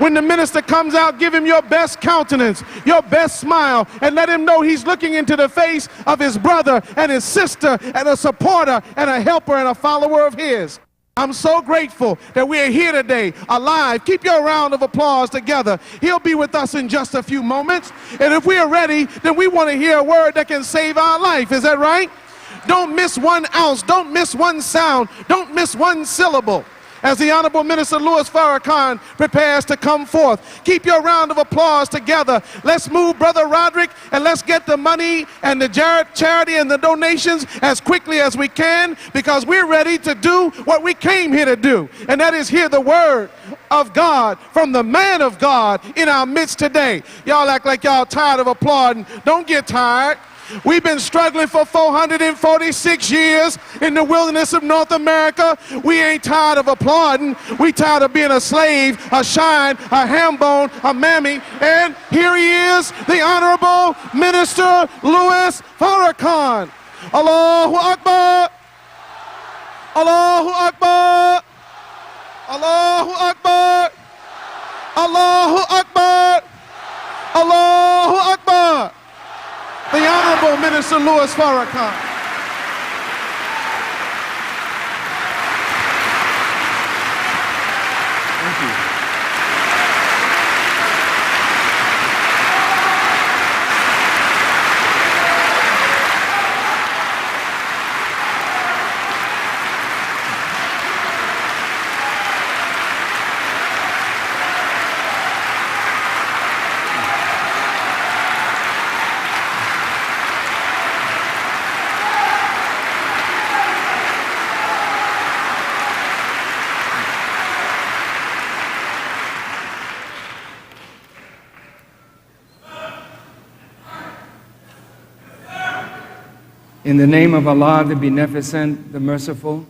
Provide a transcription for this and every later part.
When the minister comes out, give him your best countenance, your best smile, and let him know he's looking into the face of his brother and his sister and a supporter and a helper and a follower of his. I'm so grateful that we are here today, alive. Keep your round of applause together. He'll be with us in just a few moments. And if we are ready, then we want to hear a word that can save our life. Is that right? Don't miss 1 ounce. Don't miss one sound. Don't miss one syllable. As the Honorable Minister Louis Farrakhan prepares to come forth, keep your round of applause together. Let's move, Brother Roderick, and let's get the money and the charity and the donations as quickly as we can, because we're ready to do what we came here to do, and that is hear the word of God from the man of God in our midst today. Y'all act like y'all tired of applauding. Don't get tired. We've been struggling for 446 years in the wilderness of North America. We ain't tired of applauding. We tired of being a slave, a shine, a ham bone, a mammy. And here he is, the Honorable Minister Louis Farrakhan. Allahu Akbar. Allahu Akbar. Allahu Akbar. Allahu Akbar. Allahu Akbar. The Honorable Minister Louis Farrakhan. Thank you. In the name of Allah, the Beneficent, the Merciful,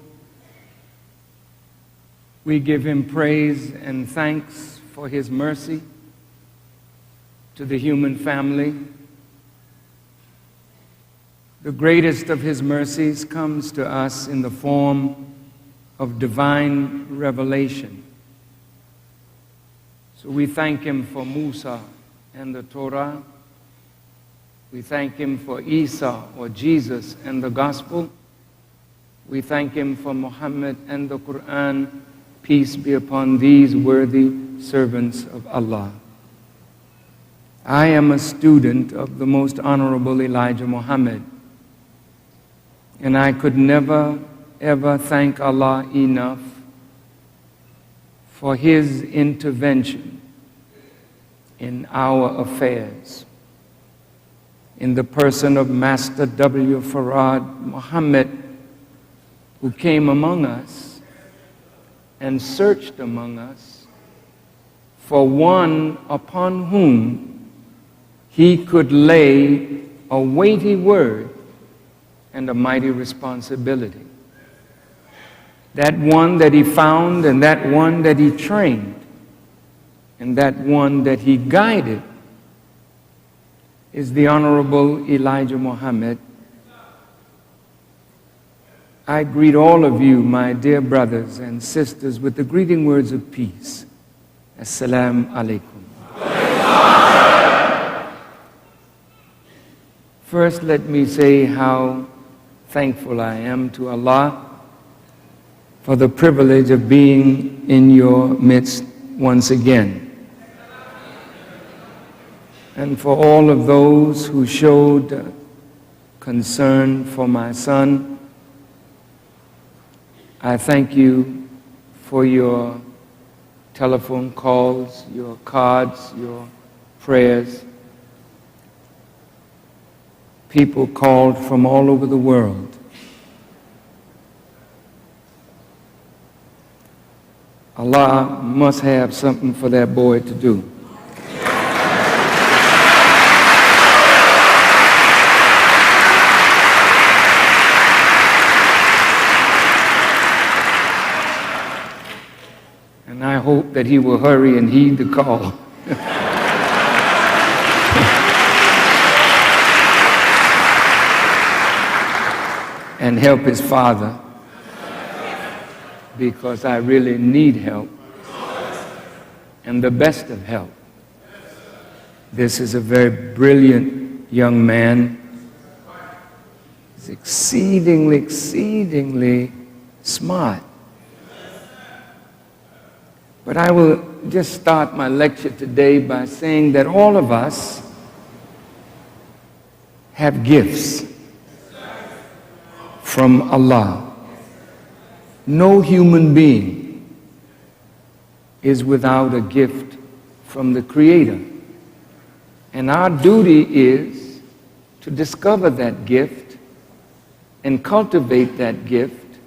we give Him praise and thanks for His mercy to the human family. The greatest of His mercies comes to us in the form of divine revelation. So we thank Him for Musa and the Torah. We thank Him for Isa, or Jesus, and the Gospel. We thank Him for Muhammad and the Quran. Peace be upon these worthy servants of Allah. I am a student of the Most Honorable Elijah Muhammad, and I could never, ever thank Allah enough for His intervention in our affairs, in the person of Master W. Farad Muhammad, who came among us and searched among us for one upon whom he could lay a weighty word and a mighty responsibility. That one that he found, and that one that he trained, and that one that he guided is the Honorable Elijah Muhammad. I greet all of you, my dear brothers and sisters, with the greeting words of peace. Assalamu alaikum. First, let me say how thankful I am to Allah for the privilege of being in your midst once again, and for all of those who showed concern for my son. I thank you for your telephone calls, your cards, your prayers. People called from all over the world. Allah must have something for that boy to do. And I hope that he will hurry and heed the call. And help his father, because I really need help. and the best of health. This is a very brilliant young man. He's exceedingly, exceedingly smart. But I will just start my lecture today by saying that all of us have gifts from Allah. No human being is without a gift from the Creator. And our duty is to discover that gift and cultivate that gift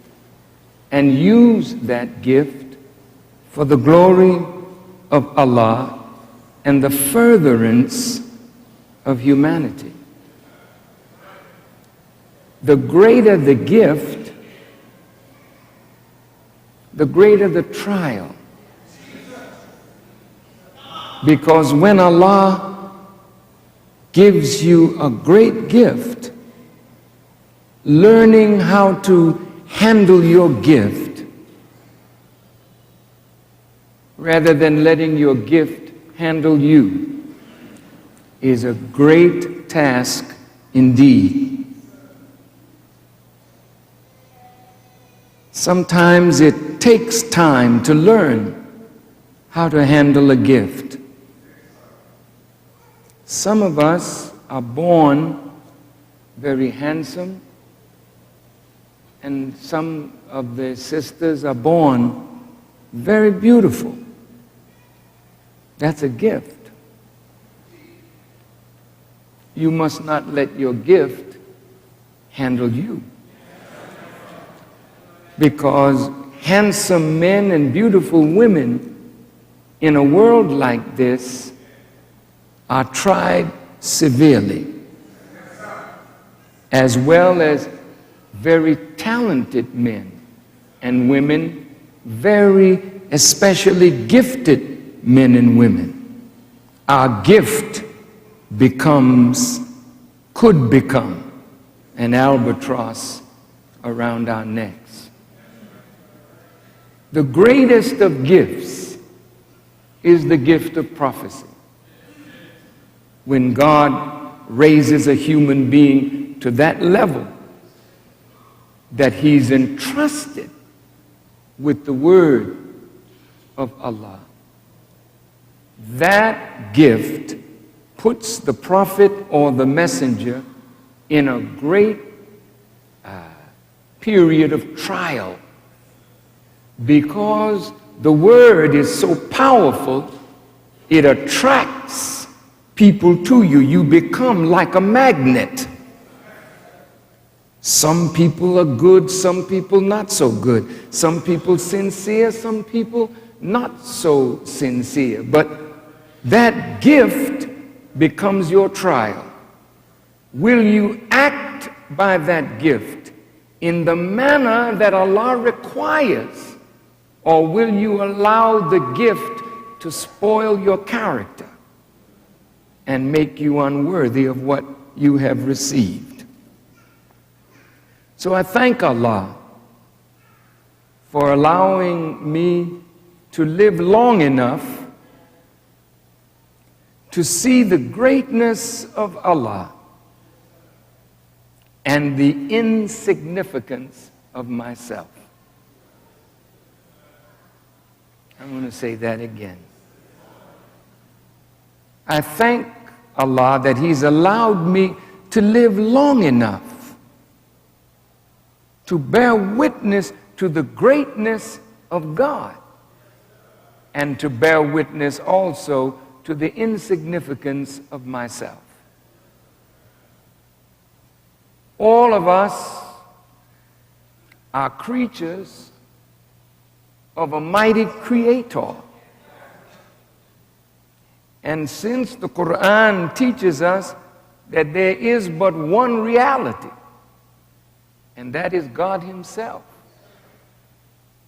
and use that gift for the glory of Allah and the furtherance of humanity. The greater the gift, the greater the trial. Because when Allah gives you a great gift, learning how to handle your gift rather than letting your gift handle you is a great task indeed. Sometimes it takes time to learn how to handle a gift. Some of us are born very handsome, and some of the sisters are born very beautiful. That's a gift. You must not let your gift handle you. Because handsome men and beautiful women in a world like this are tried severely, as well as very talented men and women, very especially gifted men and women. Our gift could become an albatross around our necks. The greatest of gifts is the gift of prophecy. When God raises a human being to that level that he's entrusted with the word of Allah, that gift puts the prophet or the messenger in a great period of trial, because the word is so powerful, it attracts people to you. You become like a magnet. Some people are good, some people not so good. Some people sincere, some people not so sincere. But that gift becomes your trial. Will you act by that gift in the manner that Allah requires, or will you allow the gift to spoil your character and make you unworthy of what you have received? So I thank Allah for allowing me to live long enough to see the greatness of Allah and the insignificance of myself. I'm going to say that again. I thank Allah that He's allowed me to live long enough to bear witness to the greatness of God and to bear witness also to the insignificance of myself. All of us are creatures of a mighty creator. And since the Quran teaches us that there is but one reality, and that is God Himself,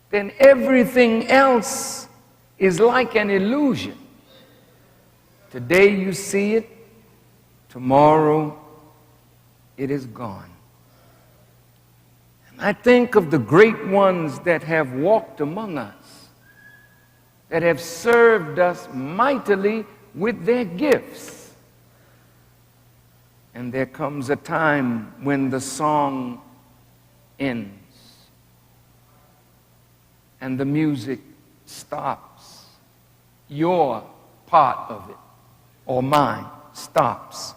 then everything else is like an illusion. Today you see it, tomorrow it is gone. And I think of the great ones that have walked among us. that have served us mightily with their gifts. And there comes a time when the song ends and the music stops. Your part of it, or mine, stops.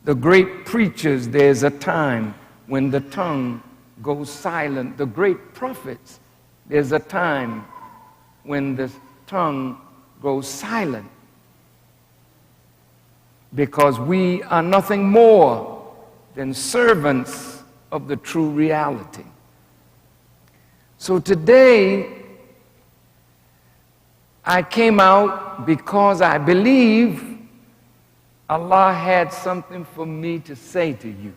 The great preachers, there's a time when the tongue goes silent. The great prophets, there's a time when the tongue goes silent. Because we are nothing more than servants of the true reality. So today, I came out because I believe Allah had something for me to say to you.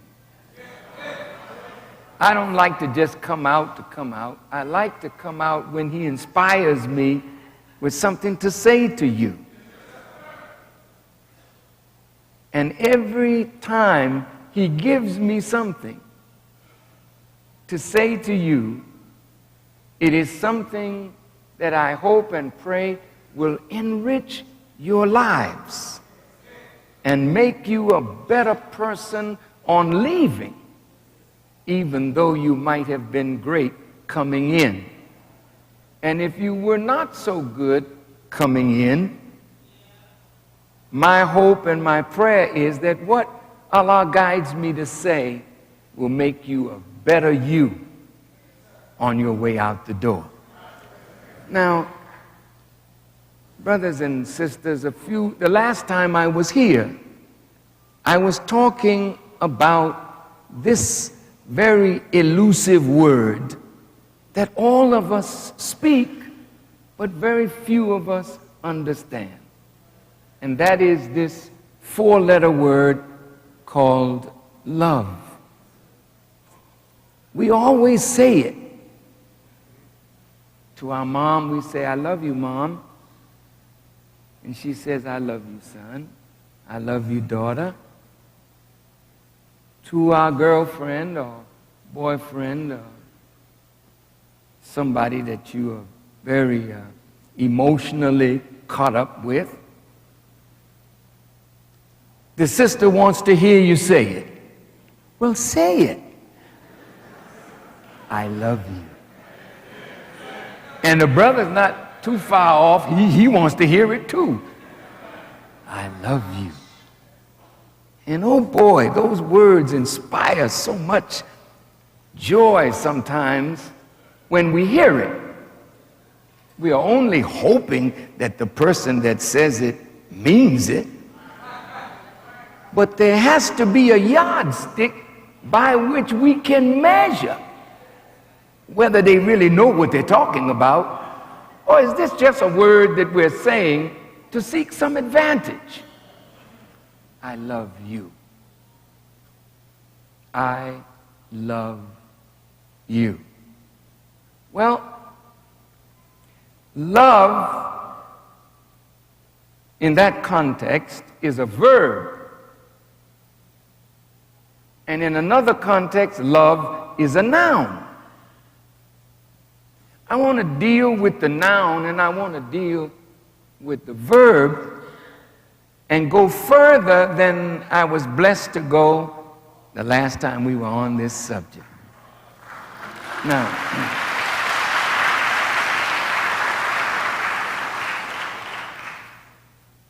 I don't like to just come out to come out. I like to come out when He inspires me with something to say to you. And every time He gives me something to say to you, it is something that I hope and pray will enrich your lives and make you a better person on leaving, even though you might have been great coming in. And if you were not so good coming in, my hope and my prayer is that what Allah guides me to say will make you a better you on your way out the door. Now, brothers and sisters, the last time I was here, I was talking about this very elusive word that all of us speak, but very few of us understand. And that is this four-letter word called love. We always say it. To our mom, we say, "I love you, Mom." And she says, "I love you, son. I love you, daughter." To our girlfriend or boyfriend or somebody that you are very emotionally caught up with, the sister wants to hear you say it. Well, say it. "I love you." And the brother's not too far off. He wants to hear it too. "I love you." And oh boy, those words inspire so much joy sometimes when we hear it. We are only hoping that the person that says it means it. But there has to be a yardstick by which we can measure whether they really know what they're talking about, or is this just a word that we're saying to seek some advantage? I love you. I love you. Well, love in that context is a verb. And in another context, love is a noun. I want to deal with the noun and I want to deal with the verb and go further than I was blessed to go the last time we were on this subject. Now,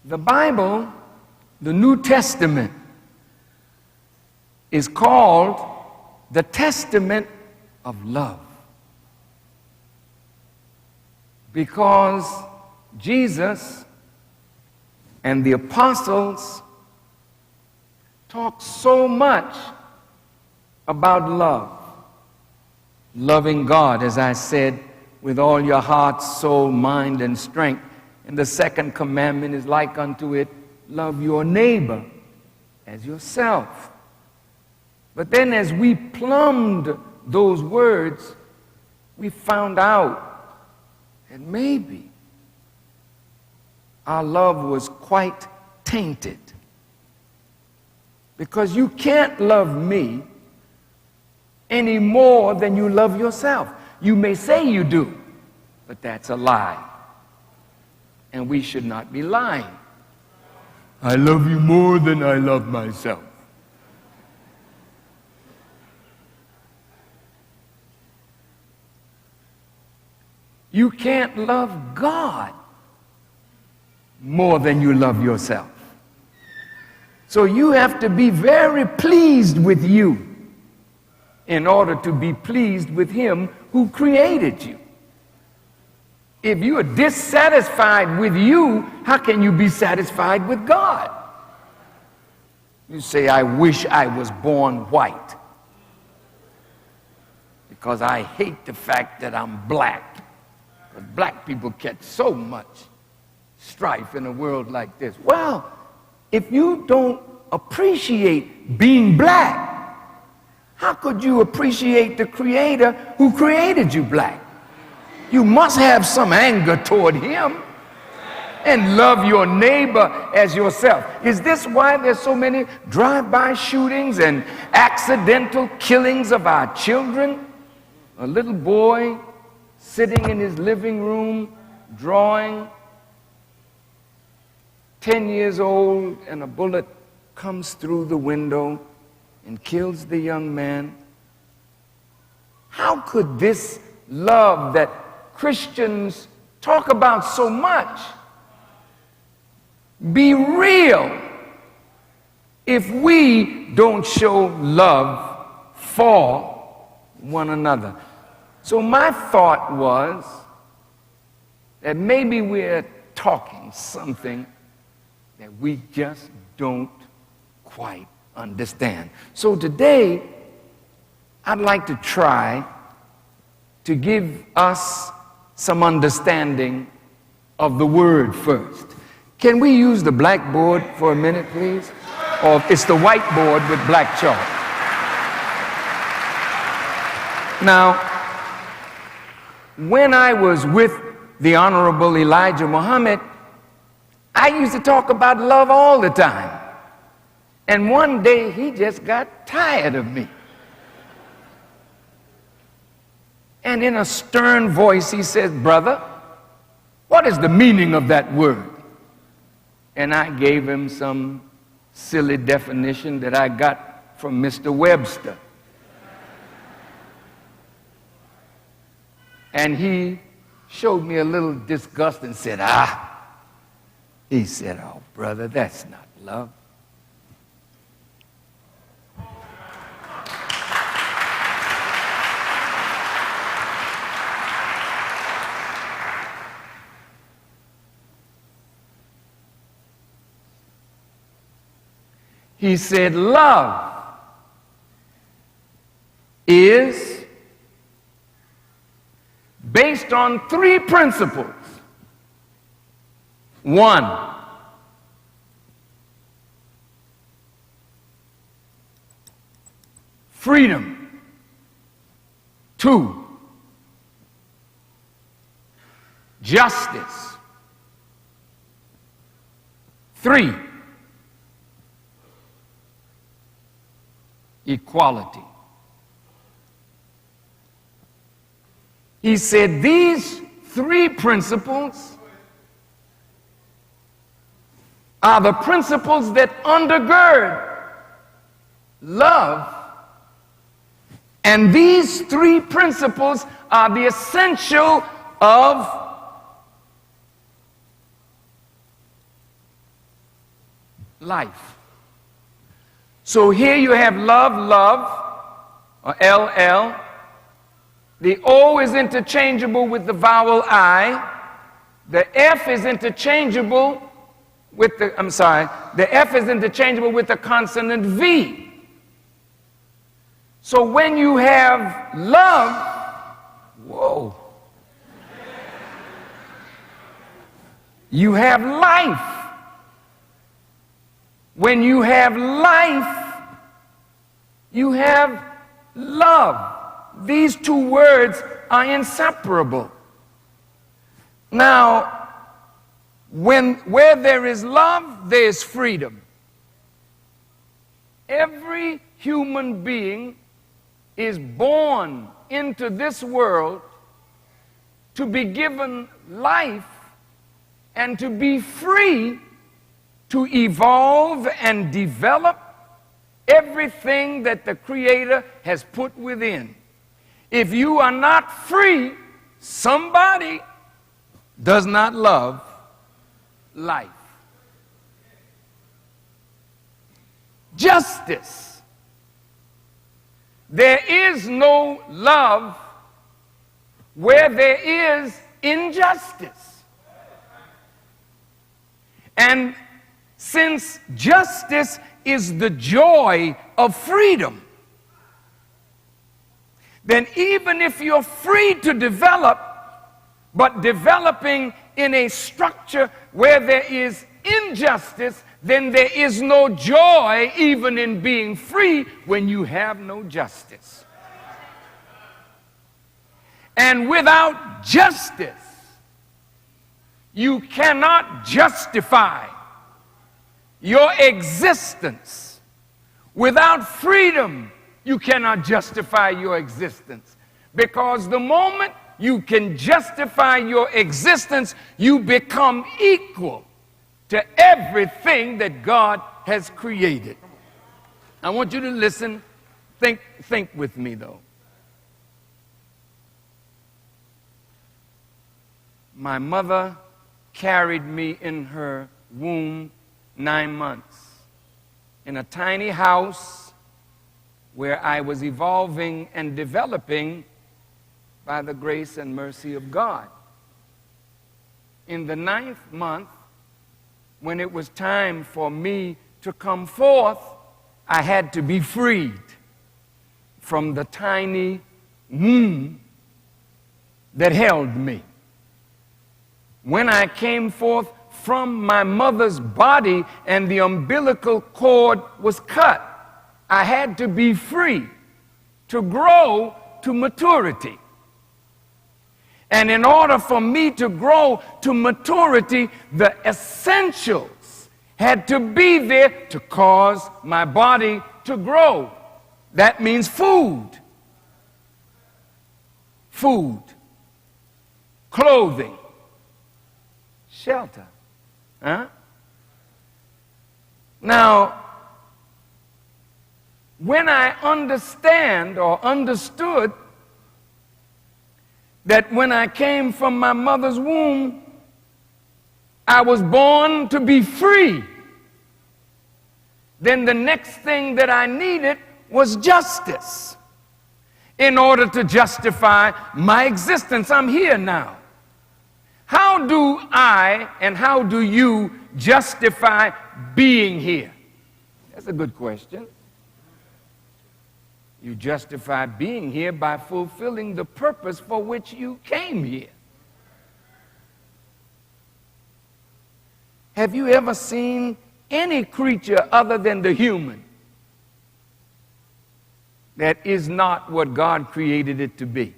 the Bible, the New Testament, is called the Testament of love. Because Jesus and the apostles talk so much about love. Loving God, as I said, with all your heart, soul, mind, and strength. And the second commandment is like unto it, love your neighbor as yourself. But then as we plumbed those words, we found out that maybe our love was quite tainted. Because you can't love me any more than you love yourself. You may say you do, but that's a lie. and we should not be lying. I love you more than I love myself. You can't love God more than you love yourself. So you have to be very pleased with you in order to be pleased with Him who created you. If you are dissatisfied with you, how can you be satisfied with God? You say, I wish I was born white because I hate the fact that I'm black. Because black people catch so much strife in a world like this. Well, if you don't appreciate being black, how could you appreciate the Creator who created you black? You must have some anger toward Him and love your neighbor as yourself. Is this why there's so many drive-by shootings and accidental killings of our children? A little boy sitting in his living room drawing, 10 years old, and a bullet comes through the window and kills the young man. How could this love that Christians talk about so much be real if we don't show love for one another? So my thought was that maybe we're talking something that we just don't quite understand. So today, I'd like to try to give us some understanding of the word first. Can we use the blackboard for a minute, please? Or it's the whiteboard with black chalk. Now, when I was with the Honorable Elijah Muhammad, I used to talk about love all the time. And one day he just got tired of me. And in a stern voice he says, brother, what is the meaning of that word? And I gave him some silly definition that I got from Mr. Webster. And he showed me a little disgust and said, he said, oh, brother, that's not love. He said, love is based on three principles. One, freedom. Two, justice. Three, equality. He said these three principles are the principles that undergird love, and these three principles are the essential of life. So here you have love, or LL. The O is interchangeable with the vowel I. The F is interchangeable with the, the F is interchangeable with the consonant V. So when you have love, whoa, you have life. When you have life, you have love. These two words are inseparable. Now, where there is love, there is freedom. Every human being is born into this world to be given life and to be free to evolve and develop everything that the Creator has put within. If you are not free, somebody does not love life. Justice. There is no love where there is injustice. And since justice is the joy of freedom, then even if you're free to develop, but developing in a structure where there is injustice, then there is no joy even in being free when you have no justice. And without justice, you cannot justify your existence. Without freedom, you cannot justify your existence. Because the moment you can justify your existence, you become equal to everything that God has created. I want you to listen. Think with me, though. My mother carried me in her womb 9 months in a tiny house where I was evolving and developing by the grace and mercy of God. In the 9th month, when it was time for me to come forth, I had to be freed from the tiny womb that held me. When I came forth from my mother's body and the umbilical cord was cut, I had to be free to grow to maturity. And in order for me to grow to maturity, the essentials had to be there to cause my body to grow. That means food, clothing, shelter. Now, when I understood that when I came from my mother's womb, I was born to be free, then the next thing that I needed was justice. In order to justify my existence, I'm here now. How do I and how do you justify being here? That's a good question. You justify being here by fulfilling the purpose for which you came here. Have you ever seen any creature other than the human that is not what God created it to be?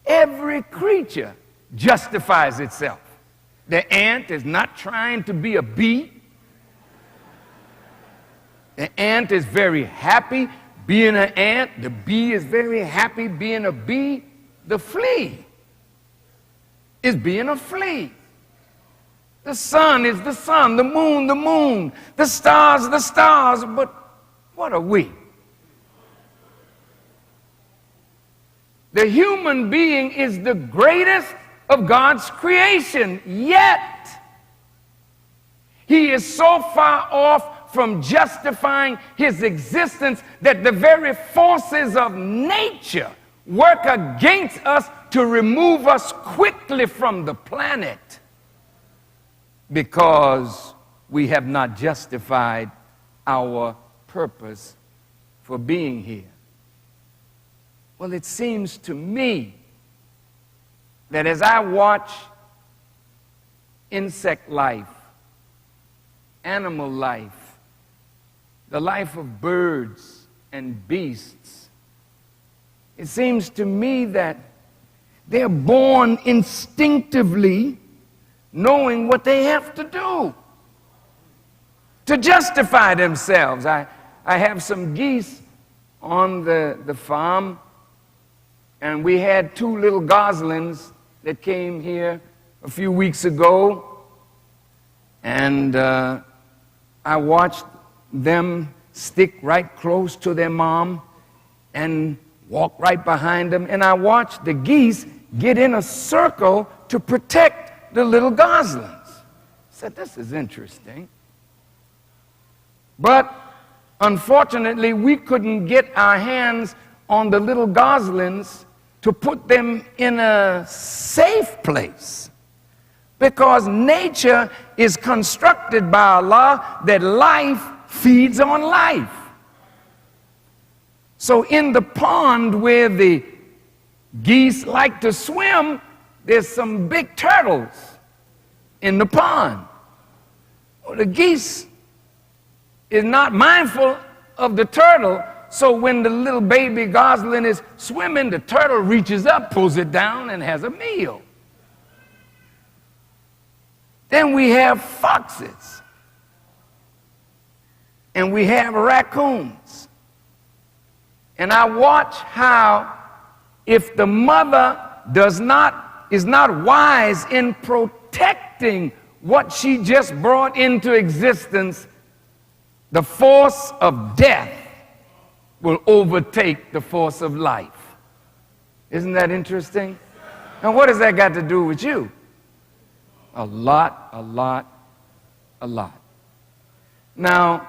Every creature justifies itself. The ant is not trying to be a bee. The ant is very happy being an ant. The bee is very happy being a bee. The flea is being a flea. The sun is the sun, the moon, the stars, but what are we? The human being is the greatest of God's creation, yet he is so far off from justifying his existence that the very forces of nature work against us to remove us quickly from the planet because we have not justified our purpose for being here. Well, it seems to me that as I watch insect life, animal life, the life of birds and beasts, it seems to me that they're born instinctively knowing what they have to do to justify themselves. I have some geese on the farm, and we had 2 little goslings that came here a few weeks ago, and I watched them stick right close to their mom and walk right behind them, and I watched the geese get in a circle to protect the little goslings. I said, this is interesting. But unfortunately, we couldn't get our hands on the little goslings to put them in a safe place, because nature is constructed by Allah that life feeds on life. So in the pond where the geese like to swim, there's some big turtles in the pond. Well, the geese is not mindful of the turtle, so when the little baby gosling is swimming, the turtle reaches up, pulls it down, and has a meal. Then we have foxes, and we have raccoons. And I watch how, if the mother is not wise in protecting what she just brought into existence, the force of death will overtake the force of life. Isn't that interesting? And what has that got to do with you? A lot, a lot, a lot. Now,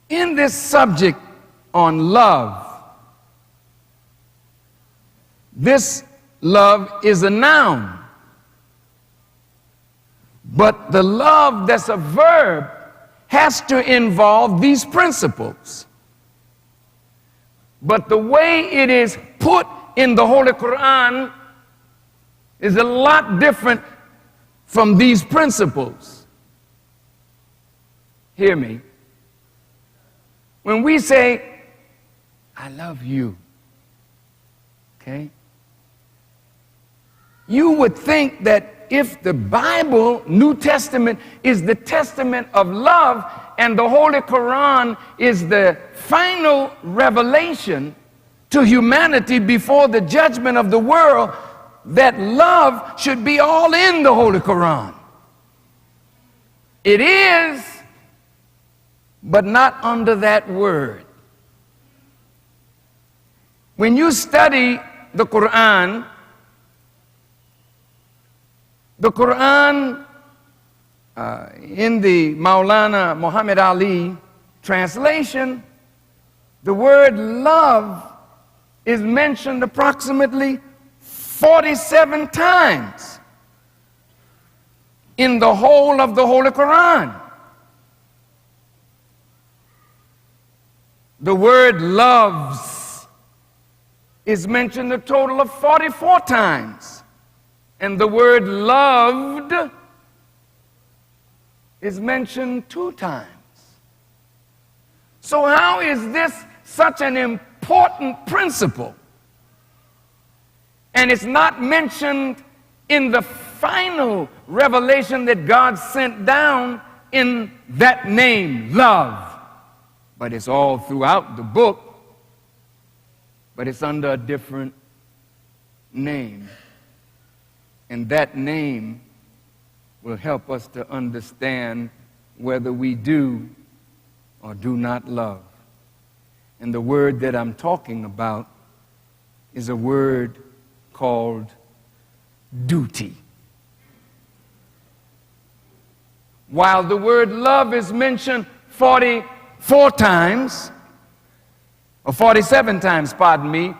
in this subject on love, this love is a noun. But the love that's a verb has to involve these principles. But the way it is put in the Holy Quran is a lot different from these principles. Hear me. When we say, I love you, okay? You would think that if the Bible, New Testament, is the testament of love, and the Holy Quran is the final revelation to humanity before the judgment of the world, that love should be all in the Holy Quran. It is, but not under that word. When you study the Quran in the Maulana Muhammad Ali translation, the word love is mentioned approximately 47 times in the whole of the Holy Quran. The word loves is mentioned a total of 44 times. And the word loved is mentioned 2 times. So how is this such an important principle? And it's not mentioned in the final revelation that God sent down in that name, love. But it's all throughout the book, but it's under a different name. And that name will help us to understand whether we do or do not love. And the word that I'm talking about is a word called duty. While the word love is mentioned 44 times, or 47 times, pardon me,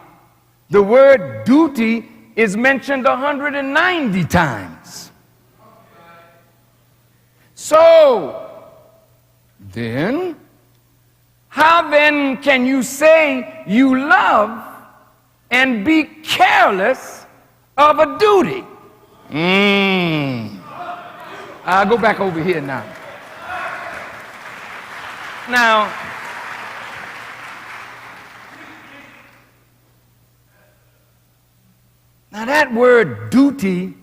the word duty is mentioned 190 times. So, then, how then can you say you love and be careless of a duty? I'll go back over here now. Now, that word duty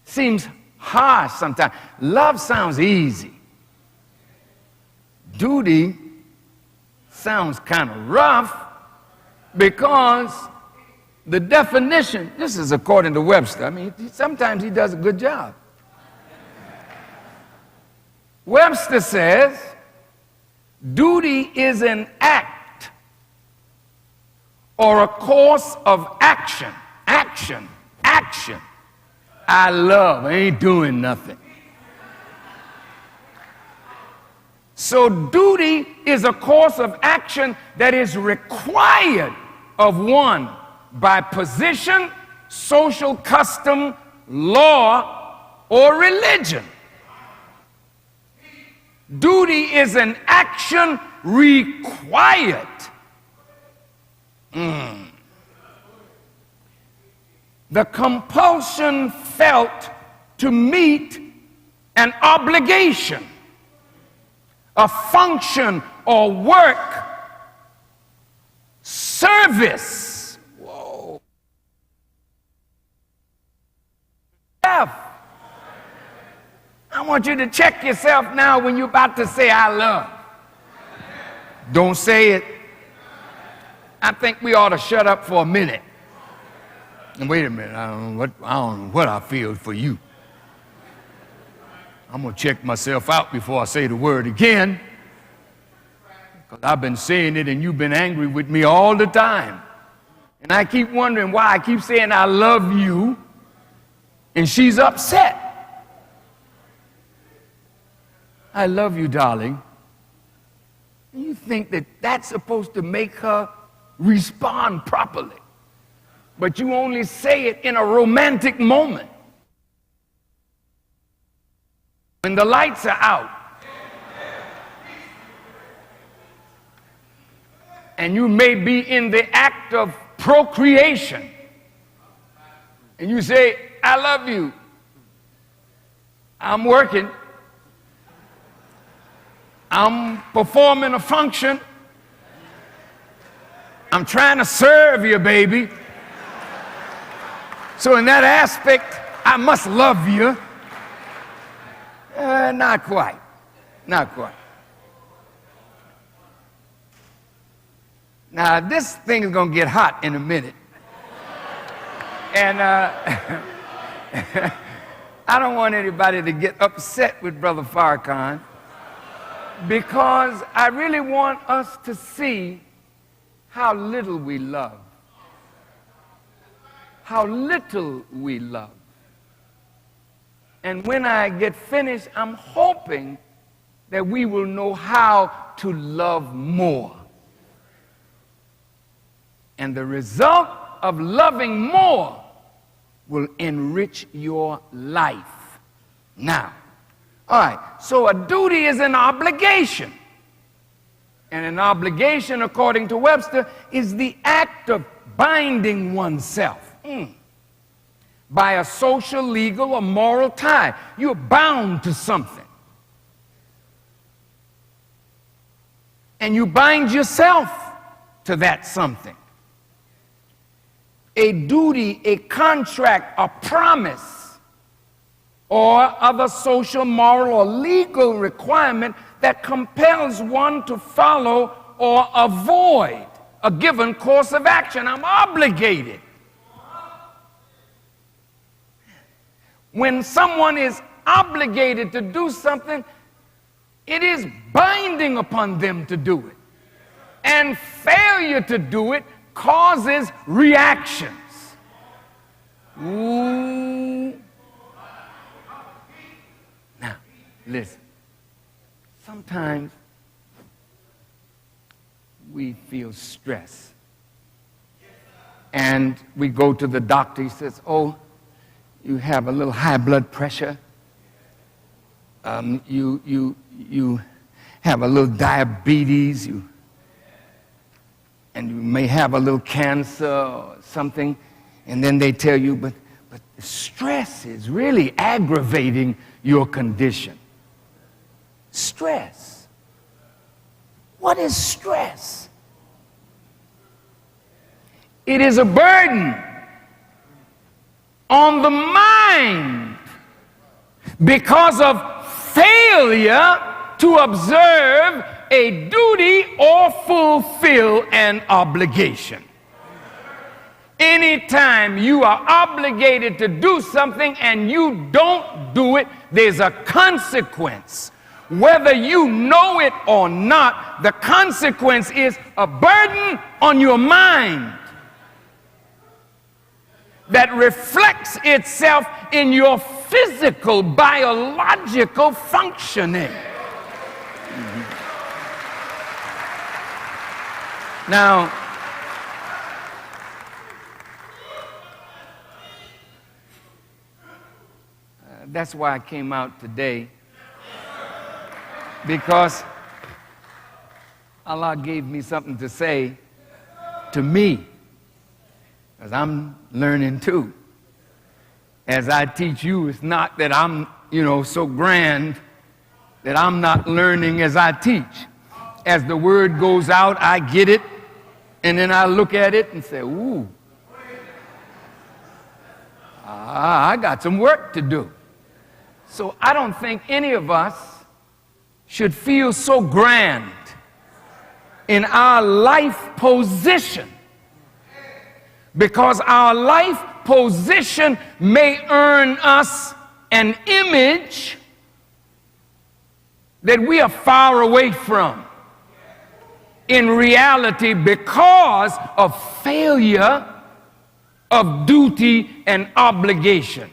seems harsh sometimes. Love sounds easy. Duty sounds kind of rough, because The definition, this is according to Webster. I mean, sometimes he does a good job. Webster says, duty is an act or a course of action. Action. I love, I ain't doing nothing. So duty is a course of action that is required of one by position, social custom, law, or religion. Duty is an action required. The compulsion felt to meet an obligation, a function or work, service. Whoa. I want you to check yourself now when you're about to say, I love. Don't say it. I think we ought to shut up for a minute. And wait a minute, I don't know what I feel for you. I'm going to check myself out before I say the word again. Because I've been saying it and you've been angry with me all the time. And I keep wondering why I keep saying I love you and she's upset. I love you, darling. And you think that that's supposed to make her respond properly. But you only say it in a romantic moment. When the lights are out. And you may be in the act of procreation. And you say, I love you. I'm working. I'm performing a function. I'm trying to serve you, baby. So in that aspect, I must love you. Not quite. Not quite. Now, this thing is going to get hot in a minute. And I don't want anybody to get upset with Brother Farrakhan, because I really want us to see how little we love. How little we love. And when I get finished, I'm hoping that we will know how to love more. And the result of loving more will enrich your life. Now, all right, so a duty is an obligation. And an obligation, according to Webster, is the act of binding oneself by a social, legal, or moral tie. You're bound to something. And you bind yourself to that something. A duty, a contract, a promise, or other social, moral, or legal requirement that compels one to follow or avoid a given course of action. I'm obligated. When someone is obligated to do something, it is binding upon them to do it. And failure to do it causes reactions. Ooh. Now, listen. Sometimes we feel stress. And we go to the doctor. He says, oh, you have a little high blood pressure. You have a little diabetes. And you may have a little cancer or something. And then they tell you, but stress is really aggravating your condition. Stress. What is stress? It is a burden on the mind because of failure to observe a duty or fulfill an obligation. Anytime you are obligated to do something and you don't do it, there's a consequence. Whether you know it or not, the consequence is a burden on your mind that reflects itself in your physical, biological functioning. Now, that's why I came out today, because Allah gave me something to say to me, because I'm learning too. As I teach you, it's not that I'm, so grand that I'm not learning as I teach. As the word goes out, I get it, and then I look at it and say, ooh, I got some work to do. So I don't think any of us should feel so grand in our life position, because our life position may earn us an image that we are far away from in reality, because of failure of duty and obligation.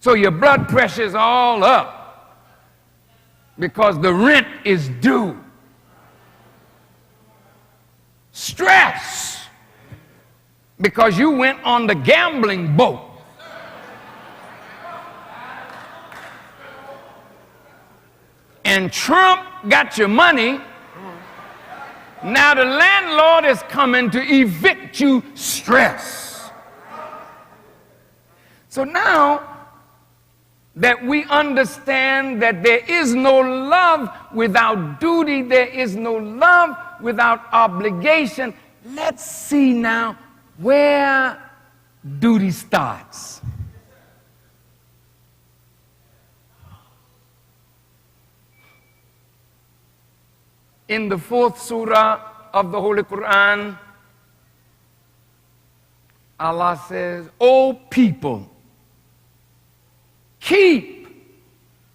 So your blood pressure is all up because the rent is due. Stress because you went on the gambling boat. And Trump got your money. Now the landlord is coming to evict you. Stress. So now that we understand that there is no love without duty, there is no love without obligation, let's see now where duty starts. In the 4th surah of the Holy Quran, Allah says, "O people, keep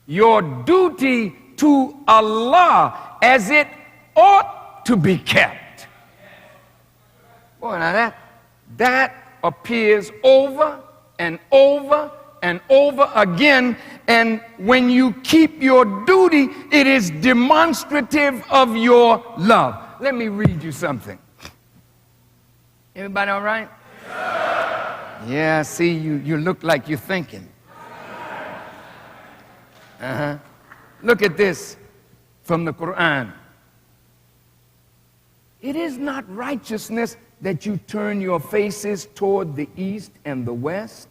your duty to Allah as it ought to be kept." Boy, now that appears over and over and over again, and when you keep your duty, it is demonstrative of your love. Let me read you something. Everybody all right? Yeah, see, you look like you're thinking. Look at this from the Quran. It is not righteousness that you turn your faces toward the east and the west.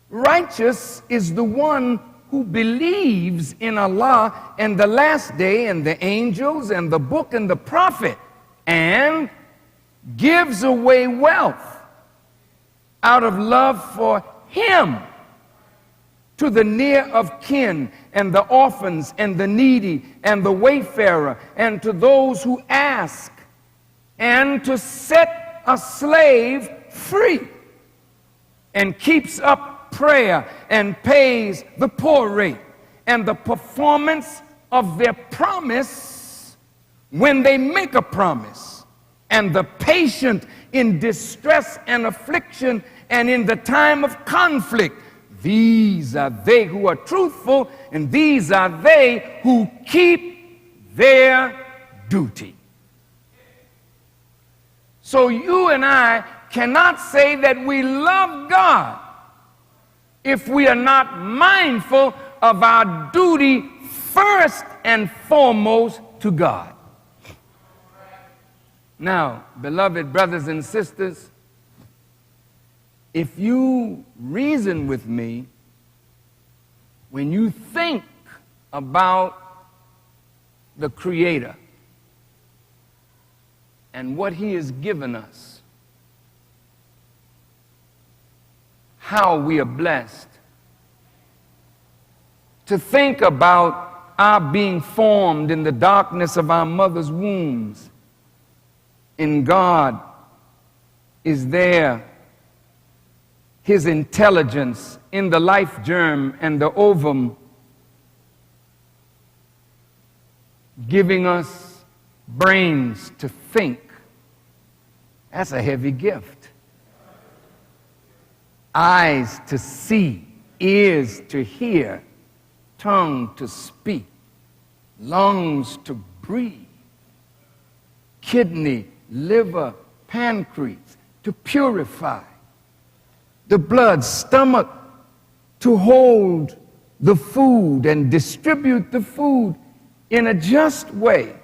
Righteous is the one who believes in Allah and the last day and the angels and the book and the prophet, and gives away wealth out of love for him to the near of kin and the orphans and the needy and the wayfarer and to those who ask, and to set a slave free, and keeps up prayer and pays the poor rate, and the performance of their promise when they make a promise, and the patient in distress and affliction and in the time of conflict. These are they who are truthful, and these are they who keep their duty. So you and I cannot say that we love God if we are not mindful of our duty first and foremost to God. Now, beloved brothers and sisters, if you reason with me, when you think about the Creator and what He has given us, how we are blessed, to think about our being formed in the darkness of our mother's wombs, in God is there His intelligence in the life germ and the ovum, giving us brains to think. That's a heavy gift. Eyes to see, ears to hear, tongue to speak, lungs to breathe, kidney, liver, pancreas to purify, the blood, stomach to hold the food and distribute the food in a just way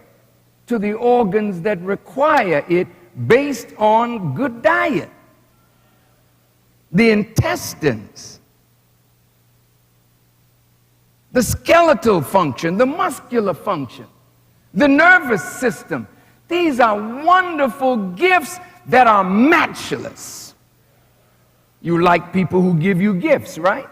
to the organs that require it based on good diet. The intestines, the skeletal function, the muscular function, the nervous system. These are wonderful gifts that are matchless. You like people who give you gifts, right?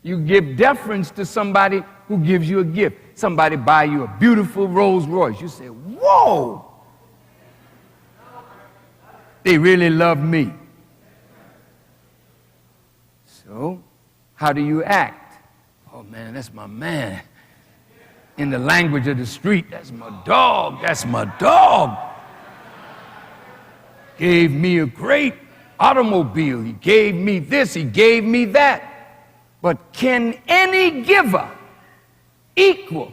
You give deference to somebody who gives you a gift. Somebody buy you a beautiful Rolls Royce. You say, whoa, they really love me. So, how do you act? Oh man, that's my man. In the language of the street, that's my dog, that's my dog. Gave me a great automobile. He gave me this, he gave me that. But can any giver equal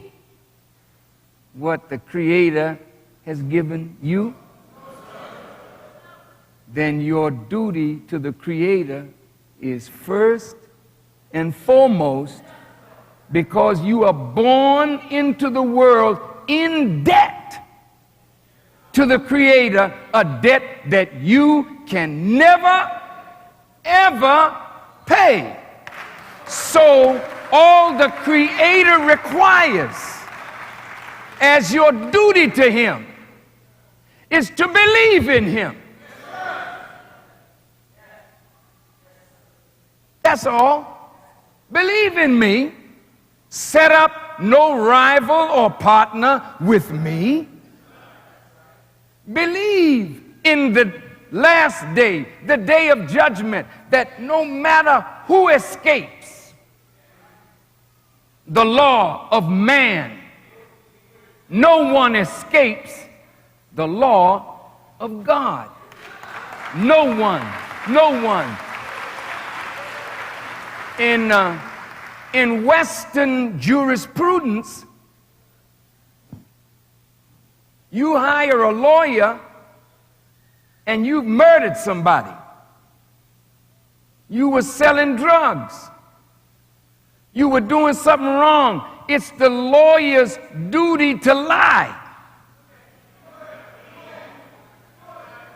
what the Creator has given you? Then your duty to the Creator is first and foremost, because you are born into the world in debt to the Creator, a debt that you can never, ever pay. So all the Creator requires as your duty to Him is to believe in Him. That's all. Believe in me. Set up no rival or partner with me. Believe in the last day, the day of judgment, that no matter who escapes the law of man, no one escapes the law of God. No one, no one. In Western jurisprudence, you hire a lawyer and you've murdered somebody. You were selling drugs. You were doing something wrong. It's the lawyer's duty to lie,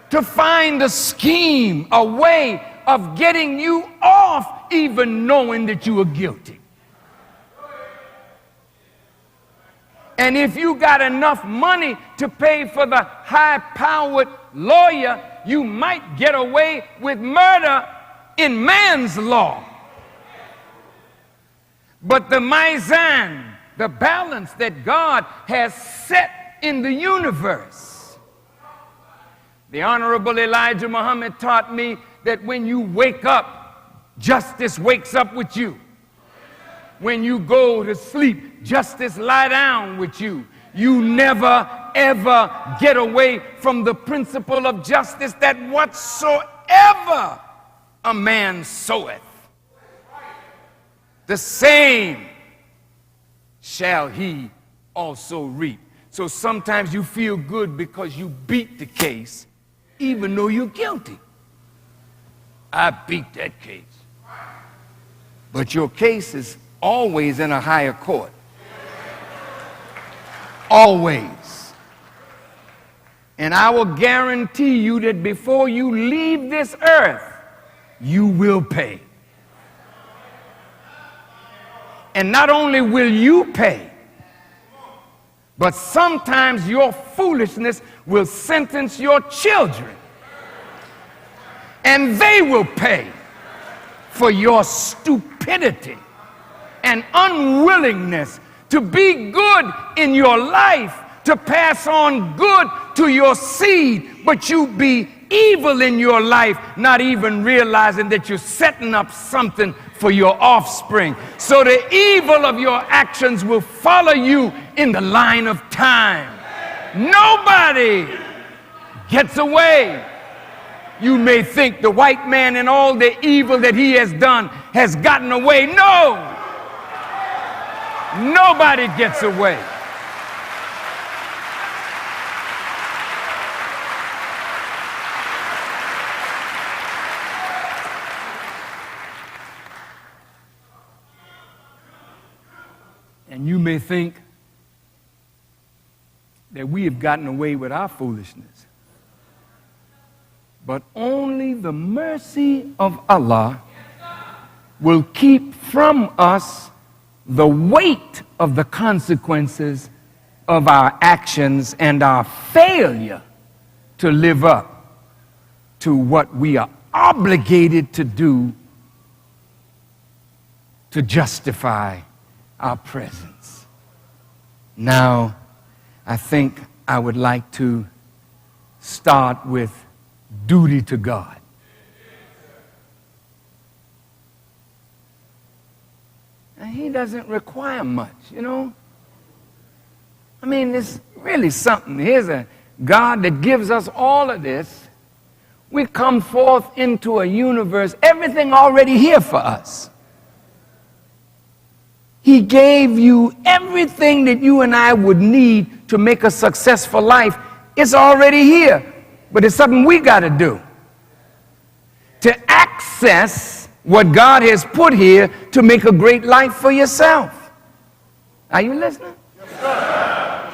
to find a scheme, a way of getting you off, even knowing that you are guilty. And if you got enough money to pay for the high-powered lawyer, you might get away with murder in man's law. But the mizan, the balance that God has set in the universe. The Honorable Elijah Muhammad taught me that when you wake up, justice wakes up with you. When you go to sleep, justice lie down with you. You never, ever get away from the principle of justice, that whatsoever a man soweth, the same shall he also reap. So sometimes you feel good because you beat the case, even though you're guilty. I beat that case. But your case is always in a higher court. Always. And I will guarantee you that before you leave this earth, you will pay. And not only will you pay, but sometimes your foolishness will sentence your children. And they will pay for your stupidity. and unwillingness to be good in your life, to pass on good to your seed, but you be evil in your life, not even realizing that you're setting up something for your offspring. So the evil of your actions will follow you in the line of time. Nobody gets away. You may think the white man and all the evil that he has done has gotten away. No! Nobody gets away. And you may think that we have gotten away with our foolishness. But only the mercy of Allah will keep from us the weight of the consequences of our actions and our failure to live up to what we are obligated to do to justify our presence. Now, I think I would like to start with duty to God. And he doesn't require much, you know. I mean, it's really something. Here's a God that gives us all of this. We come forth into a universe, everything already here for us. He gave you everything that you and I would need to make a successful life. It's already here, but it's something we got to do to access what God has put here to make a great life for yourself. Are you listening? Yes, sir.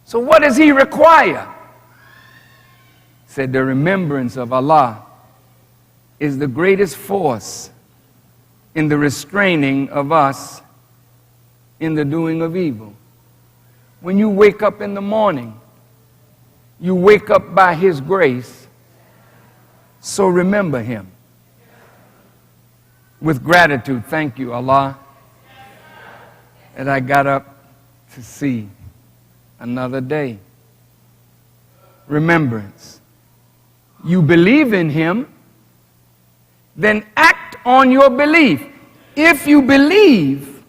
So what does he require? He said the remembrance of Allah is the greatest force in the restraining of us in the doing of evil. When you wake up in the morning, you wake up by his grace, so remember him. With gratitude, thank you, Allah, that I got up to see another day. Remembrance. You believe in him, then act on your belief. If you believe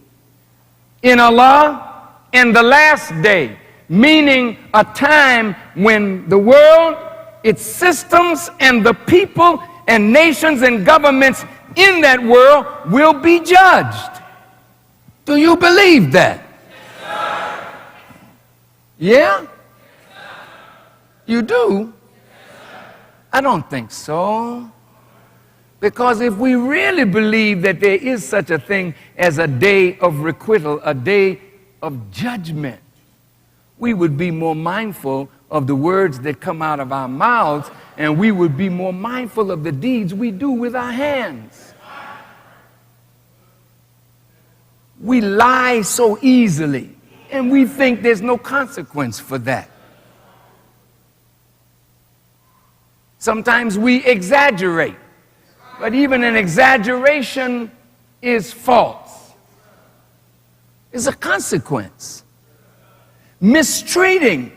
in Allah and the last day, meaning a time when the world, its systems, and the people and nations and governments in that world will be judged. Do you believe that? Yeah? You do? I don't think so. Because if we really believe that there is such a thing as a day of requital, a day of judgment, we would be more mindful of the words that come out of our mouths, and we would be more mindful of the deeds we do with our hands. We lie so easily, and we think there's no consequence for that. Sometimes we exaggerate, but even an exaggeration is false. It's a consequence. Mistreating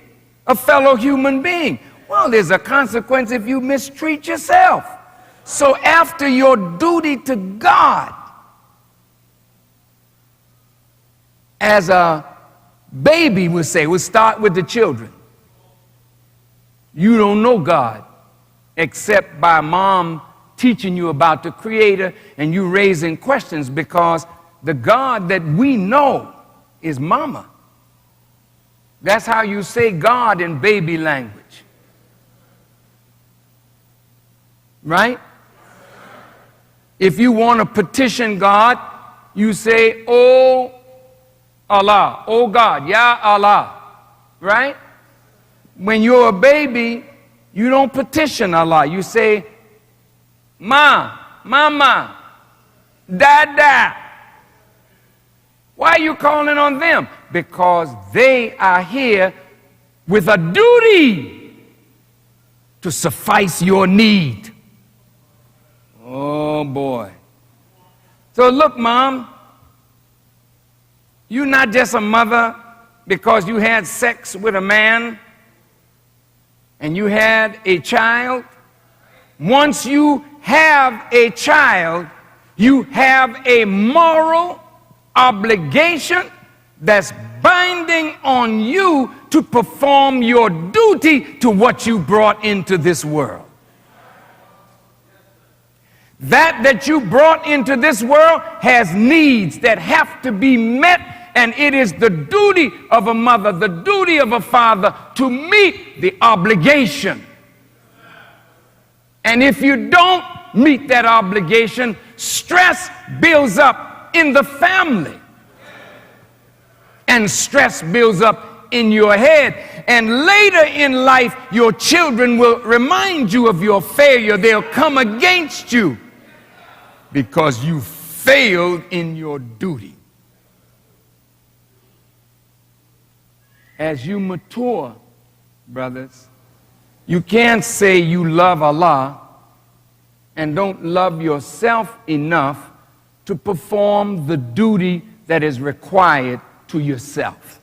a fellow human being. Well, there's a consequence if you mistreat yourself. So after your duty to God, as a baby would say, we'll start with the children. You don't know God except by mom teaching you about the Creator and you raising questions, because the God that we know is mama. That's how you say God in baby language. Right? If you want to petition God, you say, "Oh Allah, oh God, Ya Allah." Right? When you're a baby, you don't petition Allah. You say, "Ma, Mama, Dada." Why are you calling on them? Because they are here with a duty to suffice your need. Oh boy. So look, Mom, you're not just a mother because you had sex with a man and you had a child. Once you have a child, you have a moral obligation that's binding on you to perform your duty to what you brought into this world. That you brought into this world has needs that have to be met, and it is the duty of a mother, the duty of a father to meet the obligation. And if you don't meet that obligation, stress builds up in the family. And stress builds up in your head. And later in life, your children will remind you of your failure. They'll come against you because you failed in your duty. As you mature, brothers, you can't say you love Allah and don't love yourself enough to perform the duty that is required to yourself.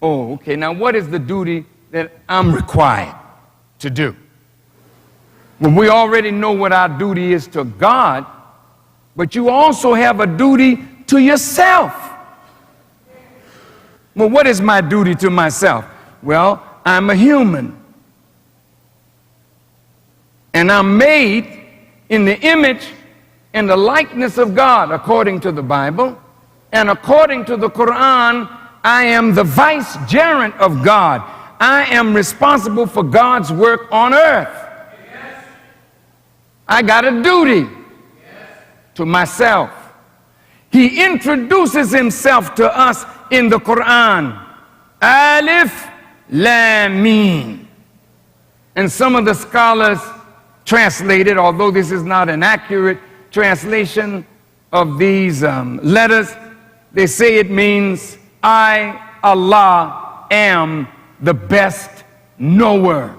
Oh, okay, now what is the duty that I'm required to do? Well, we already know what our duty is to God, but you also have a duty to yourself. Well, what is my duty to myself? Well, I'm a human. And I'm made in the image and the likeness of God, according to the Bible. And according to the Quran, I am the vicegerent of God. I am responsible for God's work on earth. Yes. I got a duty to myself. He introduces himself to us in the Quran. Alif Lam Mim. And some of the scholars translated, although this is not an accurate translation of these letters, they say it means, I, Allah, am the best knower.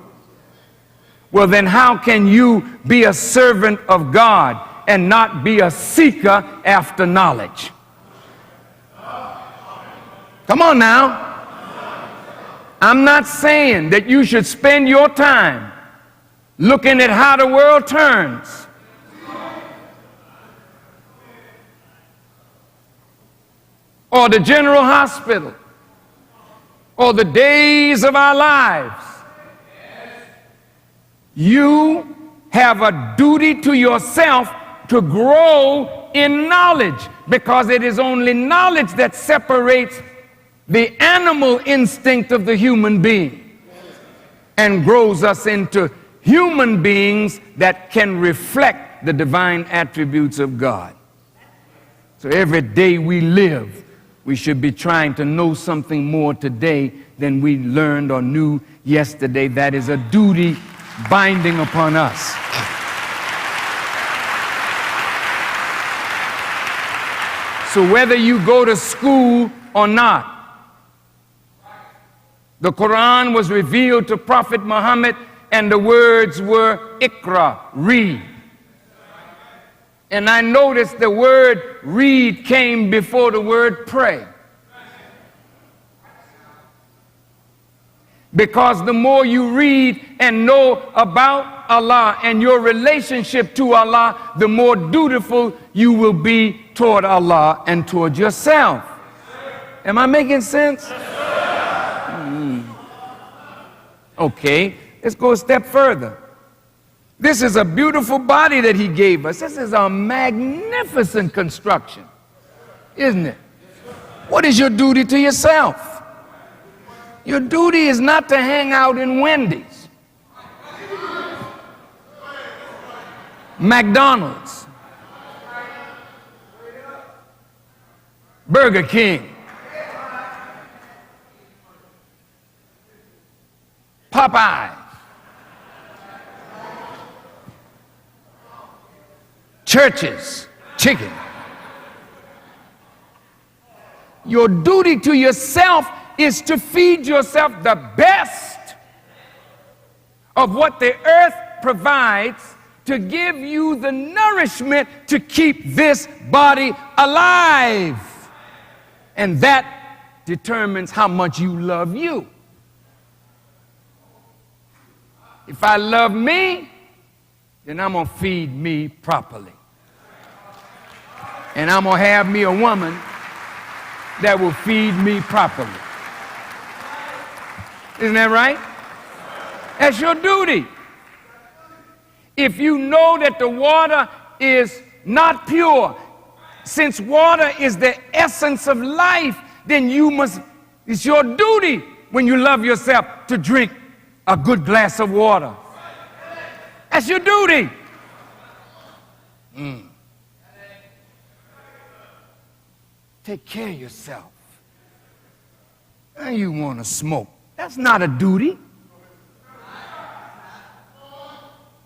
Well, then how can you be a servant of God and not be a seeker after knowledge? Come on now. I'm not saying that you should spend your time looking at how the world turns. Or the general hospital, or the days of our lives. You have a duty to yourself to grow in knowledge, because it is only knowledge that separates the animal instinct of the human being and grows us into human beings that can reflect the divine attributes of God. So every day we live, we should be trying to know something more today than we learned or knew yesterday. That is a duty binding upon us. So whether you go to school or not, the Quran was revealed to Prophet Muhammad, and the words were Iqra, read. And I noticed the word read came before the word pray. Because the more you read and know about Allah and your relationship to Allah, the more dutiful you will be toward Allah and toward yourself. Am I making sense? Okay, let's go a step further. This is a beautiful body that he gave us. This is a magnificent construction, isn't it? What is your duty to yourself? Your duty is not to hang out in Wendy's, McDonald's, Burger King, Popeye, Church's Chicken. Your duty to yourself is to feed yourself the best of what the earth provides, to give you the nourishment to keep this body alive. And that determines how much you love you. If I love me, then I'm going to feed me properly. And I'm going to have me a woman that will feed me properly. Isn't that right? That's your duty. If you know that the water is not pure, since water is the essence of life, then it's your duty when you love yourself to drink a good glass of water. That's your duty. Take care of yourself. And you want to smoke. That's not a duty.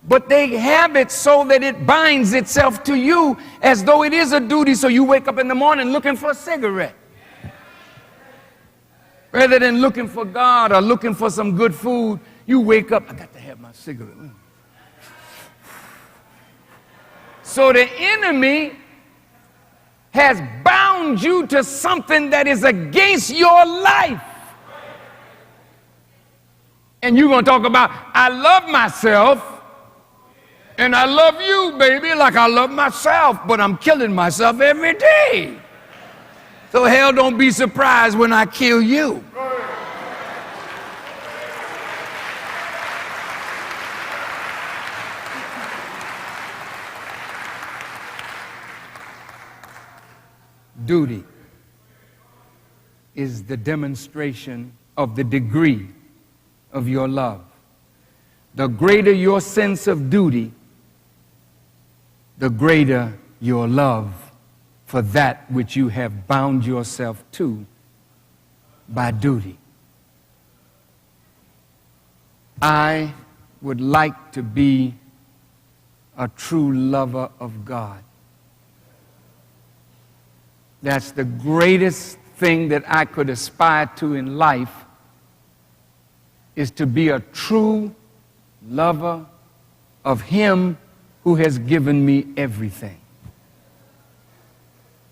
But they have it so that it binds itself to you as though it is a duty, so you wake up in the morning looking for a cigarette. Rather than looking for God or looking for some good food, you wake up, I got to have my cigarette. So the enemy has bound you to something that is against your life. And you're going to talk about, I love myself, and I love you, baby, like I love myself, but I'm killing myself every day. So hell, don't be surprised when I kill you. Duty is the demonstration of the degree of your love. The greater your sense of duty, the greater your love for that which you have bound yourself to by duty. I would like to be a true lover of God. That's the greatest thing that I could aspire to in life, is to be a true lover of Him who has given me everything.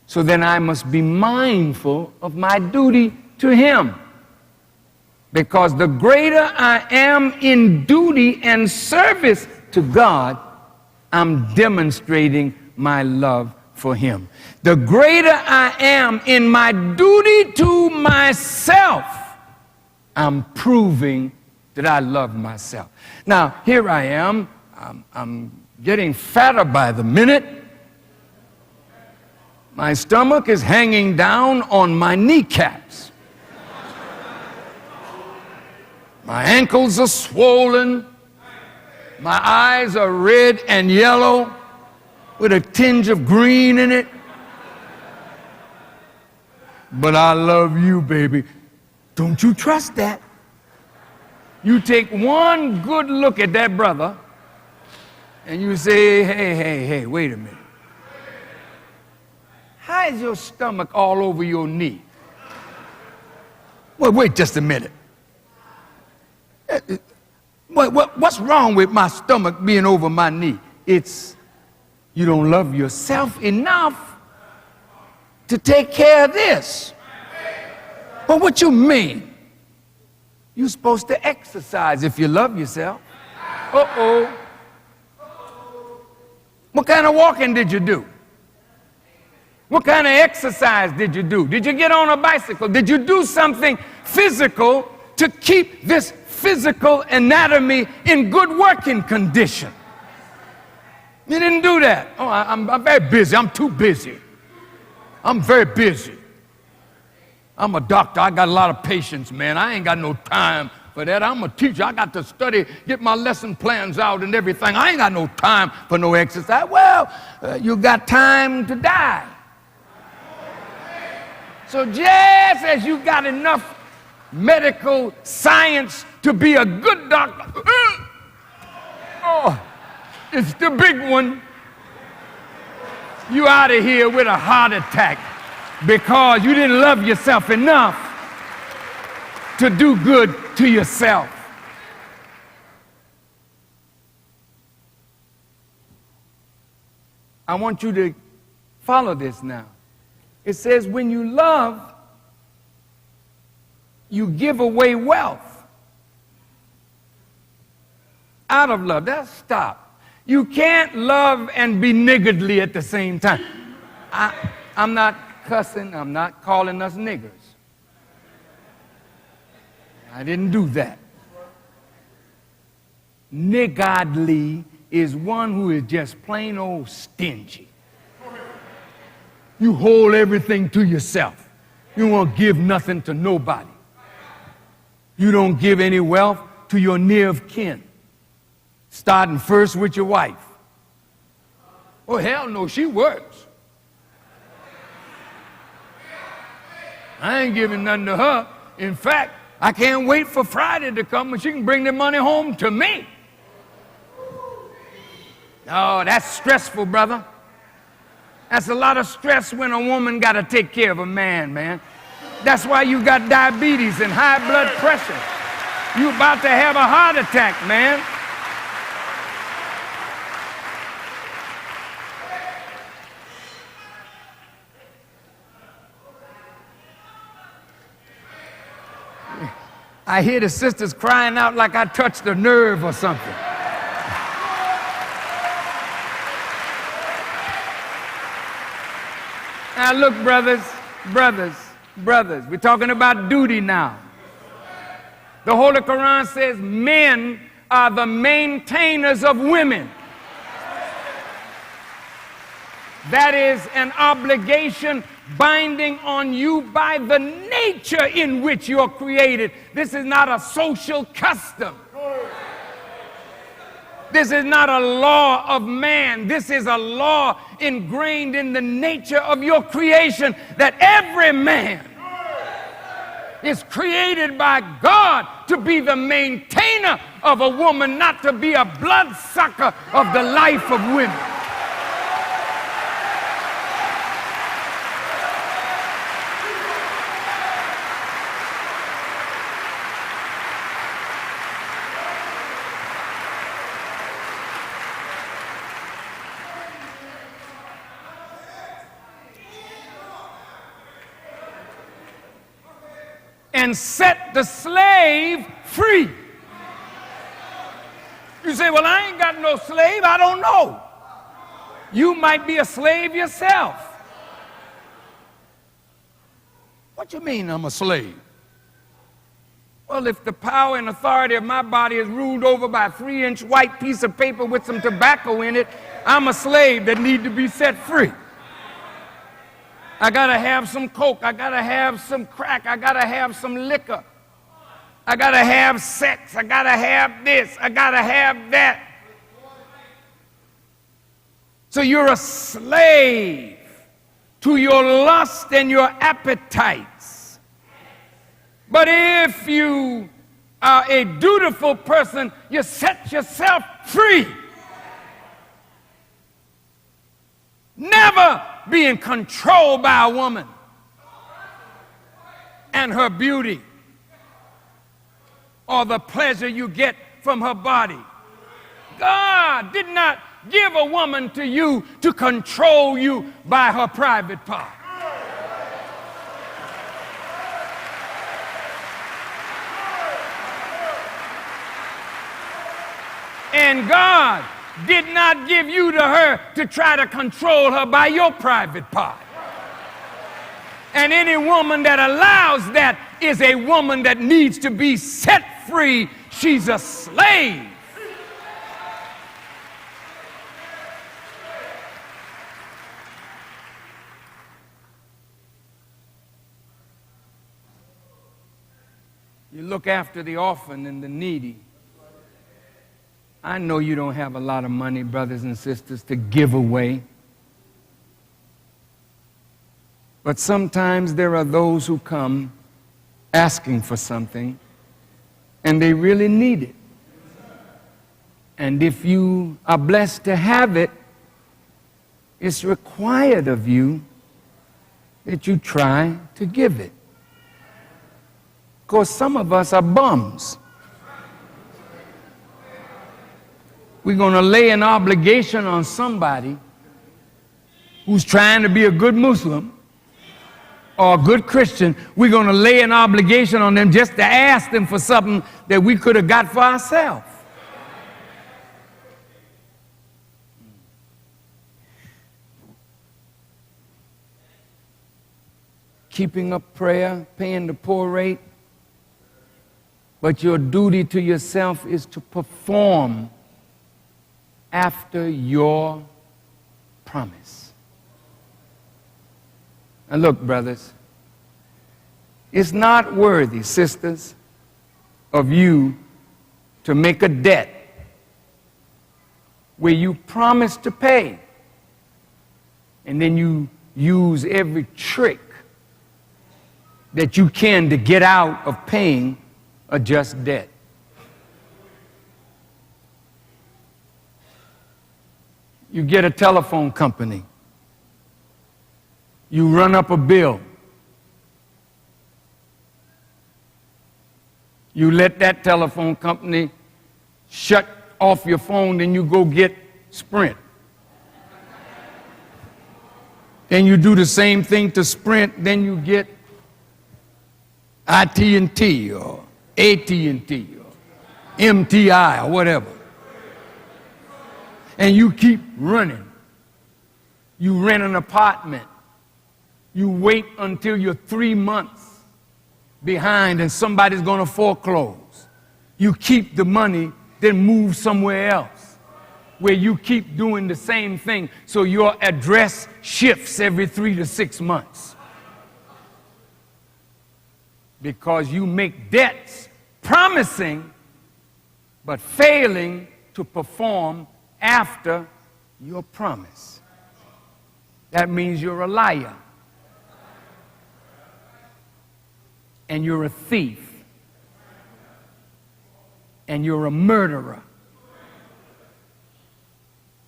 So then I must be mindful of my duty to Him. Because the greater I am in duty and service to God, I'm demonstrating my love for Him. The greater I am in my duty to myself, I'm proving that I love myself. Now, here I am. I'm getting fatter by the minute. My stomach is hanging down on my kneecaps. My ankles are swollen. My eyes are red and yellow with a tinge of green in it. But I love you, baby. Don't you trust that? You take one good look at that brother and you say, hey, wait a minute. How is your stomach all over your knee? Well, wait just a minute. What's wrong with my stomach being over my knee? It's you don't love yourself enough to take care of this. Well, what you mean? You're supposed to exercise if you love yourself. Uh-oh. What kind of walking did you do? What kind of exercise did you do? Did you get on a bicycle? Did you do something physical to keep this physical anatomy in good working condition? You didn't do that. Oh, I'm very busy. I'm too busy. I'm very busy. I'm a doctor. I got a lot of patients, man. I ain't got no time for that. I'm a teacher. I got to study, get my lesson plans out and everything. I ain't got no time for no exercise. Well, you got time to die. So just as you got enough medical science to be a good doctor, it's the big one. You out of here with a heart attack because you didn't love yourself enough to do good to yourself. I want you to follow this now. It says, when you love, you give away wealth. Out of love. That's stop. You can't love and be niggardly at the same time. I'm not cussing. I'm not calling us niggers. I didn't do that. Niggardly is one who is just plain old stingy. You hold everything to yourself. You won't give nothing to nobody. You don't give any wealth to your near of kin. Starting first with your wife. Oh, hell no, she works. I ain't giving nothing to her. In fact, I can't wait for Friday to come when she can bring the money home to me. Oh, that's stressful, brother. That's a lot of stress when a woman got to take care of a man, man. That's why you got diabetes and high blood pressure. You about to have a heart attack, man. I hear the sisters crying out like I touched a nerve or something. Now look, brothers, we're talking about duty now. The Holy Quran says men are the maintainers of women. That is an obligation binding on you by the nature in which you're created. This is not a social custom. This is not a law of man. This is a law ingrained in the nature of your creation, that every man is created by God to be the maintainer of a woman, not to be a bloodsucker of the life of women. And set the slave free. You say, well, I ain't got no slave. I don't know. You might be a slave yourself. What you mean I'm a slave? Well, if the power and authority of my body is ruled over by a 3-inch white piece of paper with some tobacco in it, I'm a slave that need to be set free. I gotta have some coke, I gotta have some crack, I gotta have some liquor, I gotta have sex, I gotta have this, I gotta have that. So you're a slave to your lust and your appetites. But if you are a dutiful person, you set yourself free. Never being controlled by a woman and her beauty or the pleasure you get from her body. God did not give a woman to you to control you by her private part. And God did not give you to her to try to control her by your private part. And any woman that allows that is a woman that needs to be set free. She's a slave. You look after the orphan and the needy. I know you don't have a lot of money, brothers and sisters, to give away. But sometimes there are those who come asking for something, and they really need it. And if you are blessed to have it, it's required of you that you try to give it. Of course, some of us are bums. We're going to lay an obligation on somebody, who's trying to be a good Muslim or a good Christian, we're going to lay an obligation on them just to ask them for something that we could have got for ourselves. Keeping up prayer, paying the poor rate, but your duty to yourself is to perform after your promise. And look, brothers, it's not worthy, sisters, of you to make a debt where you promise to pay and then you use every trick that you can to get out of paying a just debt. You get a telephone company. You run up a bill. You let that telephone company shut off your phone, then you go get Sprint. Then you do the same thing to Sprint, then you get IT&T or AT&T or MTI or whatever. And you keep running. You rent an apartment. You wait until you're 3 months behind and somebody's going to foreclose. You keep the money, then move somewhere else where you keep doing the same thing, so your address shifts every 3 to 6 months. Because you make debts promising but failing to perform after your promise. That means you're a liar. And you're a thief. And you're a murderer.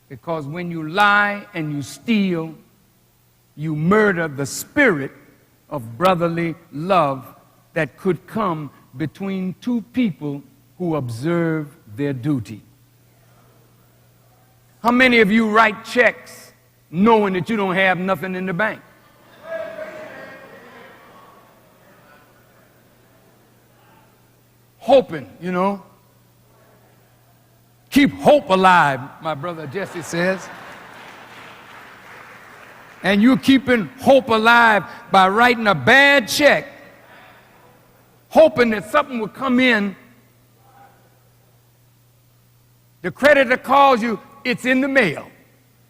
Because when you lie and you steal, you murder the spirit of brotherly love that could come between two people who observe their duty. How many of you write checks knowing that you don't have nothing in the bank? Hoping, you know. Keep hope alive, my brother Jesse says. And you're keeping hope alive by writing a bad check, hoping that something will come in. The creditor calls you, it's in the mail.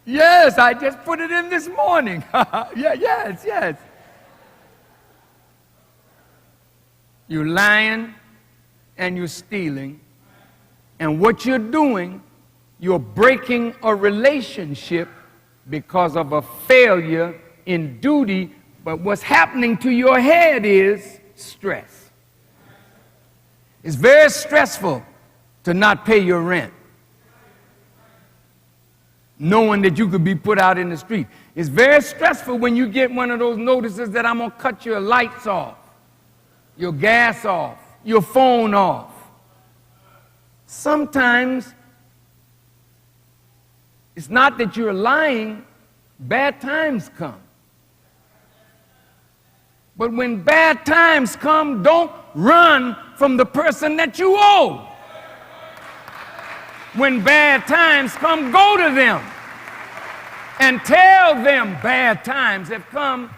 Yes, I just put it in this morning. Yes. You're lying and you're stealing. And what you're doing, you're breaking a relationship because of a failure in duty. But what's happening to your head is stress. It's very stressful to not pay your rent, knowing that you could be put out in the street. It's very stressful when you get one of those notices that I'm going to cut your lights off, your gas off, your phone off. Sometimes it's not that you're lying, bad times come. But when bad times come, don't run from the person that you owe. When bad times come, go to them and tell them bad times have come.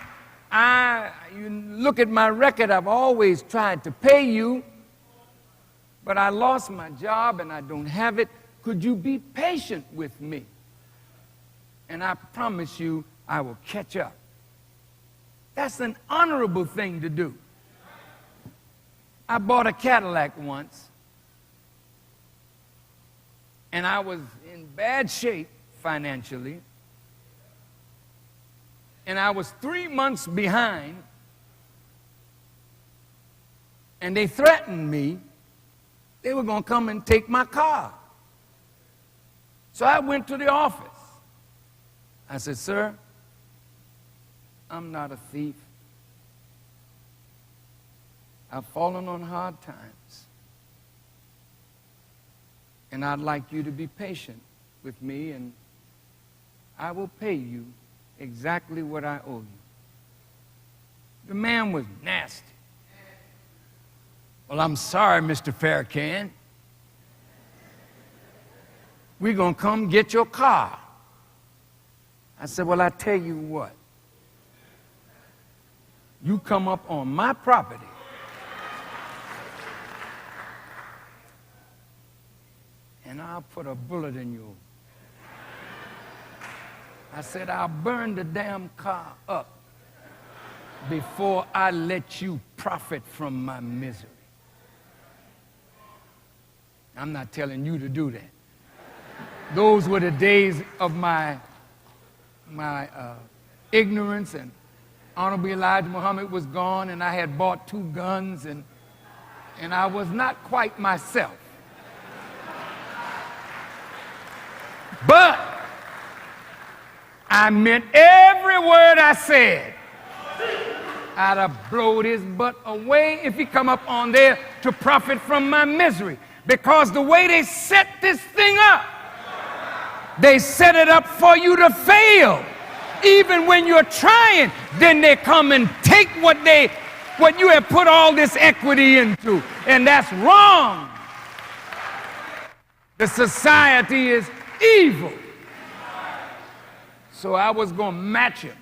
You look at my record, I've always tried to pay you, but I lost my job and I don't have it. Could you be patient with me? And I promise you I will catch up. That's an honorable thing to do. I bought a Cadillac once, and I was in bad shape financially, and I was 3 months behind, and they threatened me they were going to come and take my car. So I went to the office. I said, sir, I'm not a thief. I've fallen on hard times. And I'd like you to be patient with me, and I will pay you exactly what I owe you. The man was nasty. Well, I'm sorry, Mr. Farrakhan. We're going to come get your car. I said, well, I tell you what. You come up on my property, and I'll put a bullet in you. I said, I'll burn the damn car up before I let you profit from my misery. I'm not telling you to do that. Those were the days of my ignorance, and Honorable Elijah Muhammad was gone, and I had bought 2 guns, and I was not quite myself. But I meant every word I said. I'd have blowed his butt away if he come up on there to profit from my misery. Because the way they set this thing up, they set it up for you to fail. Even when you're trying, then they come and take what you have put all this equity into. And that's wrong. The society is evil. So I was going to match it.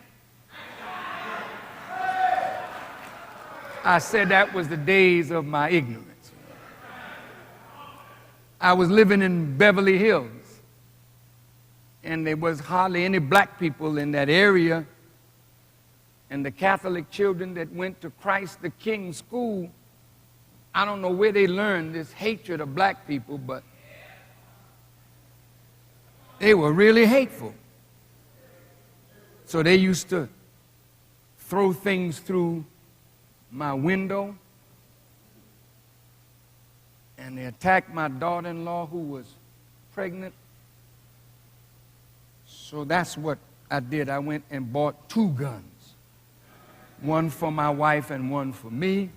I said that was the days of my ignorance. I was living in Beverly Hills, and there was hardly any black people in that area. And the Catholic children that went to Christ the King school, I don't know where they learned this hatred of black people, but they were really hateful. So they used to throw things through my window, and they attacked my daughter-in-law who was pregnant. So that's what I did. I went and bought 2 guns, one for my wife and one for me.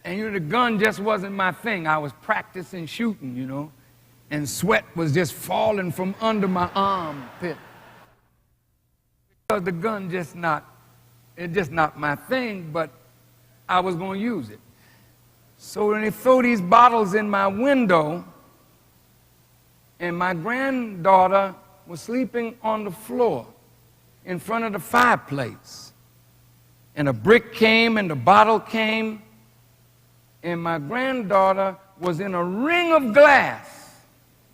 And the gun just wasn't my thing. I was practicing shooting, and sweat was just falling from under my armpit. Because the gun it's just not my thing, but I was going to use it. So when they throw these bottles in my window, and my granddaughter was sleeping on the floor in front of the fireplace, and a brick came and the bottle came, and my granddaughter was in a ring of glass,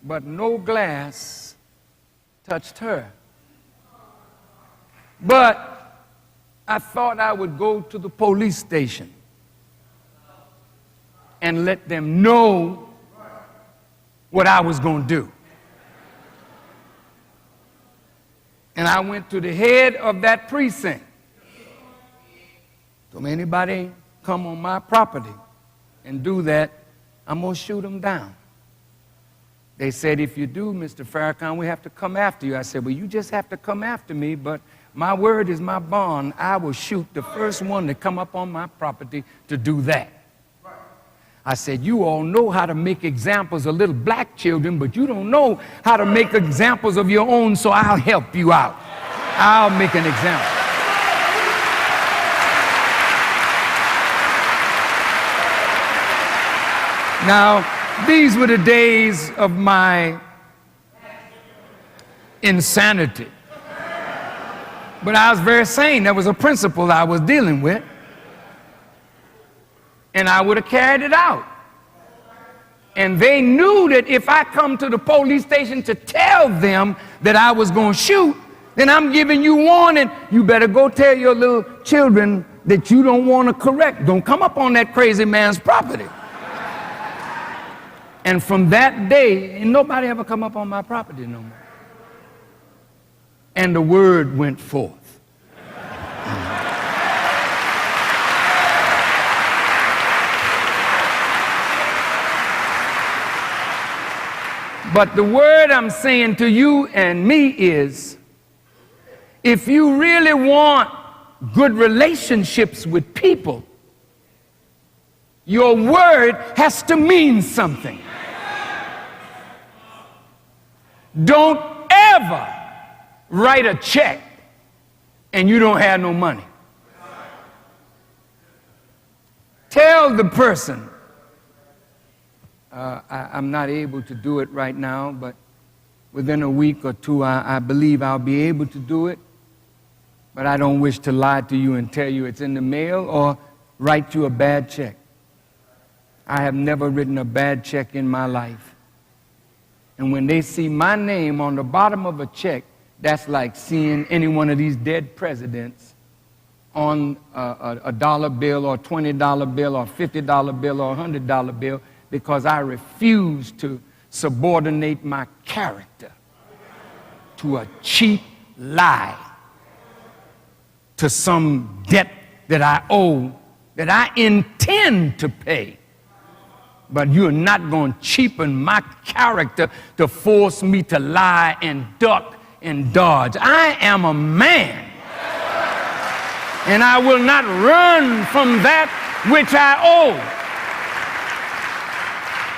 but no glass touched her. But I thought I would go to the police station and let them know what I was going to do. And I went to the head of that precinct. So anybody come on my property and do that, I'm going to shoot them down. They said, if you do, Mr. Farrakhan, we have to come after you. I said, well, you just have to come after me, but my word is my bond. I will shoot the first one to come up on my property to do that. I said, you all know how to make examples of little black children, but you don't know how to make examples of your own, so I'll help you out. I'll make an example. Now, these were the days of my insanity. But I was very sane. There was a principle I was dealing with. And I would have carried it out. And they knew that if I come to the police station to tell them that I was going to shoot, then I'm giving you warning. You better go tell your little children that you don't want to correct. Don't come up on that crazy man's property. And from that day, and nobody ever come up on my property no more. And the word went forth. But the word I'm saying to you and me is, if you really want good relationships with people, your word has to mean something. Don't ever write a check and you don't have no money. Tell the person, I'm not able to do it right now, but within a week or two, I believe I'll be able to do it. But I don't wish to lie to you and tell you it's in the mail or write you a bad check. I have never written a bad check in my life. And when they see my name on the bottom of a check, that's like seeing any one of these dead presidents on a dollar bill or $20 bill or $50 bill or $100 bill, because I refuse to subordinate my character to a cheap lie, to some debt that I owe, that I intend to pay. But you're not going to cheapen my character to force me to lie and duck and dodge. I am a man, and I will not run from that which I owe.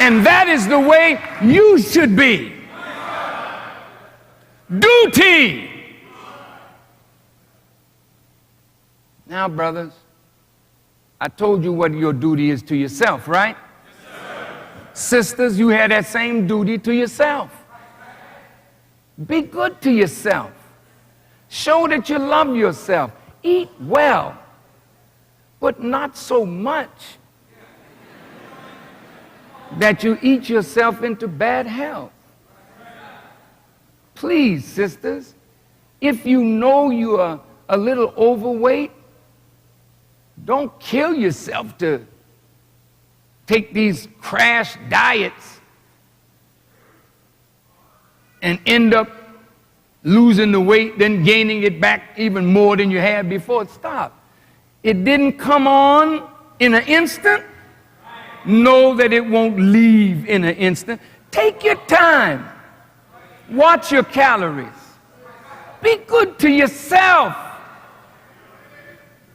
And that is the way you should be. Duty. Now, brothers, I told you what your duty is to yourself, right? Sisters, you have that same duty to yourself. Be good to yourself. Show that you love yourself. Eat well, but not so much that you eat yourself into bad health. Please, sisters, if you know you are a little overweight, don't kill yourself to take these crash diets and end up losing the weight, then gaining it back even more than you had before. Stop. It didn't come on in an instant. Know that it won't leave in an instant. Take your time. Watch your calories. Be good to yourself.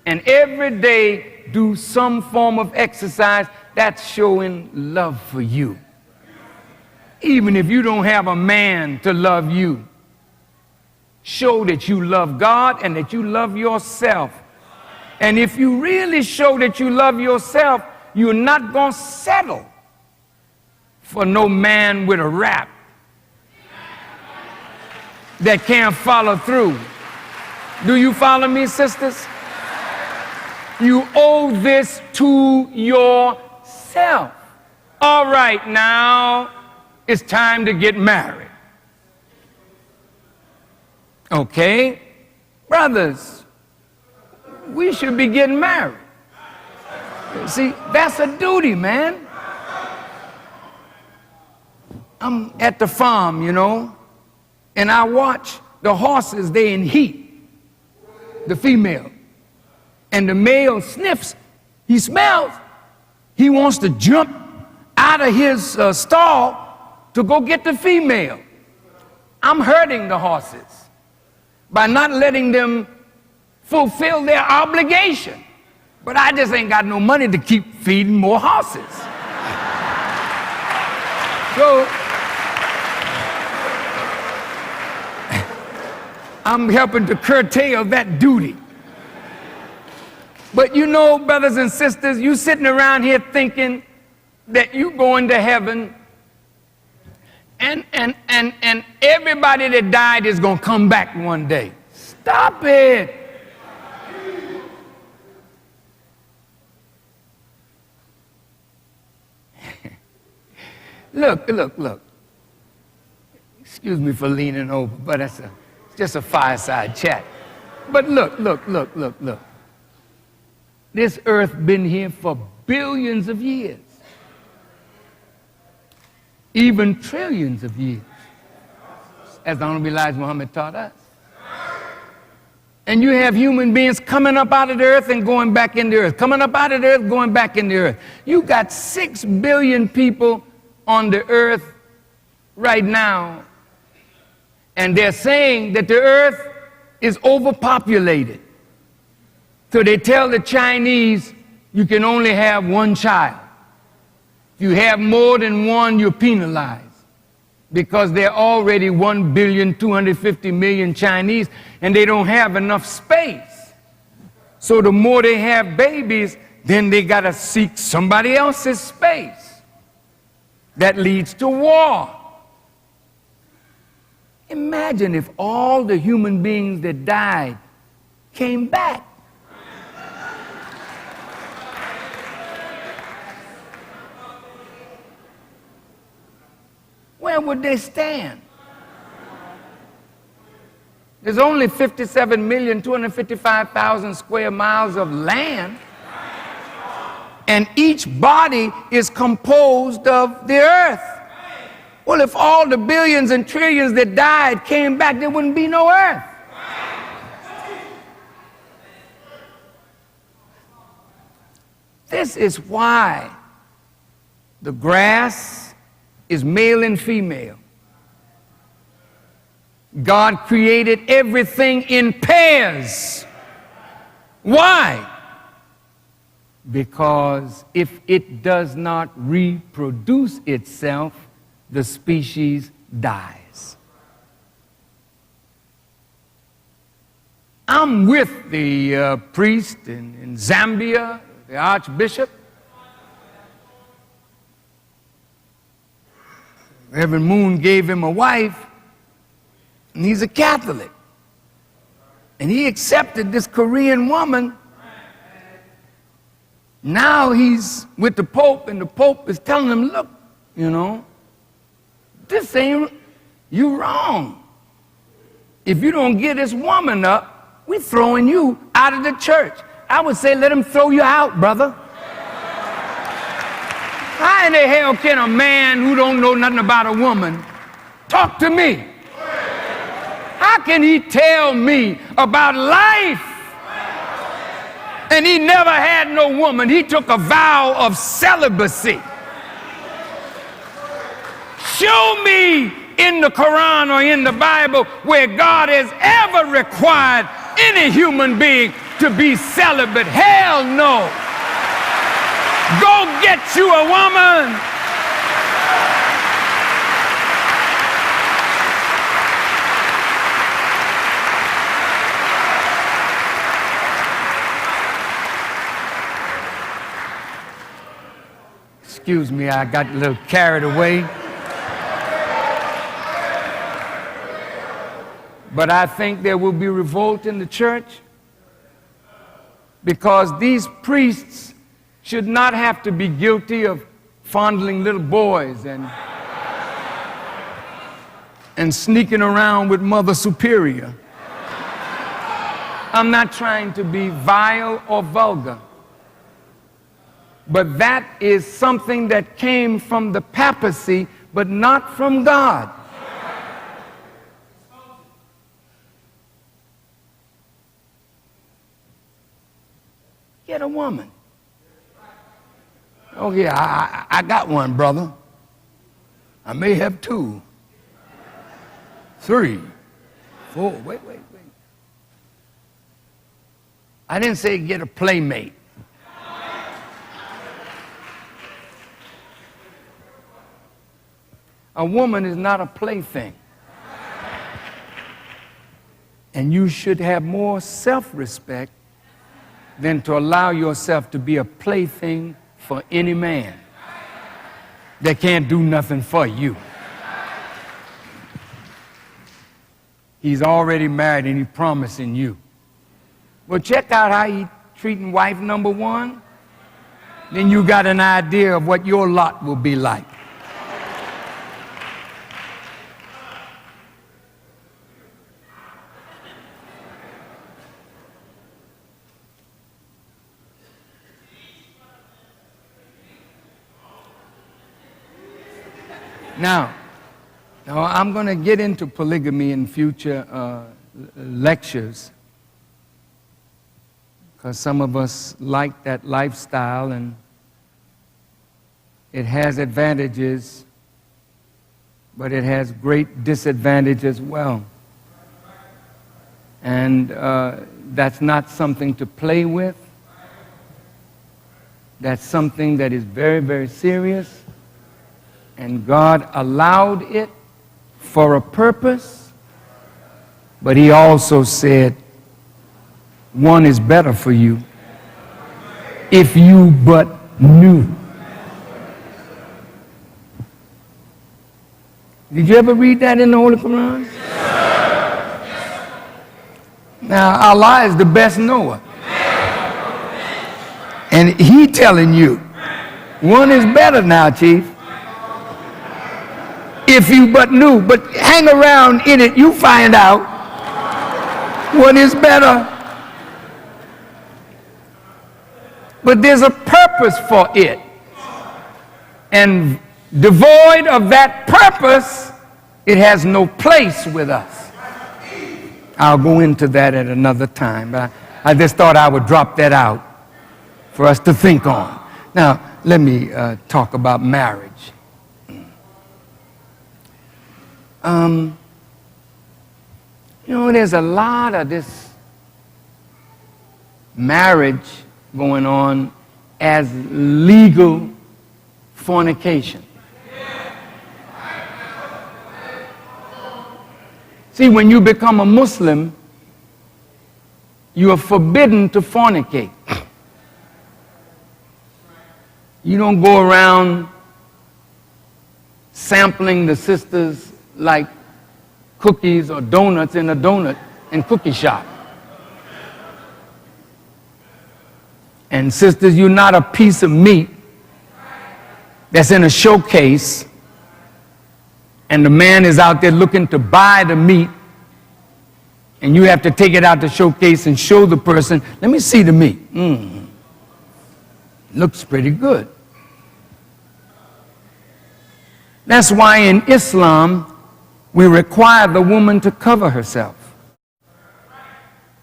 And every day do some form of exercise that's showing love for you. Even if you don't have a man to love you, show that you love God and that you love yourself. And if you really show that you love yourself, you're not going to settle for no man with a rap that can't follow through. Do you follow me, sisters? You owe this to yourself. All right, now it's time to get married. Okay? Brothers, we should be getting married. See, that's a duty, man. I'm at the farm, you know, and I watch the horses, they in heat, the female. And the male sniffs, he smells, he wants to jump out of his stall to go get the female. I'm hurting the horses by not letting them fulfill their obligation. But I just ain't got no money to keep feeding more horses. So I'm helping to curtail that duty. But you know, brothers and sisters, you sitting around here thinking that you going to heaven and everybody that died is going to come back one day. Stop it. Look. Excuse me for leaning over, but it's just a fireside chat. But look. This earth been here for billions of years, even trillions of years, as the Honorable Elijah Muhammad taught us. And you have human beings coming up out of the earth and going back in the earth, coming up out of the earth, going back in the earth. You got 6 billion people on the earth right now, and they're saying that the earth is overpopulated. So they tell the Chinese, you can only have one child. If you have more than one, you're penalized. because they're already 1,250,000,000 Chinese, and they don't have enough space. So the more they have babies, then they got to seek somebody else's space. That leads to war. Imagine if all the human beings that died came back. Where would they stand? There's only 57,255,000 square miles of land, and each body is composed of the earth. Well, if all the billions and trillions that died came back, there wouldn't be no earth. This is why the grass is male and female. God created everything in pairs. Why? Because if it does not reproduce itself, the species dies. I'm with the priest in Zambia, the archbishop. Reverend Moon gave him a wife, and he's a Catholic. And he accepted this Korean woman. Now he's with the Pope, and the Pope is telling him, look, this ain't, you wrong. If you don't get this woman up, we're throwing you out of the church. I would say, let him throw you out, brother. How in the hell can a man who don't know nothing about a woman talk to me? How can he tell me about life? And he never had no woman. He took a vow of celibacy. Show me in the Quran or in the Bible where God has ever required any human being to be celibate. Hell no. Go get you a woman. Excuse me, I got a little carried away. But I think there will be revolt in the church, because these priests should not have to be guilty of fondling little boys and sneaking around with Mother Superior. I'm not trying to be vile or vulgar, but that is something that came from the papacy, but not from God. Get a woman. Oh yeah, I got one, brother. I may have 2, 3, 4. Wait. I didn't say get a playmate. A woman is not a plaything. And you should have more self-respect than to allow yourself to be a plaything for any man that can't do nothing for you. He's already married and he's promising you. Well, check out how he's treating wife number 1. Then you got an idea of what your lot will be like. Now, I'm going to get into polygamy in future lectures, because some of us like that lifestyle, and it has advantages, but it has great disadvantages as well. And that's not something to play with. That's something that is very, very serious. And God allowed it for a purpose, but he also said one is better for you if you but knew. Did you ever read that in the Holy Quran? Now, Allah is the best knower. And he telling you, one is better now, Chief. If you but knew, but hang around in it, you find out what is better. But there's a purpose for it. And devoid of that purpose, it has no place with us. I'll go into that at another time, but I just thought I would drop that out for us to think on. Now, let me talk about marriage. You know, there's a lot of this marriage going on as legal fornication. See, when you become a Muslim, you are forbidden to fornicate. You don't go around sampling the sisters like cookies or donuts in a donut and cookie shop. And sisters, you're not a piece of meat that's in a showcase and the man is out there looking to buy the meat and you have to take it out the showcase and show the person, let me see the meat. Looks pretty good. That's why in Islam, we require the woman to cover herself.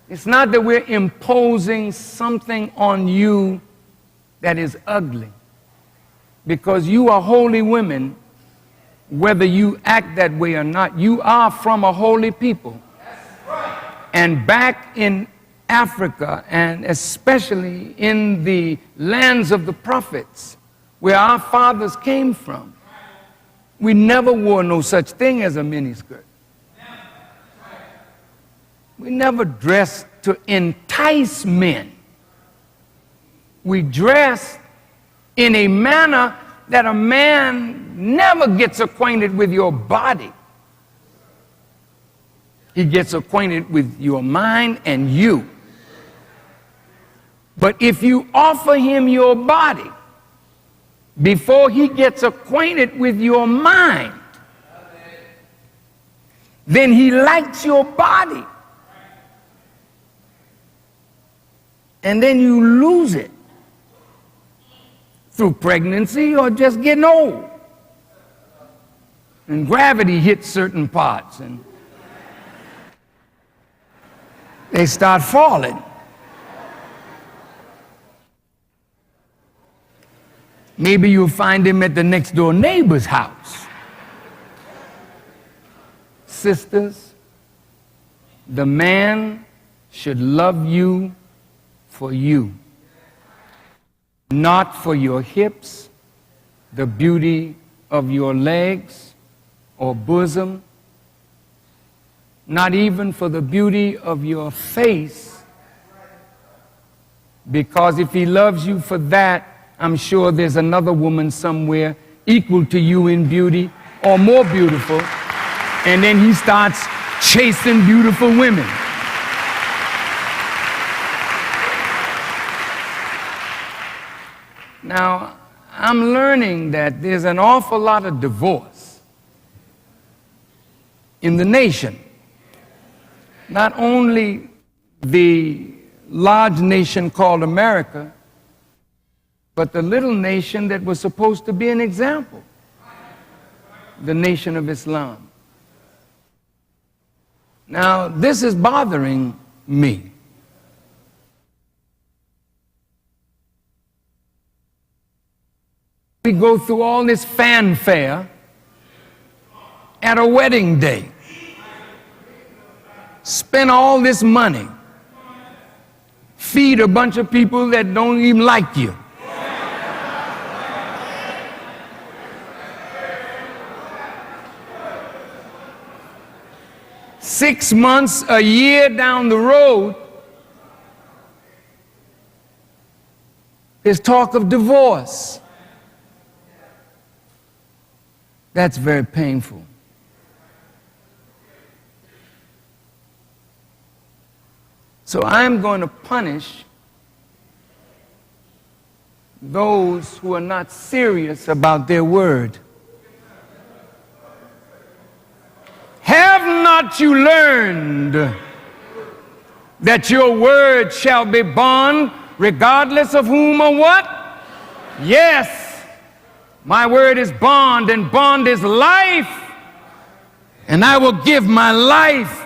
It's not that we're imposing something on you that is ugly. Because you are holy women, whether you act that way or not, you are from a holy people. And back in Africa, and especially in the lands of the prophets, where our fathers came from, we never wore no such thing as a miniskirt. We never dressed to entice men. We dressed in a manner that a man never gets acquainted with your body. He gets acquainted with your mind and you. But if you offer him your body before he gets acquainted with your mind, then he likes your body. And then you lose it through pregnancy or just getting old. And gravity hits certain parts and they start falling. Maybe you'll find him at the next door neighbor's house. Sisters, the man should love you for you, not for your hips, the beauty of your legs or bosom, not even for the beauty of your face, because if he loves you for that, I'm sure there's another woman somewhere equal to you in beauty or more beautiful, and then he starts chasing beautiful women. Now, I'm learning that there's an awful lot of divorce in the nation. Not only the large nation called America, but the little nation that was supposed to be an example, the nation of Islam. Now, this is bothering me. We go through all this fanfare at a wedding day. Spend all this money. Feed a bunch of people that don't even like you. 6 months, a year down the road, there's talk of divorce. That's very painful. So I'm going to punish those who are not serious about their word. Have not you learned that your word shall be bond, regardless of whom or what? Yes, my word is bond, and bond is life. And I will give my life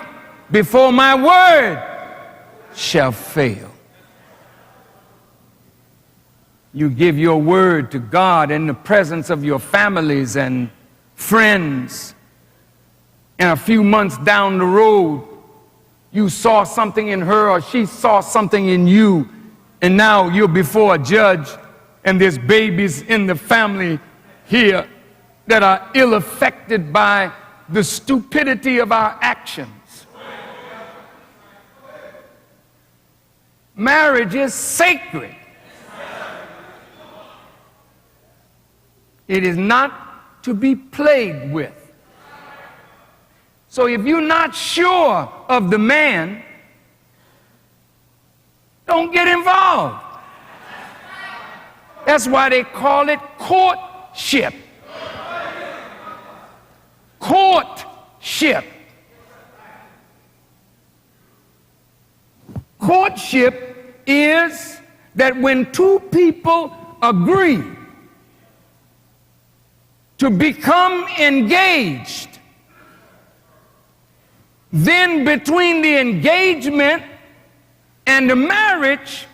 before my word shall fail. You give your word to God in the presence of your families and friends, and a few months down the road, you saw something in her or she saw something in you, and now you're before a judge, and there's babies in the family here that are ill affected by the stupidity of our actions. Marriage is sacred. It is not to be played with. So if you're not sure of the man, don't get involved. That's why they call it courtship. Courtship. Courtship is that when two people agree to become engaged, then between the engagement and the marriage,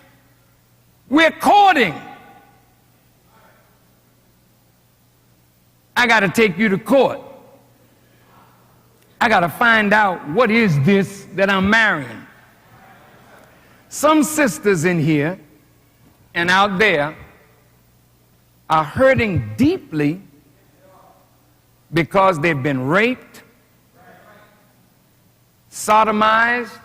we're courting. I got to take you to court. I got to find out what is this that I'm marrying. Some sisters in here and out there are hurting deeply because they've been raped, sodomized,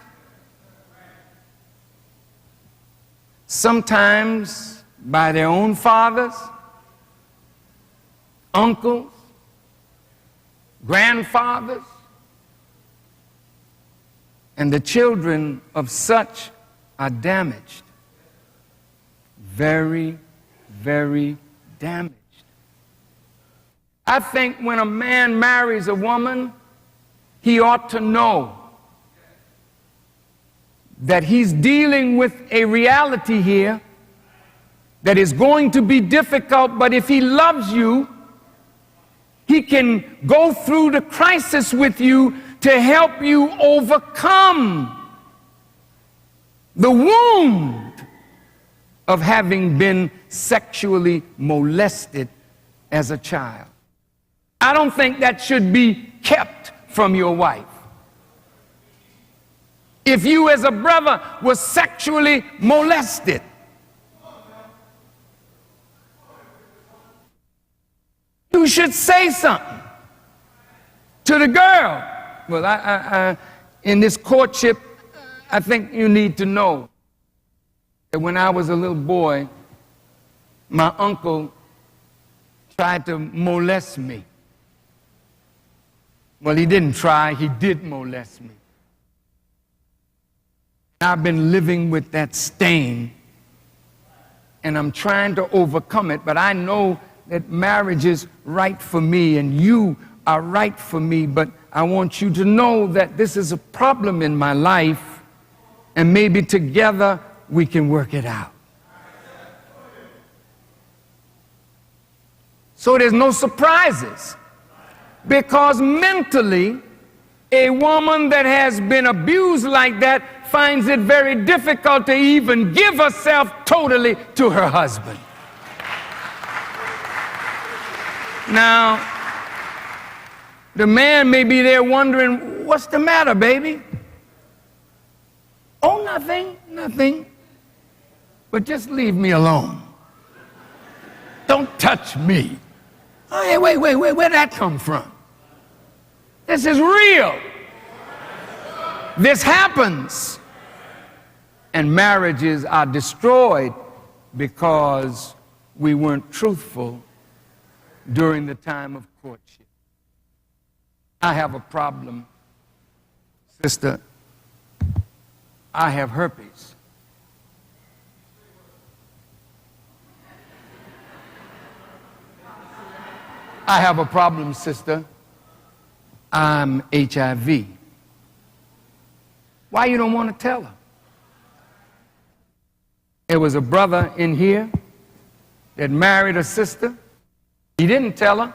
sometimes by their own fathers, uncles, grandfathers, and the children of such are damaged. Very, very damaged. I think when a man marries a woman, he ought to know that he's dealing with a reality here that is going to be difficult, but if he loves you, he can go through the crisis with you to help you overcome the wound of having been sexually molested as a child. I don't think that should be kept from your wife. If you as a brother was sexually molested, you should say something to the girl. Well, in this courtship, I think you need to know that when I was a little boy, my uncle tried to molest me. Well, he didn't try, he did molest me. I've been living with that stain, and I'm trying to overcome it, but I know that marriage is right for me, and you are right for me, but I want you to know that this is a problem in my life, and maybe together we can work it out. So there's no surprises, because mentally, a woman that has been abused like that finds it very difficult to even give herself totally to her husband. Now, the man may be there wondering, what's the matter, baby? Oh, nothing, nothing. But just leave me alone. Don't touch me. Oh, hey, wait, where'd that come from? This is real. This happens, and marriages are destroyed because we weren't truthful during the time of courtship. I have a problem, sister. I have herpes. I have a problem, sister. I'm HIV. Why you don't want to tell her? There was a brother in here that married a sister. He didn't tell her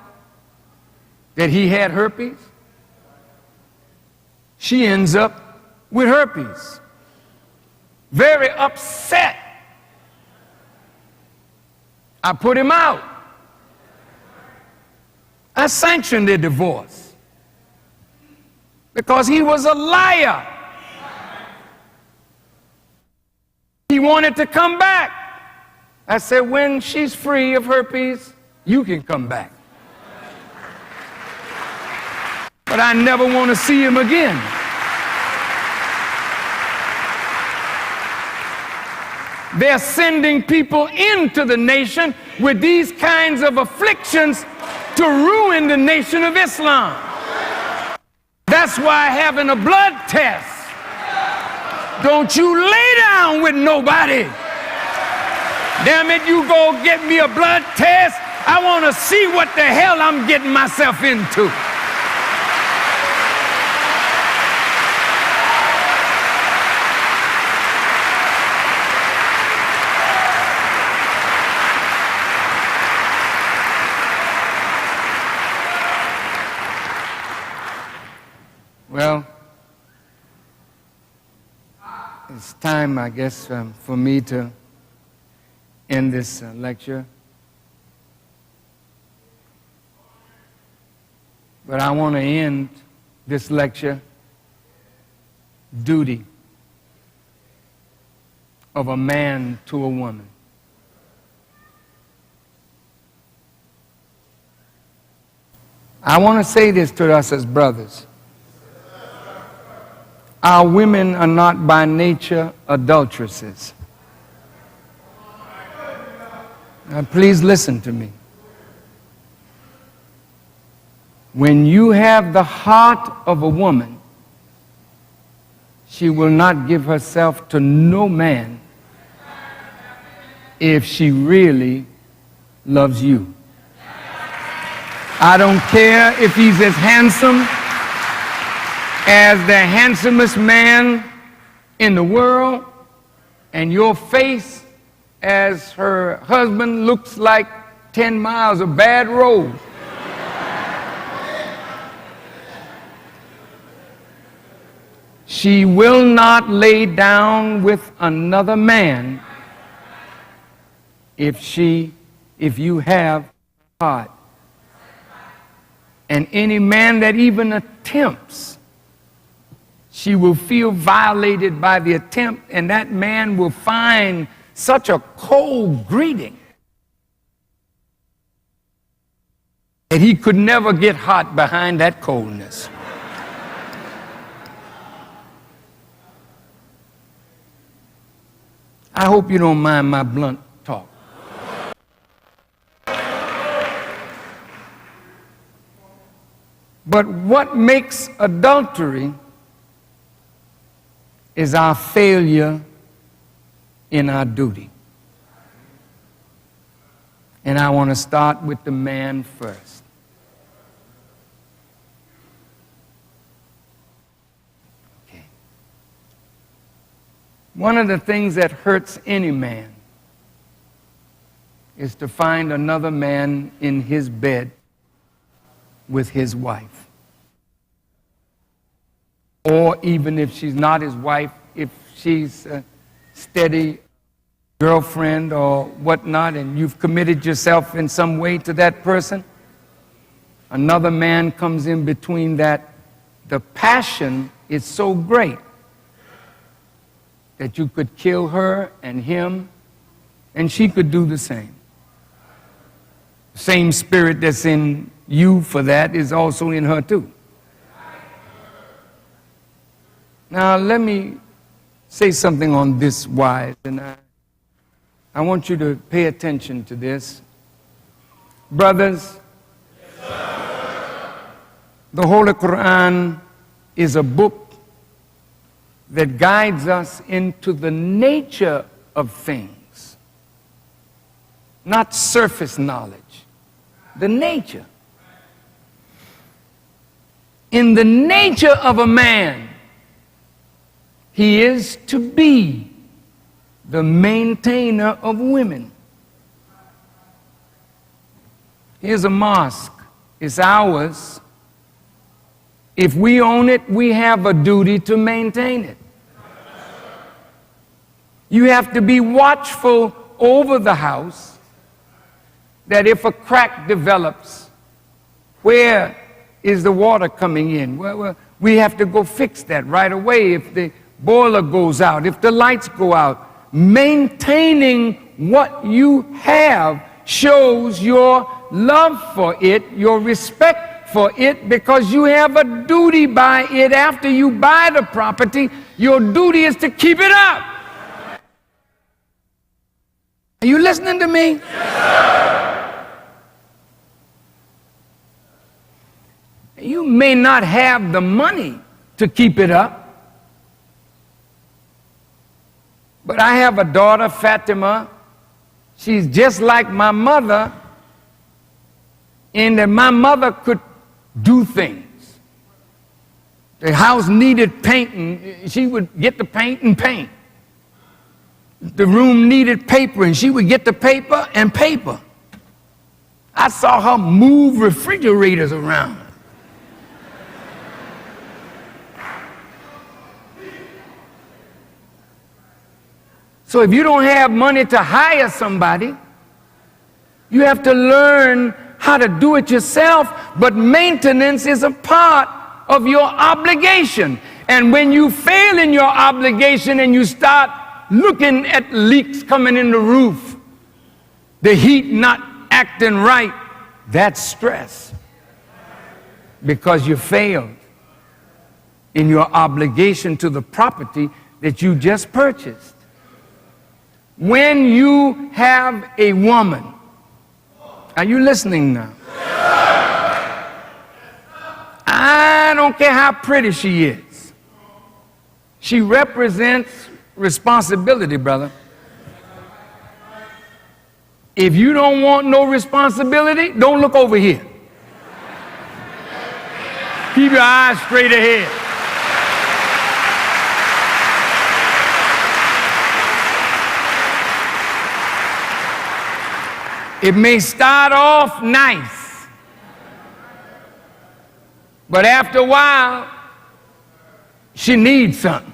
that he had herpes. She ends up with herpes. Very upset. I put him out. I sanctioned their divorce because he was a liar. He wanted to come back. I said, when she's free of herpes, you can come back. But I never want to see him again. They're sending people into the nation with these kinds of afflictions to ruin the nation of Islam. That's why having a blood test, don't you lay down with nobody. Damn it, you go get me a blood test. I want to see what the hell I'm getting myself into. Well, it's time, I guess, for me to end this lecture. But I want to end this lecture, duty of a man to a woman. I want to say this to us as brothers. Our women are not by nature adulteresses. Now, please listen to me. When you have the heart of a woman, she will not give herself to no man if she really loves you. I don't care if he's as handsome as the handsomest man in the world, and your face as her husband looks like 10 miles of bad road. She will not lay down with another man if you have a heart. And any man that even attempts, she will feel violated by the attempt, and that man will find such a cold greeting that he could never get hot behind that coldness. I hope you don't mind my blunt talk. But what makes adultery is our failure in our duty. And I want to start with the man first. Okay. One of the things that hurts any man is to find another man in his bed with his wife. Or even if she's not his wife, if she's a steady girlfriend or whatnot, and you've committed yourself in some way to that person, another man comes in between that. The passion is so great that you could kill her and him, and she could do the same. The same spirit that's in you for that is also in her too. Now, let me say something on this wise, and I want you to pay attention to this. Brothers, the Holy Quran is a book that guides us into the nature of things, not surface knowledge, the nature. In the nature of a man, he is to be the maintainer of women. Here's a mosque. It's ours. If we own it, we have a duty to maintain it. You have to be watchful over the house, that if a crack develops, where is the water coming in? Well, we have to go fix that right away. If the boiler goes out, if the lights go out, maintaining what you have shows your love for it, your respect for it, because you have a duty by it. After you buy the property, your duty is to keep it up. Are you listening to me? Yes, you may not have the money to keep it up, but I have a daughter, Fatima. She's just like my mother, in that my mother could do things. The house needed painting, she would get the paint and paint. The room needed paper, and she would get the paper and paper. I saw her move refrigerators around. So if you don't have money to hire somebody, you have to learn how to do it yourself, but maintenance is a part of your obligation. And when you fail in your obligation and you start looking at leaks coming in the roof, the heat not acting right, that's stress, because you failed in your obligation to the property that you just purchased. When you have a woman, are you listening now? I don't care how pretty she is. She represents responsibility, brother. If you don't want no responsibility, don't look over here. Keep your eyes straight ahead. It may start off nice, but after a while, she needs something.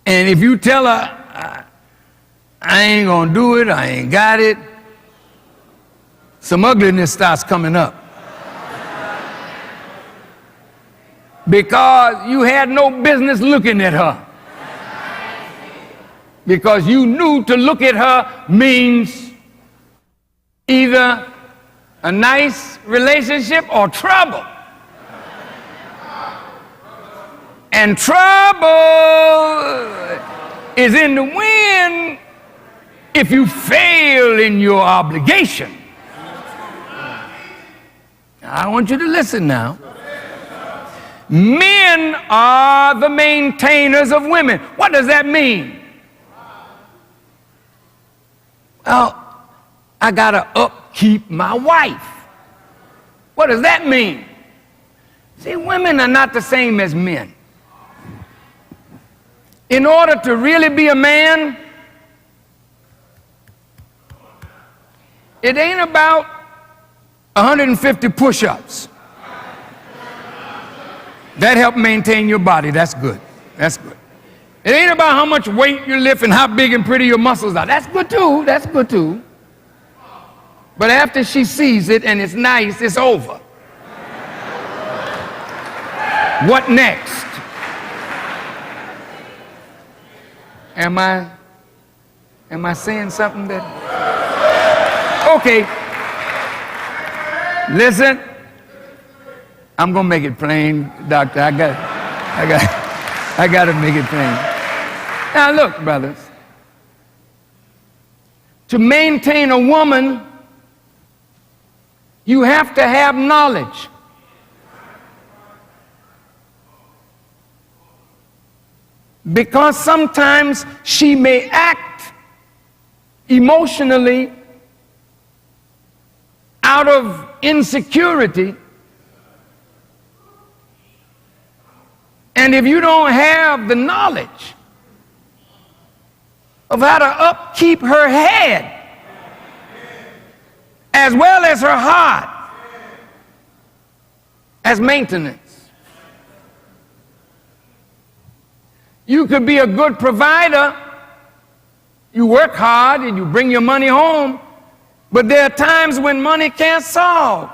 And if you tell her, I ain't gonna do it, I ain't got it, some ugliness starts coming up. Because you had no business looking at her. Because you knew to look at her means either a nice relationship or trouble. And trouble is in the wind if you fail in your obligation. I want you to listen now. Men are the maintainers of women. What does that mean? Well, I gotta upkeep my wife. What does that mean? See, women are not the same as men. In order to really be a man, it ain't about 150 push-ups. That help maintain your body. That's good. That's good. It ain't about how much weight you lift and how big and pretty your muscles are. That's good too. That's good too. But after she sees it and it's nice, it's over. What next? Am I saying something that? Okay. Listen. I'm gonna make it plain, doctor. I got to make it plain. Now look, brothers. To maintain a woman, you have to have knowledge. Because sometimes she may act emotionally out of insecurity. And if you don't have the knowledge of how to upkeep her head as well as her heart as maintenance, you could be a good provider. You work hard and you bring your money home, but there are times when money can't solve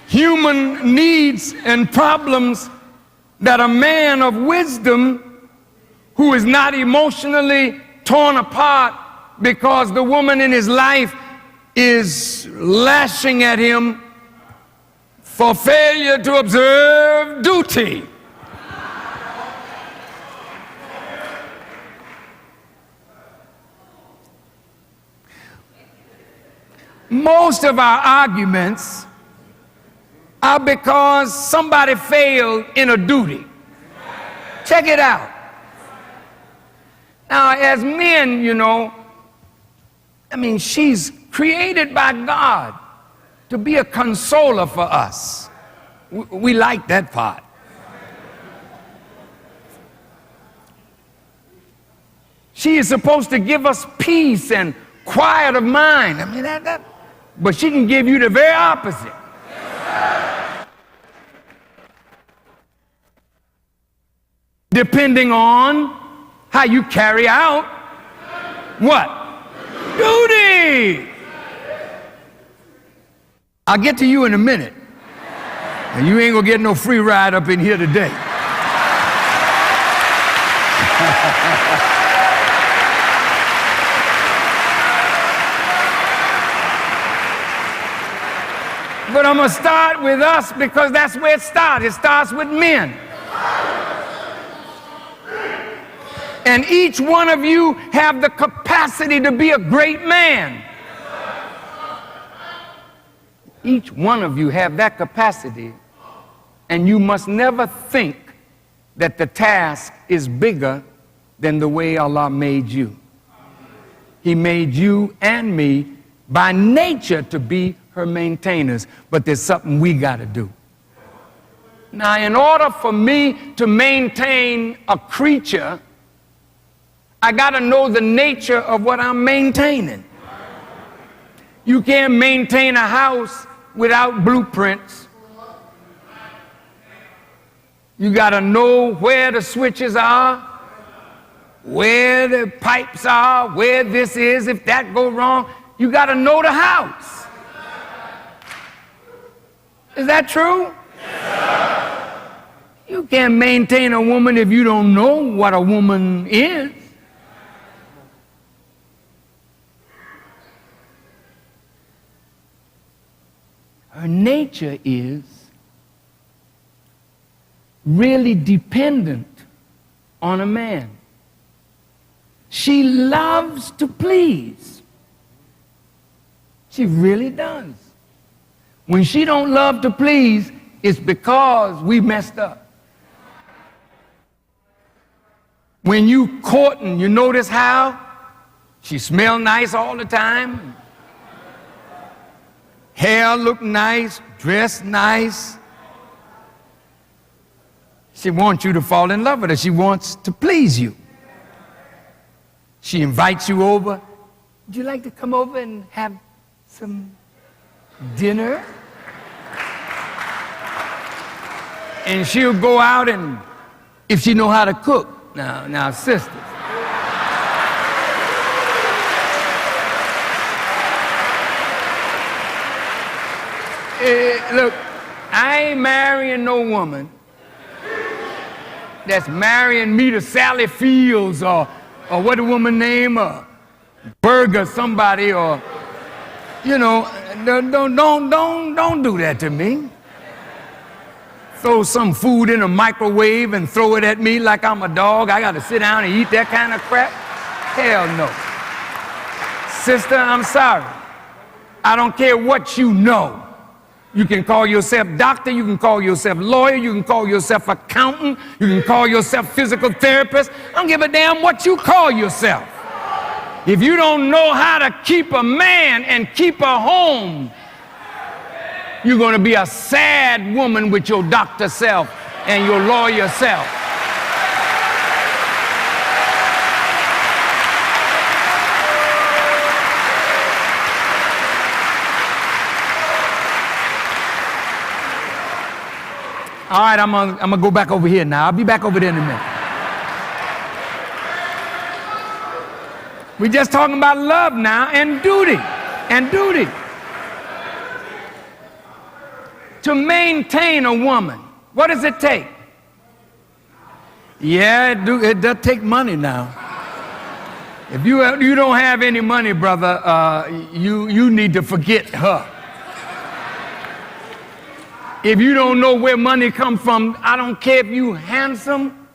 human needs and problems that a man of wisdom who is not emotionally torn apart because the woman in his life is lashing at him for failure to observe duty. Most of our arguments are because somebody failed in a duty. Check it out. Now, as men, you know, she's created by God to be a consoler for us. We like that part. She is supposed to give us peace and quiet of mind. But she can give you the very opposite. Depending on how you carry out what? Duty. I'll get to you in a minute. And you ain't gonna get no free ride up in here today. But I'm gonna start with us because that's where it starts. It starts with men. And each one of you have the capacity to be a great man. Each one of you have that capacity, and you must never think that the task is bigger than the way Allah made you. He made you and me by nature to be her maintainers, but there's something we got to do. Now, in order for me to maintain a creature, I got to know the nature of what I'm maintaining. You can't maintain a house without blueprints. You got to know where the switches are, where the pipes are, where this is. If that go wrong, you got to know the house. Is that true? You can't maintain a woman if you don't know what a woman is. Her nature is really dependent on a man. She loves to please. She really does. When she don't love to please, it's because we messed up. When you courting, you notice how she smell nice all the time. Hair look nice, dress nice. She wants you to fall in love with her. She wants to please you. She invites you over. Would you like to come over and have some dinner? And she'll go out, and if she know how to cook. Now, sisters. Look, I ain't marrying no woman that's marrying me to Sally Fields or what the woman name, or Burger somebody, or don't do that to me. throw some food in a microwave and throw it at me like I'm a dog. I got to sit down and eat that kind of crap? Hell no. Sister, I'm sorry. I don't care what you know. You can call yourself doctor, you can call yourself lawyer, you can call yourself accountant, you can call yourself physical therapist. I don't give a damn what you call yourself. If you don't know how to keep a man and keep a home, you're going to be a sad woman with your doctor self and your lawyer self. All right, I'm gonna go back over here now. I'll be back over there in a minute. We're just talking about love now and duty. And duty. To maintain a woman, what does it take? Yeah, it does take money now. If you don't have any money, brother, you need to forget her. If you don't know where money comes from, I don't care if you handsome,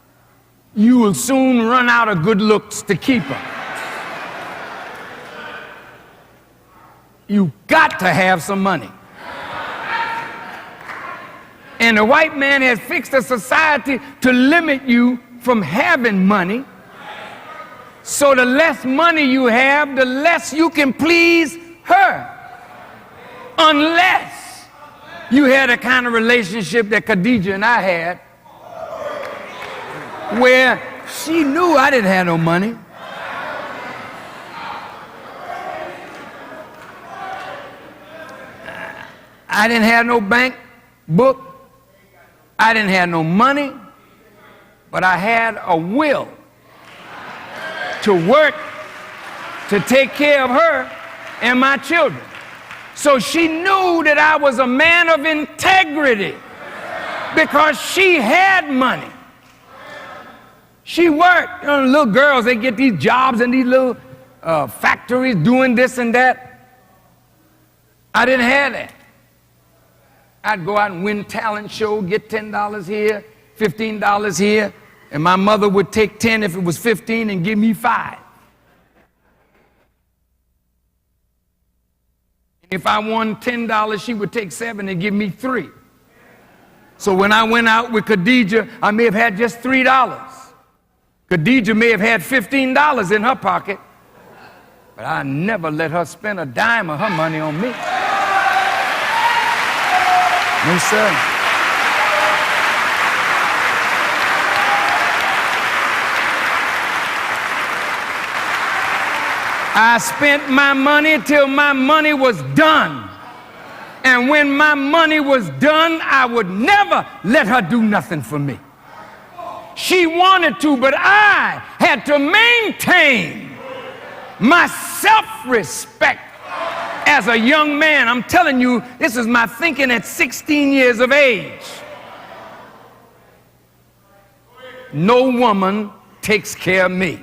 you will soon run out of good looks to keep her. You got to have some money. And the white man has fixed a society to limit you from having money. So the less money you have, the less you can please her. Unless you had a kind of relationship that Khadijah and I had, where she knew I didn't have no money. I didn't have no bank book. I didn't have no money, but I had a will to work to take care of her and my children. So she knew that I was a man of integrity because she had money. She worked. You know, little girls, they get these jobs in these little factories doing this and that. I didn't have that. I'd go out and win talent show, get $10 here, $15 here, and my mother would take 10 if it was 15 and give me 5. If I won $10, she would take 7 and give me 3. So when I went out with Khadijah, I may have had just $3. Khadijah may have had $15 in her pocket, but I never let her spend a dime of her money on me. No, sir. I spent my money till my money was done. And when my money was done, I would never let her do nothing for me. She wanted to, but I had to maintain my self-respect as a young man. I'm telling you, this is my thinking at 16 years of age. No woman takes care of me.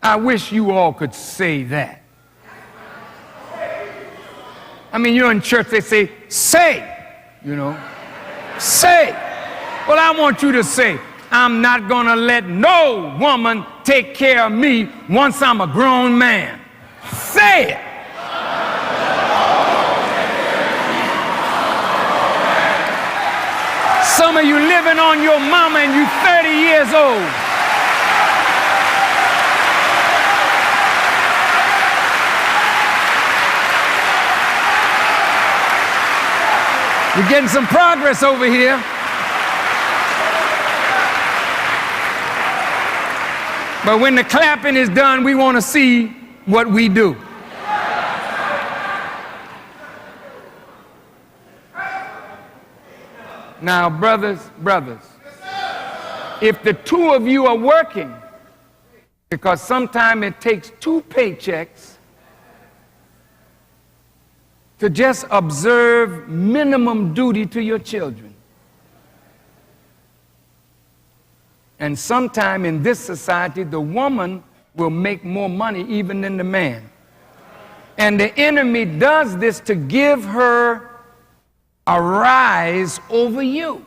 I wish you all could say that. I mean, you're in church, they say, you know, say. Well, I want you to say, I'm not going to let no woman take care of me once I'm a grown man. Say it. Some of you living on your mama and you 30 years old. We're getting some progress over here. But when the clapping is done, we want to see what we do. Now, brothers, if the two of you are working, because sometimes it takes 2 paychecks to just observe minimum duty to your children. And sometime in this society, the woman will make more money even than the man. And the enemy does this to give her a rise over you.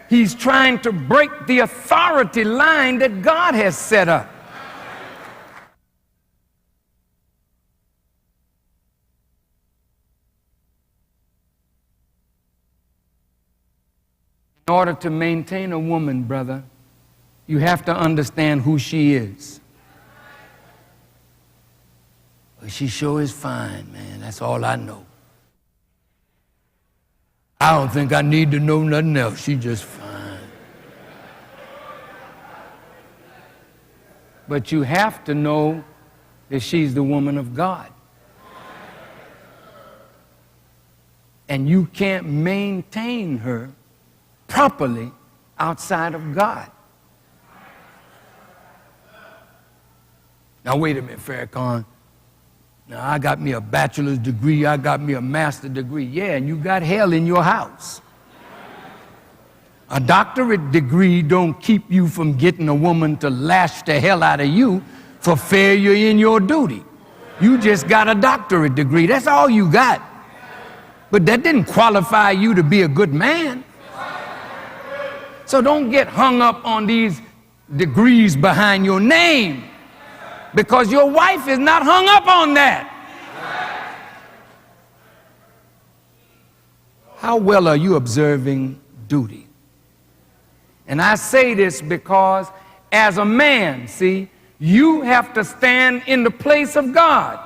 He's trying to break the authority line that God has set up. In order to maintain a woman, brother, you have to understand who she is. Well, she sure is fine, man. That's all I know. I don't think I need to know nothing else. She's just fine. But you have to know that she's the woman of God. And you can't maintain her properly outside of God. Now, wait a minute, Farrakhan. Now, I got me a bachelor's degree, I got me a master's degree. Yeah, and you got hell in your house. A doctorate degree don't keep you from getting a woman to lash the hell out of you for failure in your duty. You just got a doctorate degree. That's all you got. But that didn't qualify you to be a good man. So don't get hung up on these degrees behind your name, because your wife is not hung up on that. How well are you observing duty? And I say this because as a man, see, you have to stand in the place of God.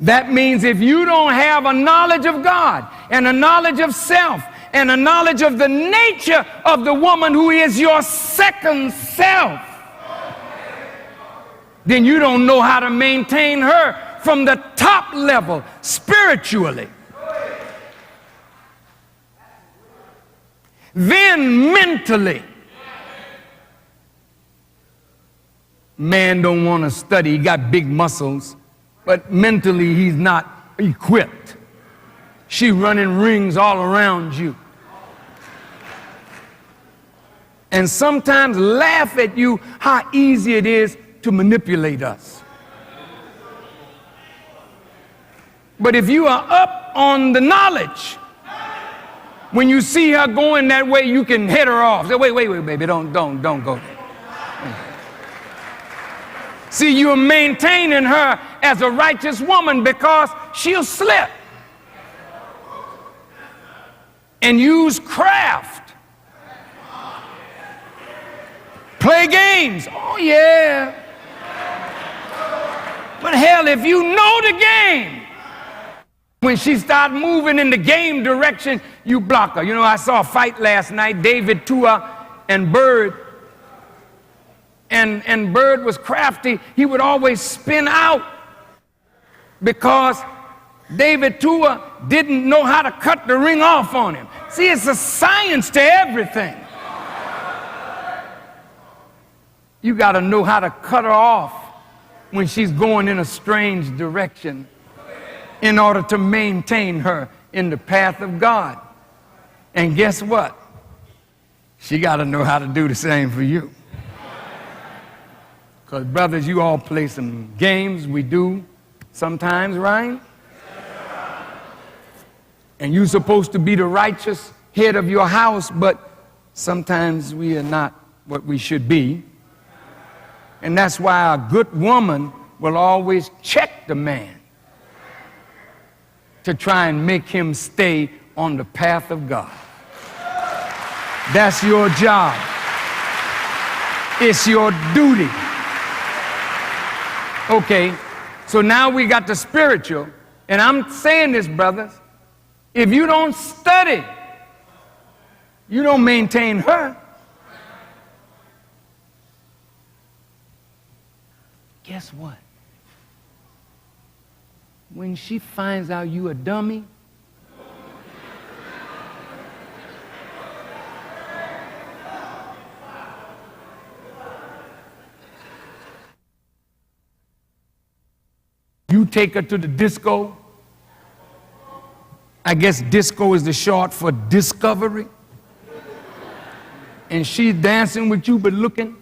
That means if you don't have a knowledge of God and a knowledge of self and a knowledge of the nature of the woman who is your second self, then you don't know how to maintain her from the top level spiritually. Then mentally. Man don't want to study. He got big muscles, but mentally he's not equipped. She running rings all around you. And sometimes laugh at you how easy it is to manipulate us. But if you are up on the knowledge, when you see her going that way, you can head her off. Say, wait, baby, don't go there. See, you're maintaining her as a righteous woman because she'll slip and use craft. Play games. Oh, yeah. But hell, if you know the game, when she starts moving in the game direction, you block her. You know, I saw a fight last night, David Tua and Bird. And Bird was crafty. He would always spin out because David Tua didn't know how to cut the ring off on him. See, it's a science to everything. You got to know how to cut her off when she's going in a strange direction in order to maintain her in the path of God. And guess what? She got to know how to do the same for you. Because, brothers, you all play some games. We do sometimes, right? And you're supposed to be the righteous head of your house, but sometimes we are not what we should be. And that's why a good woman will always check the man to try and make him stay on the path of God. That's your job. It's your duty. Okay, so now we got the spiritual, and I'm saying this, brothers, if you don't study, you don't maintain her. Guess what? When she finds out you a dummy, you take her to the disco. I guess disco is the short for discovery. And she's dancing with you but looking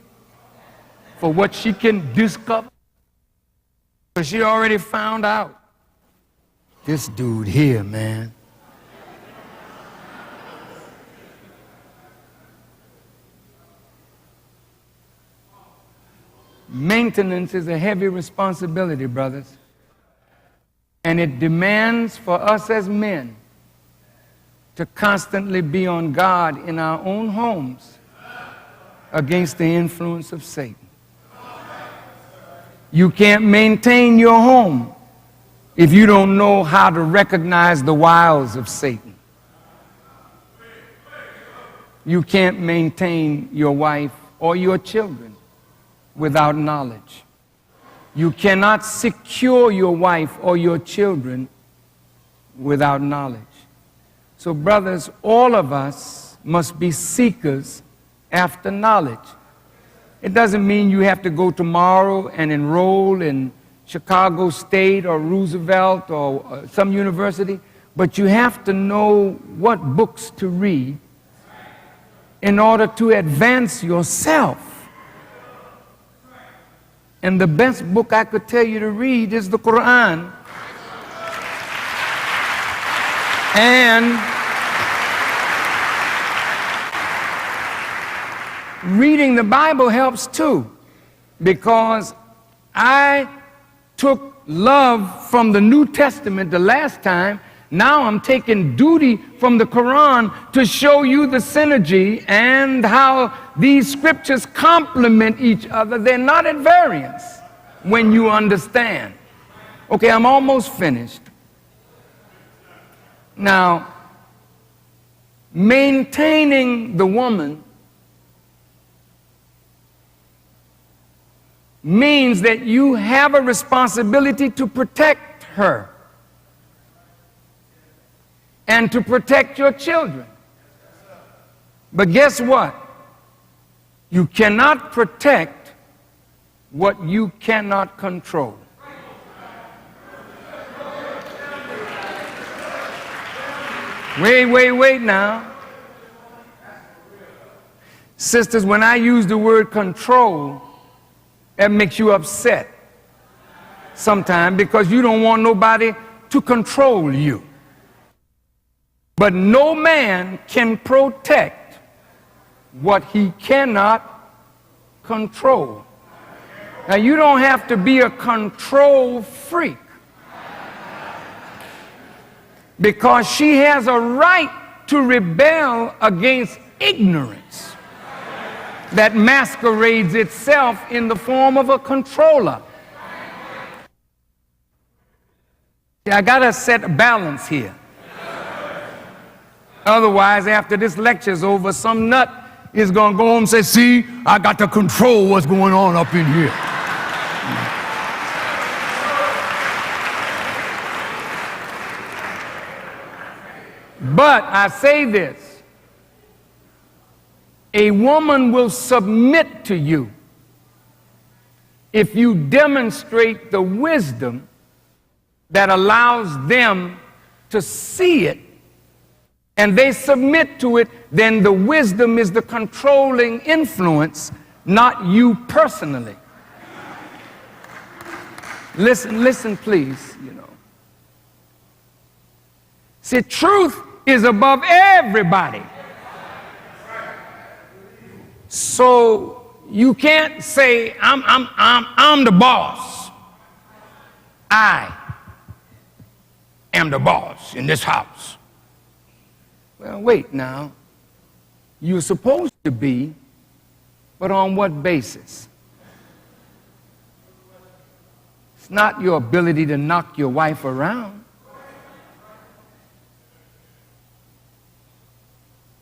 for what she can discover. Because she already found out. This dude here, man. Maintenance is a heavy responsibility, brothers. And it demands for us as men to constantly be on guard in our own homes against the influence of Satan. You can't maintain your home if you don't know how to recognize the wiles of Satan. You can't maintain your wife or your children without knowledge. You cannot secure your wife or your children without knowledge. So, brothers, all of us must be seekers after knowledge. It doesn't mean you have to go tomorrow and enroll in Chicago State or Roosevelt or some university, but you have to know what books to read in order to advance yourself. And the best book I could tell you to read is the Quran. And reading the Bible helps too, because I took love from the New Testament the last time. Now I'm taking duty from the Quran to show you the synergy and how these scriptures complement each other. They're not at variance when you understand. Okay, I'm almost finished. Now, maintaining the woman means that you have a responsibility to protect her and to protect your children. But guess what? You cannot protect what you cannot control. Wait now. Sisters, when I use the word control, that makes you upset sometimes because you don't want nobody to control you. But no man can protect what he cannot control. Now, you don't have to be a control freak, because she has a right to rebel against ignorance that masquerades itself in the form of a controller. I gotta set a balance here. Otherwise, after this lecture's over, some nut is gonna go home and say, see, I got to control what's going on up in here. But I say this, a woman will submit to you if you demonstrate the wisdom that allows them to see it, and they submit to it. Then the wisdom is the controlling influence, not you personally. Listen, please, See, truth is above everybody. So you can't say, I'm the boss. I am the boss in this house. Well, wait now. You're supposed to be, but on what basis? It's not your ability to knock your wife around.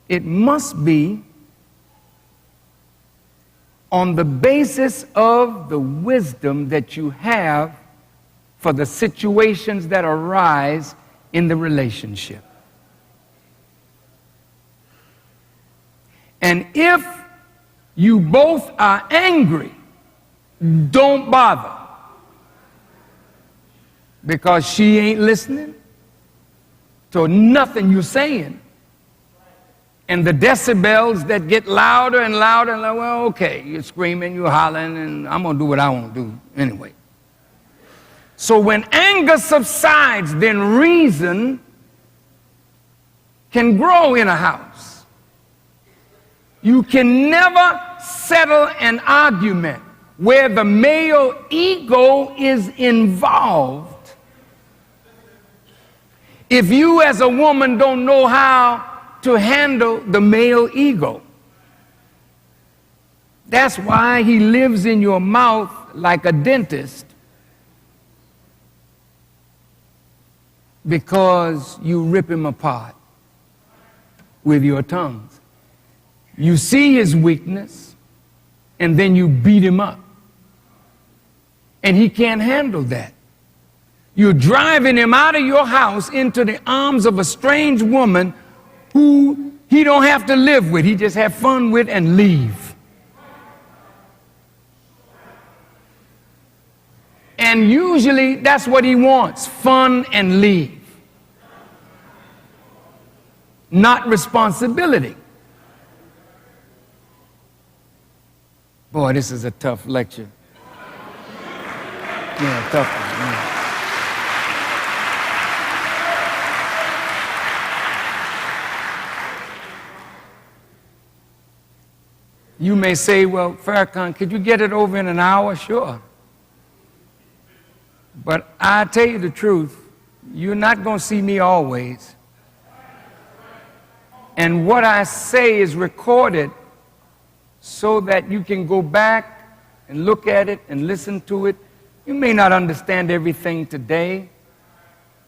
It must be on the basis of the wisdom that you have for the situations that arise in the relationship. And if you both are angry, don't bother, because she ain't listening to nothing you're saying. And the decibels that get louder and louder, and well, okay, you're screaming, you're hollering, and I'm going to do what I want to do anyway. So when anger subsides, then reason can grow in a house. You can never settle an argument where the male ego is involved if you as a woman don't know how to handle the male ego. That's why he lives in your mouth like a dentist, because you rip him apart with your tongues. You see his weakness and then you beat him up, and he can't handle that. You're driving him out of your house into the arms of a strange woman who he don't have to live with. He just have fun with and leave. And usually that's what he wants, fun and leave. Not responsibility. Boy, this is a tough lecture. Yeah, tough one. Yeah. You may say, well, Farrakhan, could you get it over in an hour? Sure. But I tell you the truth, you're not going to see me always. And what I say is recorded so that you can go back and look at it and listen to it. You may not understand everything today,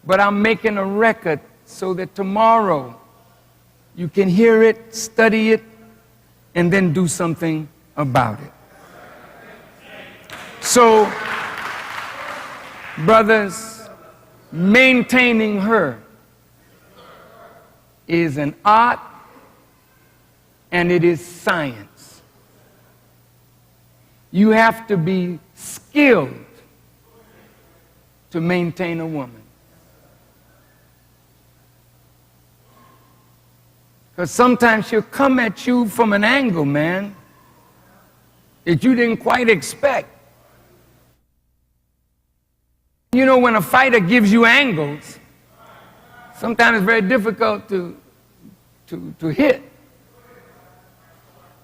but I'm making a record so that tomorrow you can hear it, study it, and then do something about it. So, brothers, maintaining her is an art and it is science. You have to be skilled to maintain a woman. Because sometimes she'll come at you from an angle, man, that you didn't quite expect. You know, when a fighter gives you angles, sometimes it's very difficult to hit.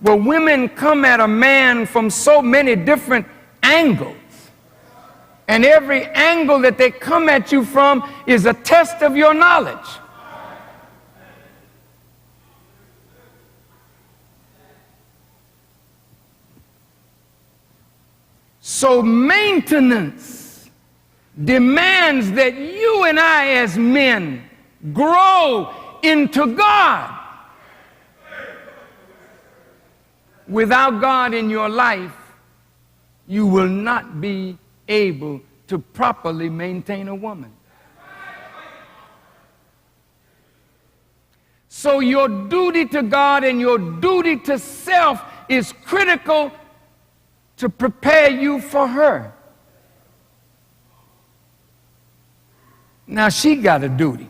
Well, women come at a man from so many different angles. And every angle that they come at you from is a test of your knowledge. So maintenance demands that you and I as men grow into God. Without God in your life, you will not be able to properly maintain a woman. So your duty to God and your duty to self is critical to prepare you for her. Now she got a duty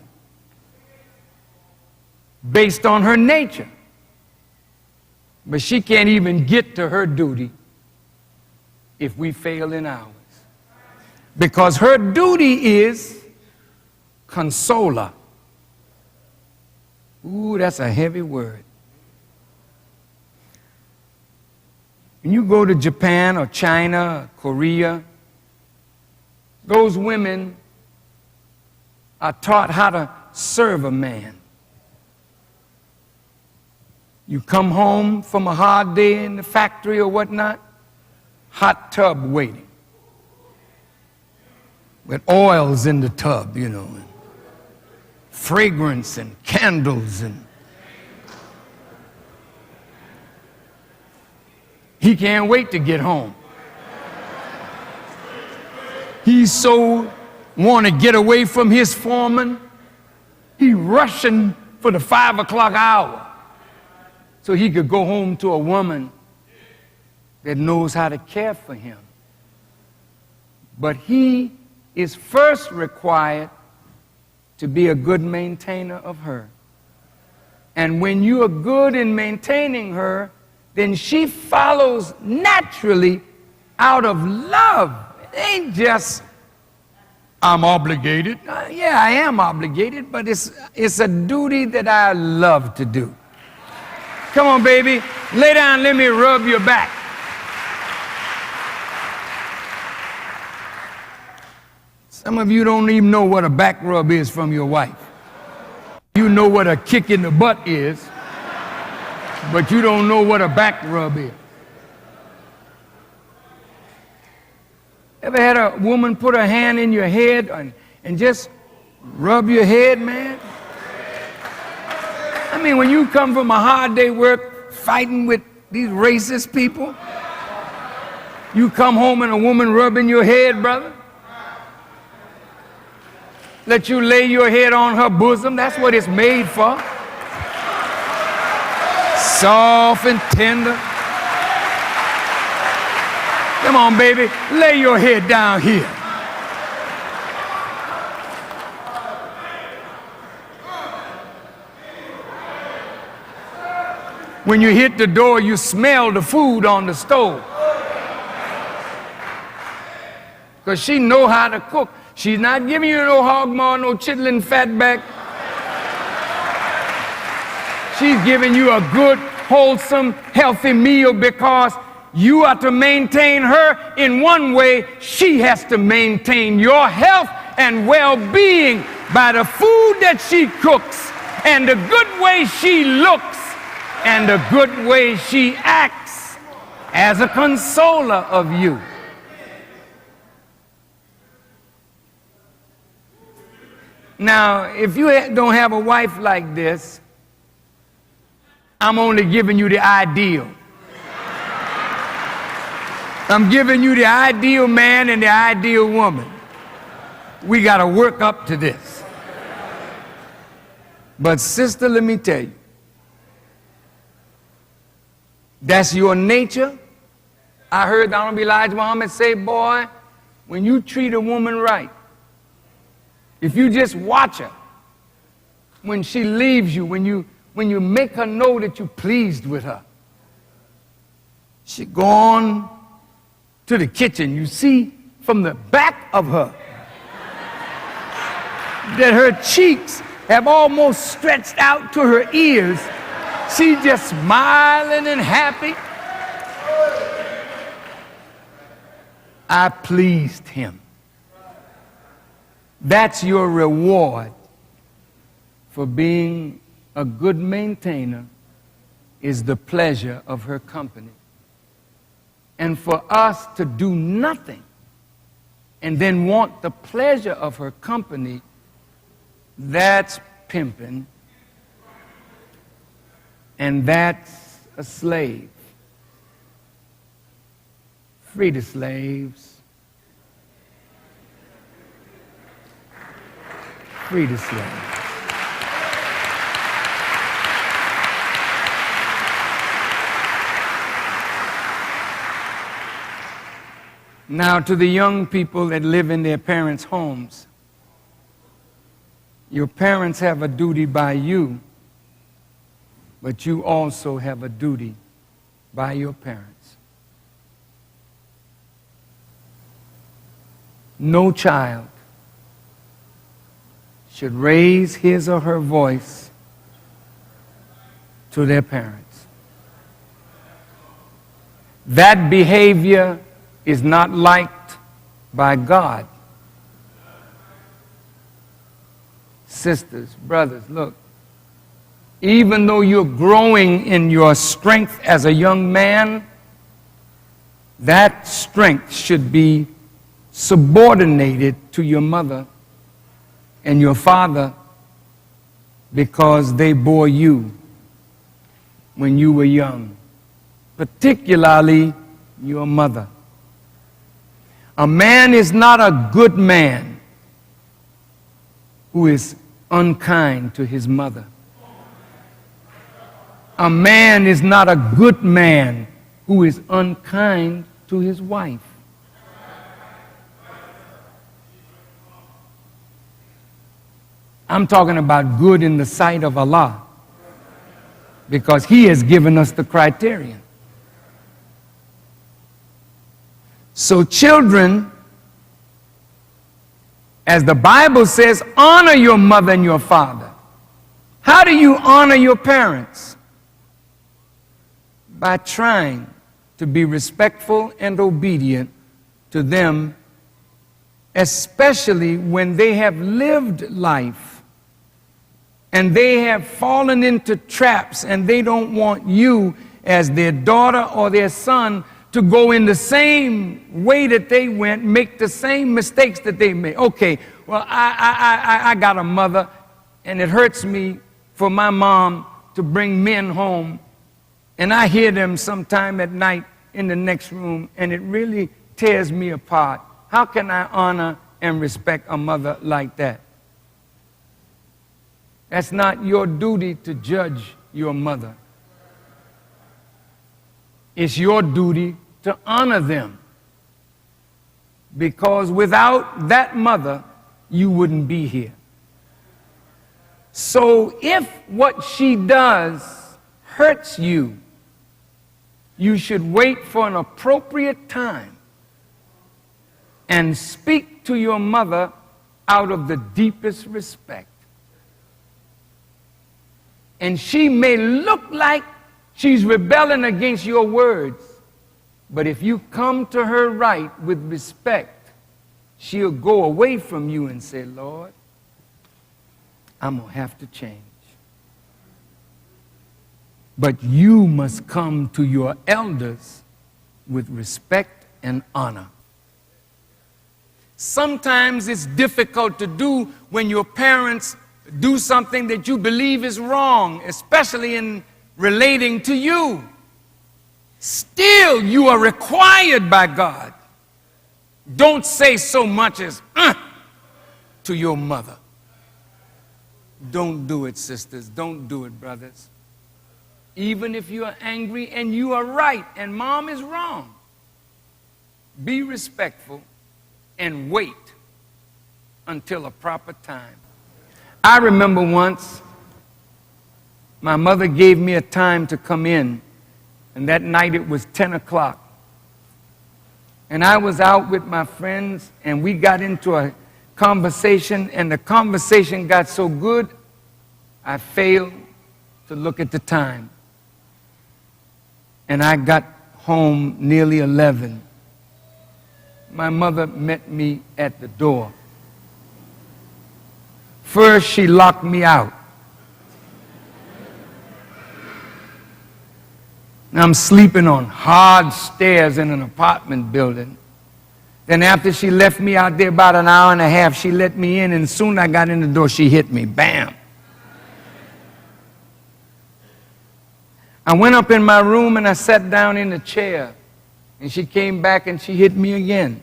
based on her nature, but she can't even get to her duty if we fail in ours, because her duty is consoler. Ooh, that's a heavy word. When you go to Japan or China or Korea, those women are taught how to serve a man. You come home from a hard day in the factory or whatnot, hot tub waiting with oils in the tub, you know, and fragrance and candles, and he can't wait to get home. He's so want to get away from his foreman, he rushing for the 5 o'clock hour so he could go home to a woman that knows how to care for him. But he is first required to be a good maintainer of her. And when you are good in maintaining her, then she follows naturally out of love. It ain't just I'm obligated. Yeah, I am obligated, but it's a duty that I love to do. Come on, baby. Lay down, let me rub your back. Some of you don't even know what a back rub is from your wife. You know what a kick in the butt is, but you don't know what a back rub is. Ever had a woman put her hand in your head and just rub your head, man? I mean, when you come from a hard day work fighting with these racist people, you come home and a woman rubbing your head, brother? Let you lay your head on her bosom, that's what it's made for. Soft and tender. Come on, baby, lay your head down here. When you hit the door, you smell the food on the stove. Because she know how to cook. She's not giving you no hog maw, no chitlin fatback. She's giving you a good, wholesome, healthy meal because you are to maintain her in one way. She has to maintain your health and well-being by the food that she cooks and the good way she looks and the good way she acts as a consoler of you. Now, if you don't have a wife like this, I'm only giving you the ideal. I'm giving you the ideal man and the ideal woman. We got to work up to this. But sister, let me tell you, that's your nature. I heard the Honorable Elijah Muhammad say, boy, when you treat a woman right, if you just watch her, when she leaves you, when you make her know that you're pleased with her, she go on to the kitchen. You see from the back of her that her cheeks have almost stretched out to her ears. She's just smiling and happy. I pleased him. That's your reward for being a good maintainer, is the pleasure of her company. And for us to do nothing and then want the pleasure of her company, that's pimping, and that's a slave. Free the slaves. Free the slaves. Now, to the young people that live in their parents' homes, your parents have a duty by you, but you also have a duty by your parents. No child should raise his or her voice to their parents. That behavior is not liked by God. Sisters, brothers, look, even though you're growing in your strength as a young man, that strength should be subordinated to your mother and your father because they bore you when you were young, particularly your mother. A man is not a good man who is unkind to his mother. A man is not a good man who is unkind to his wife. I'm talking about good in the sight of Allah, because He has given us the criterion. So children, As the Bible says, honor your mother and your father. How do you honor your parents? By trying to be respectful and obedient to them, especially when they have lived life and they have fallen into traps and they don't want you as their daughter or their son to go in the same way that they went, make the same mistakes that they made. Okay, well, I got a mother, and it hurts me for my mom to bring men home, and I hear them sometime at night in the next room, and it really tears me apart. How can I honor and respect a mother like that? That's not your duty to judge your mother. It's your duty to honor them, because without that mother, you wouldn't be here. So if what she does hurts you, you should wait for an appropriate time and speak to your mother out of the deepest respect. And she may look like she's rebelling against your words, but if you come to her right with respect, she'll go away from you and say, Lord, I'm going to have to change. But you must come to your elders with respect and honor. Sometimes it's difficult to do when your parents do something that you believe is wrong, especially in relating to you. Still, you are required by God. Don't say so much as to your mother. Don't do it, sisters. Don't do it, brothers. Even if you are angry and you are right and mom is wrong, be respectful and wait until a proper time. I remember once my mother gave me a time to come in, and that night it was 10 o'clock. And I was out with my friends, and we got into a conversation, and the conversation got so good, I failed to look at the time. And I got home nearly 11. My mother met me at the door. First, she locked me out. Now, I'm sleeping on hard stairs in an apartment building. Then after she left me out there about an hour and a half, she let me in, and soon I got in the door, she hit me. Bam! I went up in my room and I sat down in a chair, and she came back and she hit me again.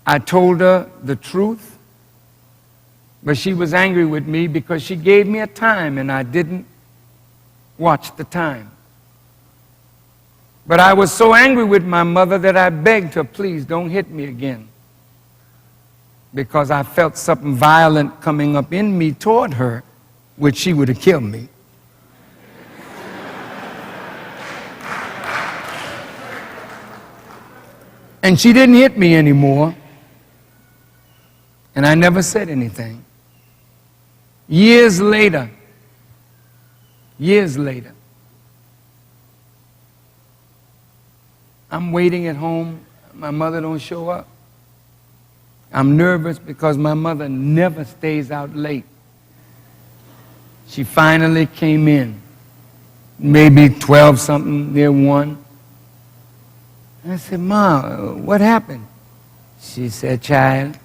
I told her the truth, but she was angry with me because she gave me a time and I didn't watch the time. But I was so angry with my mother that I begged her, please don't hit me again, because I felt something violent coming up in me toward her, which she would have killed me. And she didn't hit me anymore, and I never said anything. Years later, I'm waiting at home. My mother don't show up. I'm nervous because my mother never stays out late. She finally came in, maybe 12 something, near 1. And I said, Ma, what happened? She said, child,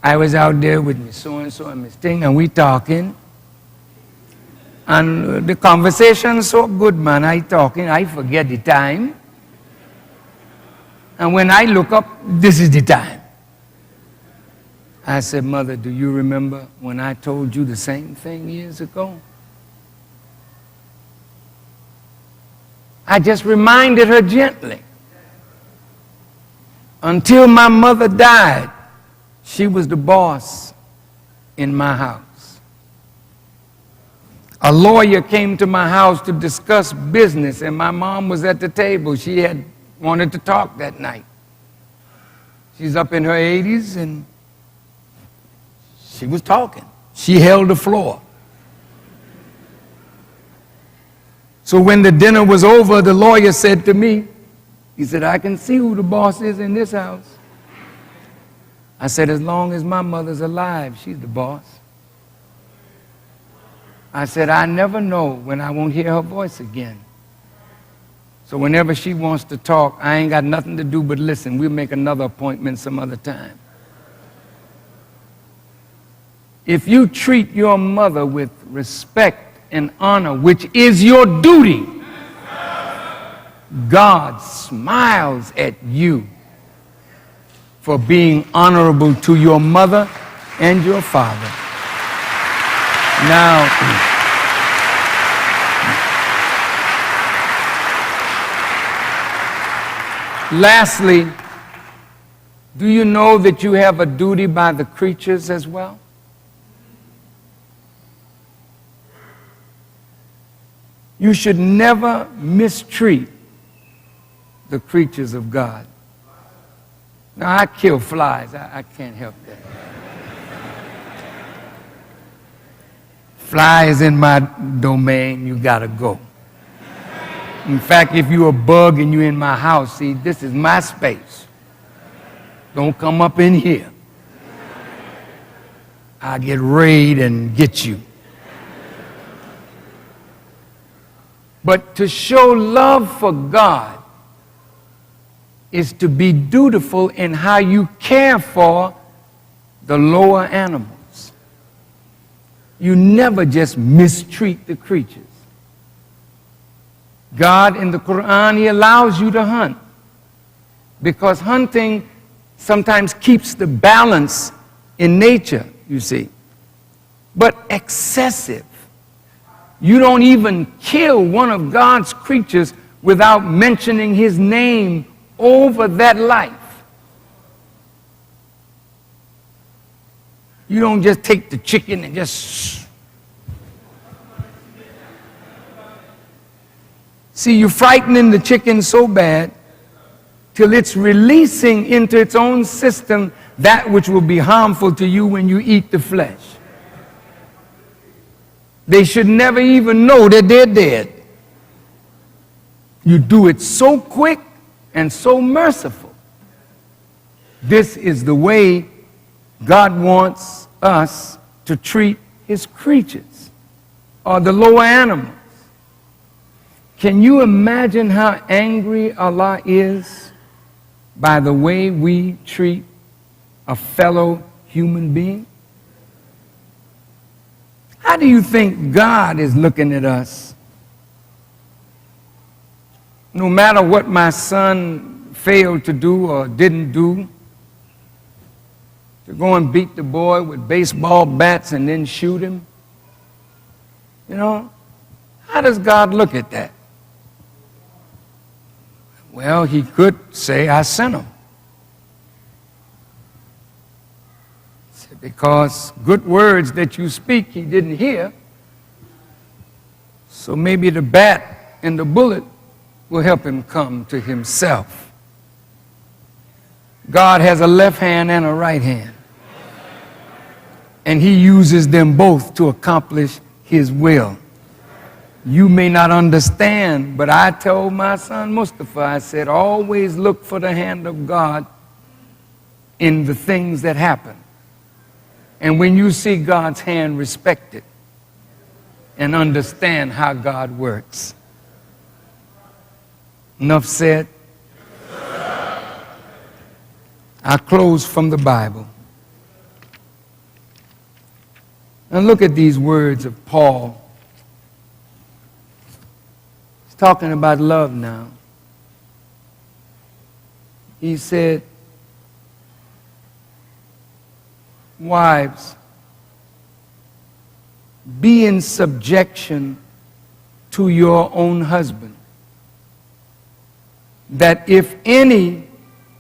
I was out there with Miss so-and-so and Miss Ting, and we talking. And the conversation so good, man. I talking, I forget the time. And when I look up, this is the time. I said, Mother, do you remember when I told you the same thing years ago? I just reminded her gently. Until my mother died, she was the boss in my house. A lawyer came to my house to discuss business, and my mom was at the table. She had wanted to talk that night. She's up in her 80s, and she was talking. She held the floor. So when the dinner was over, the lawyer said to me, he said, I can see who the boss is in this house. I said, as long as my mother's alive, she's the boss. I said, I never know when I won't hear her voice again. So whenever she wants to talk, I ain't got nothing to do but listen. We'll make another appointment some other time. If you treat your mother with respect and honor, which is your duty, God smiles at you for being honorable to your mother and your father. Now, lastly, do you know that you have a duty by the creatures as well? You should never mistreat the creatures of God. Now, I kill flies. I can't help that. Fly is in my domain. You got to go. In fact, if you're a bug and you're in my house, see, this is my space. Don't come up in here. I'll get raid and get you. But to show love for God is to be dutiful in how you care for the lower animals. You never just mistreat the creatures. God in the Quran, He allows you to hunt because hunting sometimes keeps the balance in nature, you see. But excessive. You don't even kill one of God's creatures without mentioning His name over that life. You don't just take the chicken and just... See, you're frightening the chicken so bad till it's releasing into its own system that which will be harmful to you when you eat the flesh. They should never even know that they're dead. You do it so quick and so merciful. This is the way God wants us to treat His creatures, or the lower animals. Can you imagine how angry Allah is by the way we treat a fellow human being? How do you think God is looking at us? No matter what my son failed to do or didn't do, to go and beat the boy with baseball bats and then shoot him? You know, how does God look at that? Well, He could say, I sent him. Because good words that you speak, he didn't hear. So maybe the bat and the bullet will help him come to himself. God has a left hand and a right hand. And He uses them both to accomplish His will. You may not understand, but I told my son Mustafa, I said, always look for the hand of God in the things that happen. And when you see God's hand, respect it and understand how God works. Enough said. I close from the Bible. And look at these words of Paul. He's talking about love now. He said, wives, be in subjection to your own husband, that if any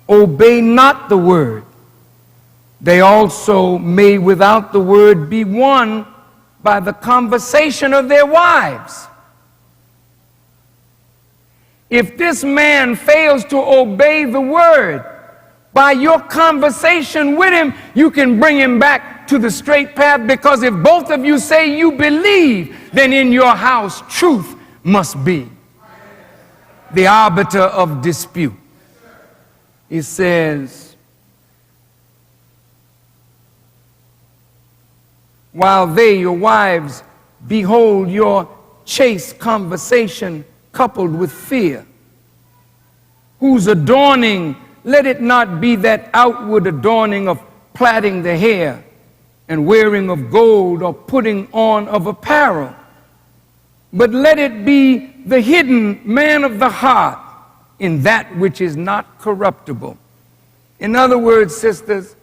obey not the word, they also may without the word be won by the conversation of their wives. If this man fails to obey the word, By your conversation with him, you can bring him back to the straight path, because if both of you say you believe, then in your house truth must be the arbiter of dispute. He says, while they, your wives, behold your chaste conversation coupled with fear, whose adorning, let it not be that outward adorning of plaiting the hair and wearing of gold or putting on of apparel, but let it be the hidden man of the heart in that which is not corruptible. In other words, sisters,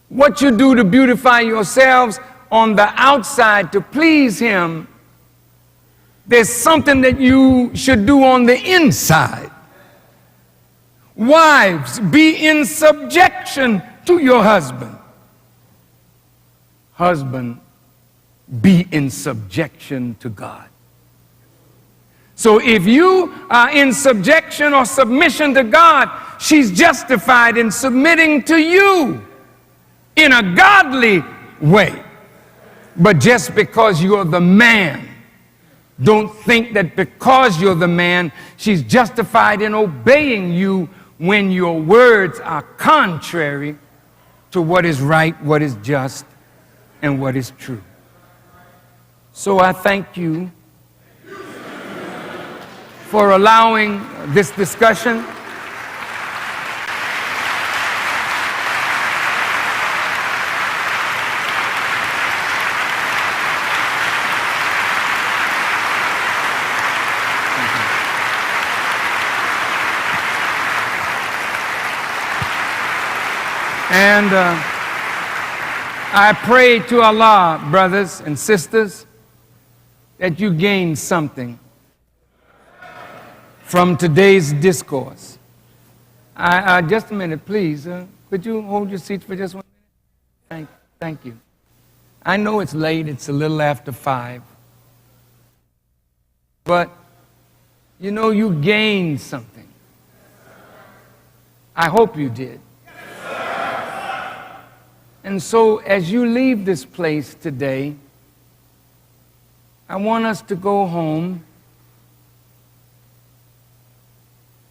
what you do to beautify yourselves on the outside to please him, there's something that you should do on the inside. Wives, be in subjection to your husband. Husband, be in subjection to God. So if you are in subjection or submission to God, she's justified in submitting to you in a godly way. But just because you're the man, don't think that because you're the man, she's justified in obeying you when your words are contrary to what is right, what is just, and what is true. So I thank you for allowing this discussion. And I pray to Allah, brothers and sisters, that you gain something from today's discourse. Just a minute, please. Could you hold your seats for just 1 minute? Thank you. I know it's late. It's a little after 5. But, you know, you gained something. I hope you did. And so as you leave this place today, I want us to go home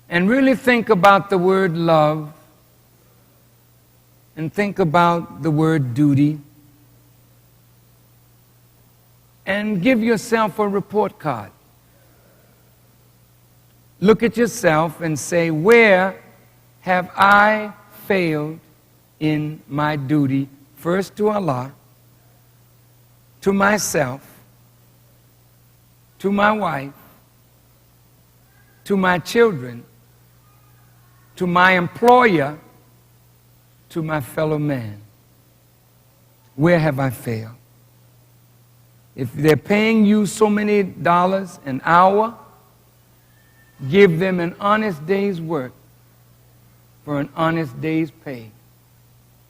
and really think about the word love and think about the word duty and give yourself a report card. Look at yourself and say, where have I failed in my duty, first to Allah, to myself, to my wife, to my children, to my employer, to my fellow man? Where have I failed? If they're paying you so many dollars an hour, give them an honest day's work for an honest day's pay.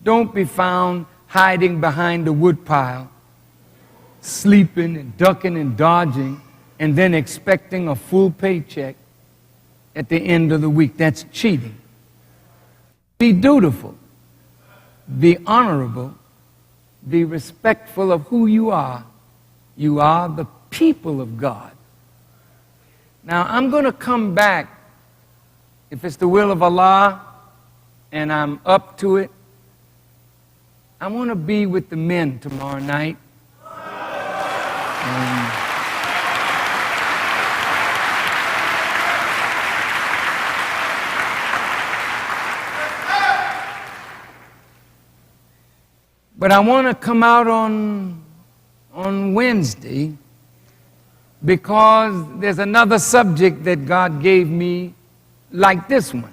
Don't be found hiding behind the woodpile, sleeping and ducking and dodging, and then expecting a full paycheck at the end of the week. That's cheating. Be dutiful. Be honorable. Be respectful of who you are. You are the people of God. Now, I'm going to come back, if it's the will of Allah and I'm up to it. I want to be with the men tomorrow night. But I want to come out on Wednesday because there's another subject that God gave me like this one.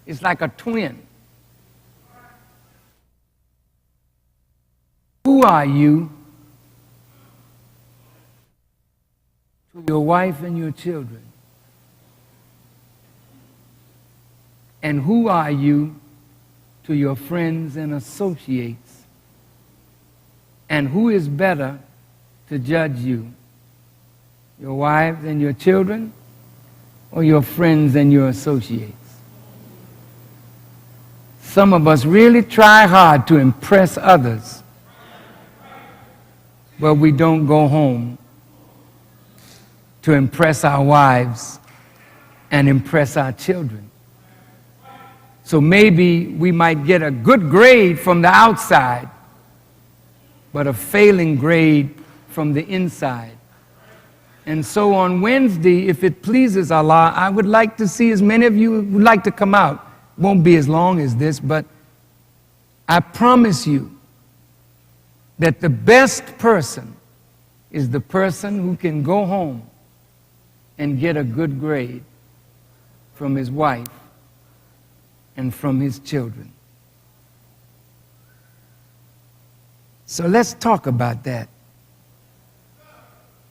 It's like a twin. Who are you to your wife and your children? And who are you to your friends and associates? And who is better to judge you? Your wives and your children, or your friends and your associates? Some of us really try hard to impress others, but we don't go home to impress our wives and impress our children. So maybe we might get a good grade from the outside, but a failing grade from the inside. And so on Wednesday, if it pleases Allah, I would like to see as many of you would like to come out. It won't be as long as this, but I promise you that the best person is the person who can go home and get a good grade from his wife and from his children. So let's talk about that,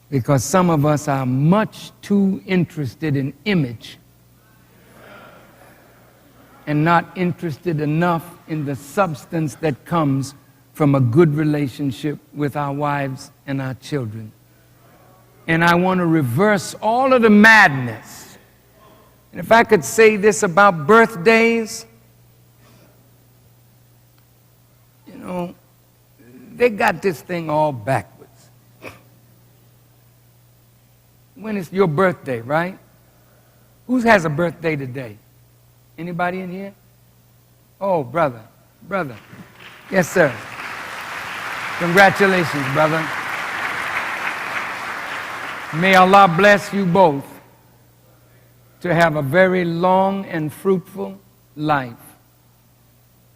because some of us are much too interested in image and not interested enough in the substance that comes from a good relationship with our wives and our children. And I want to reverse all of the madness. And if I could say this about birthdays, you know, they got this thing all backwards. When is your birthday, right? Who has a birthday today? Anybody in here? Oh, brother. Yes, sir. Congratulations, brother. May Allah bless you both to have a very long and fruitful life.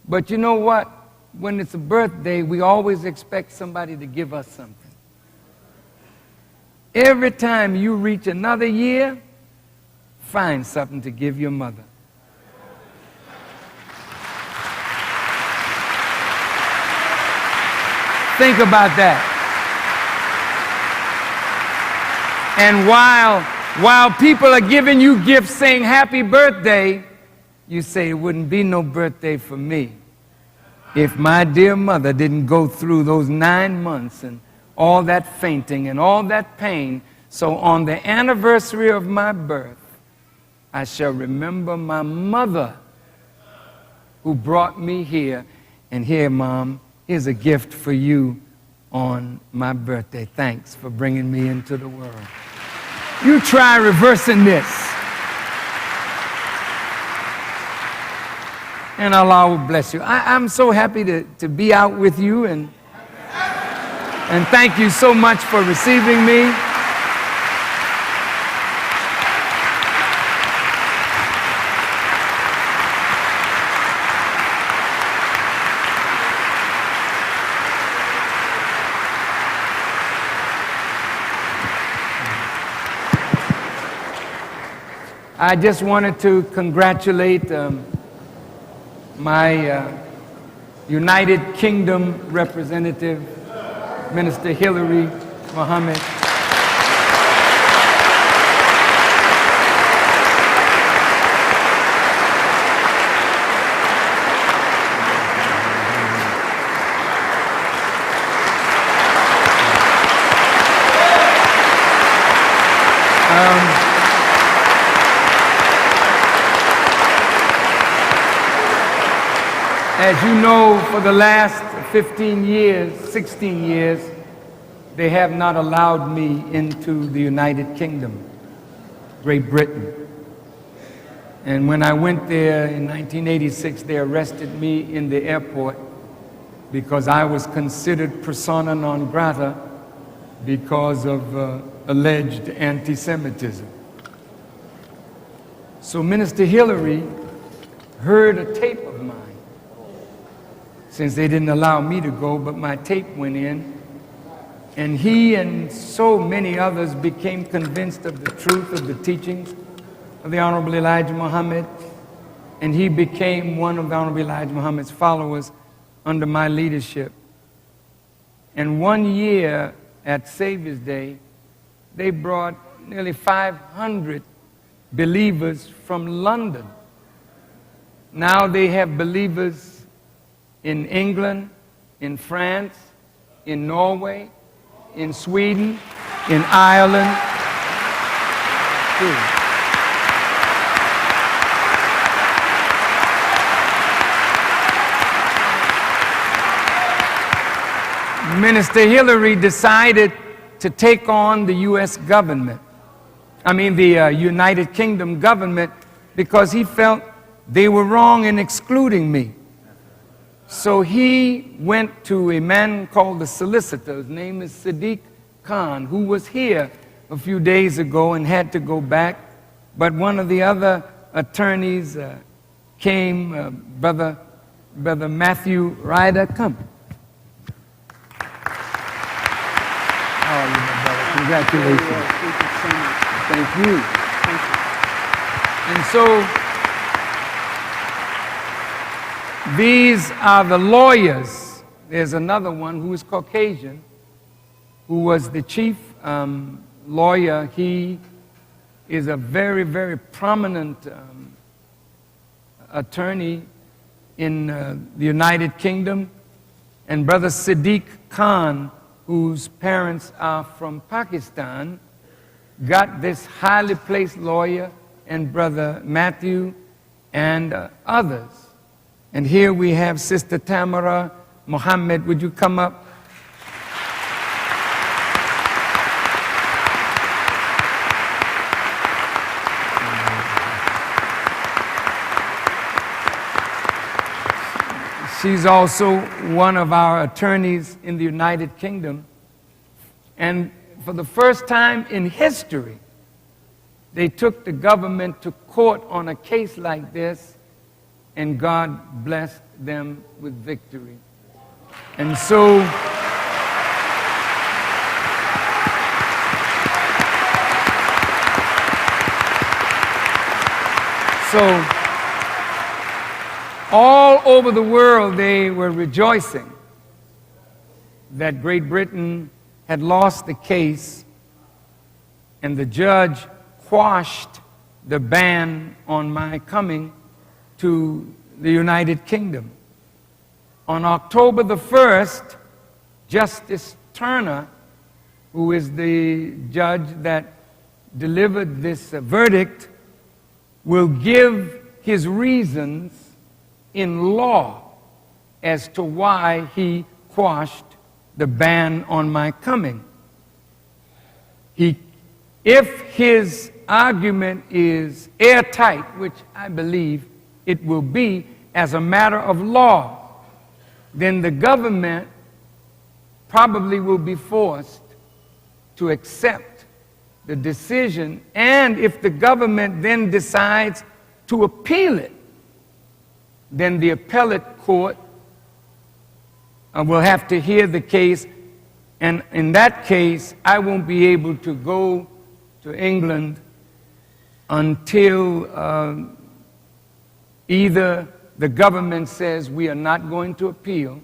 But you know what? When it's a birthday, we always expect somebody to give us something. Every time you reach another year, find something to give your mother. Think about that. And while people are giving you gifts saying happy birthday, you say it wouldn't be no birthday for me if my dear mother didn't go through those 9 months and all that fainting and all that pain. So on the anniversary of my birth, I shall remember my mother who brought me here. And here, Mom, here's a gift for you on my birthday. Thanks for bringing me into the world. You try reversing this, and Allah will bless you. I'm so happy to be out with you, and thank you so much for receiving me. I just wanted to congratulate my United Kingdom representative, Minister Hillary Mohammed. As you know, for the last 15 years, 16 years, they have not allowed me into the United Kingdom, Great Britain. And when I went there in 1986, they arrested me in the airport because I was considered persona non grata because of alleged anti-Semitism. So Minister Hillary heard a tape of mine. Since they didn't allow me to go, but my tape went in, and he and so many others became convinced of the truth of the teachings of the Honorable Elijah Muhammad, and he became one of the Honorable Elijah Muhammad's followers under my leadership. And 1 year at Savior's Day, they brought nearly 500 believers from London. Now they have believers in England, in France, in Norway, in Sweden, in Ireland. Minister Hillary decided to take on the U.S. government, the United Kingdom government, because he felt they were wrong in excluding me. So he went to a man called the solicitor. His name is Sadiq Khan, who was here a few days ago and had to go back. But one of the other attorneys came, Brother Matthew Ryder. Come. How are you, my brother? Congratulations. Thank you. And so these are the lawyers. There's another one who is Caucasian, who was the chief lawyer. He is a very, very prominent attorney in the United Kingdom. And Brother Sadiq Khan, whose parents are from Pakistan, got this highly placed lawyer, and Brother Matthew and others. And here we have Sister Tamara Muhammad. Would you come up? She's also one of our attorneys in the United Kingdom. And for the first time in history, they took the government to court on a case like this, and God blessed them with victory. And so all over the world, they were rejoicing that Great Britain had lost the case, and the judge quashed the ban on my coming to the United Kingdom. On October the 1st, Justice Turner, who is the judge that delivered this verdict, will give his reasons in law as to why he quashed the ban on my coming. If his argument is airtight, which I believe it will be as a matter of law, then the government probably will be forced to accept the decision. And if the government then decides to appeal it, then the appellate court will have to hear the case. And in that case, I won't be able to go to England until either the government says we are not going to appeal,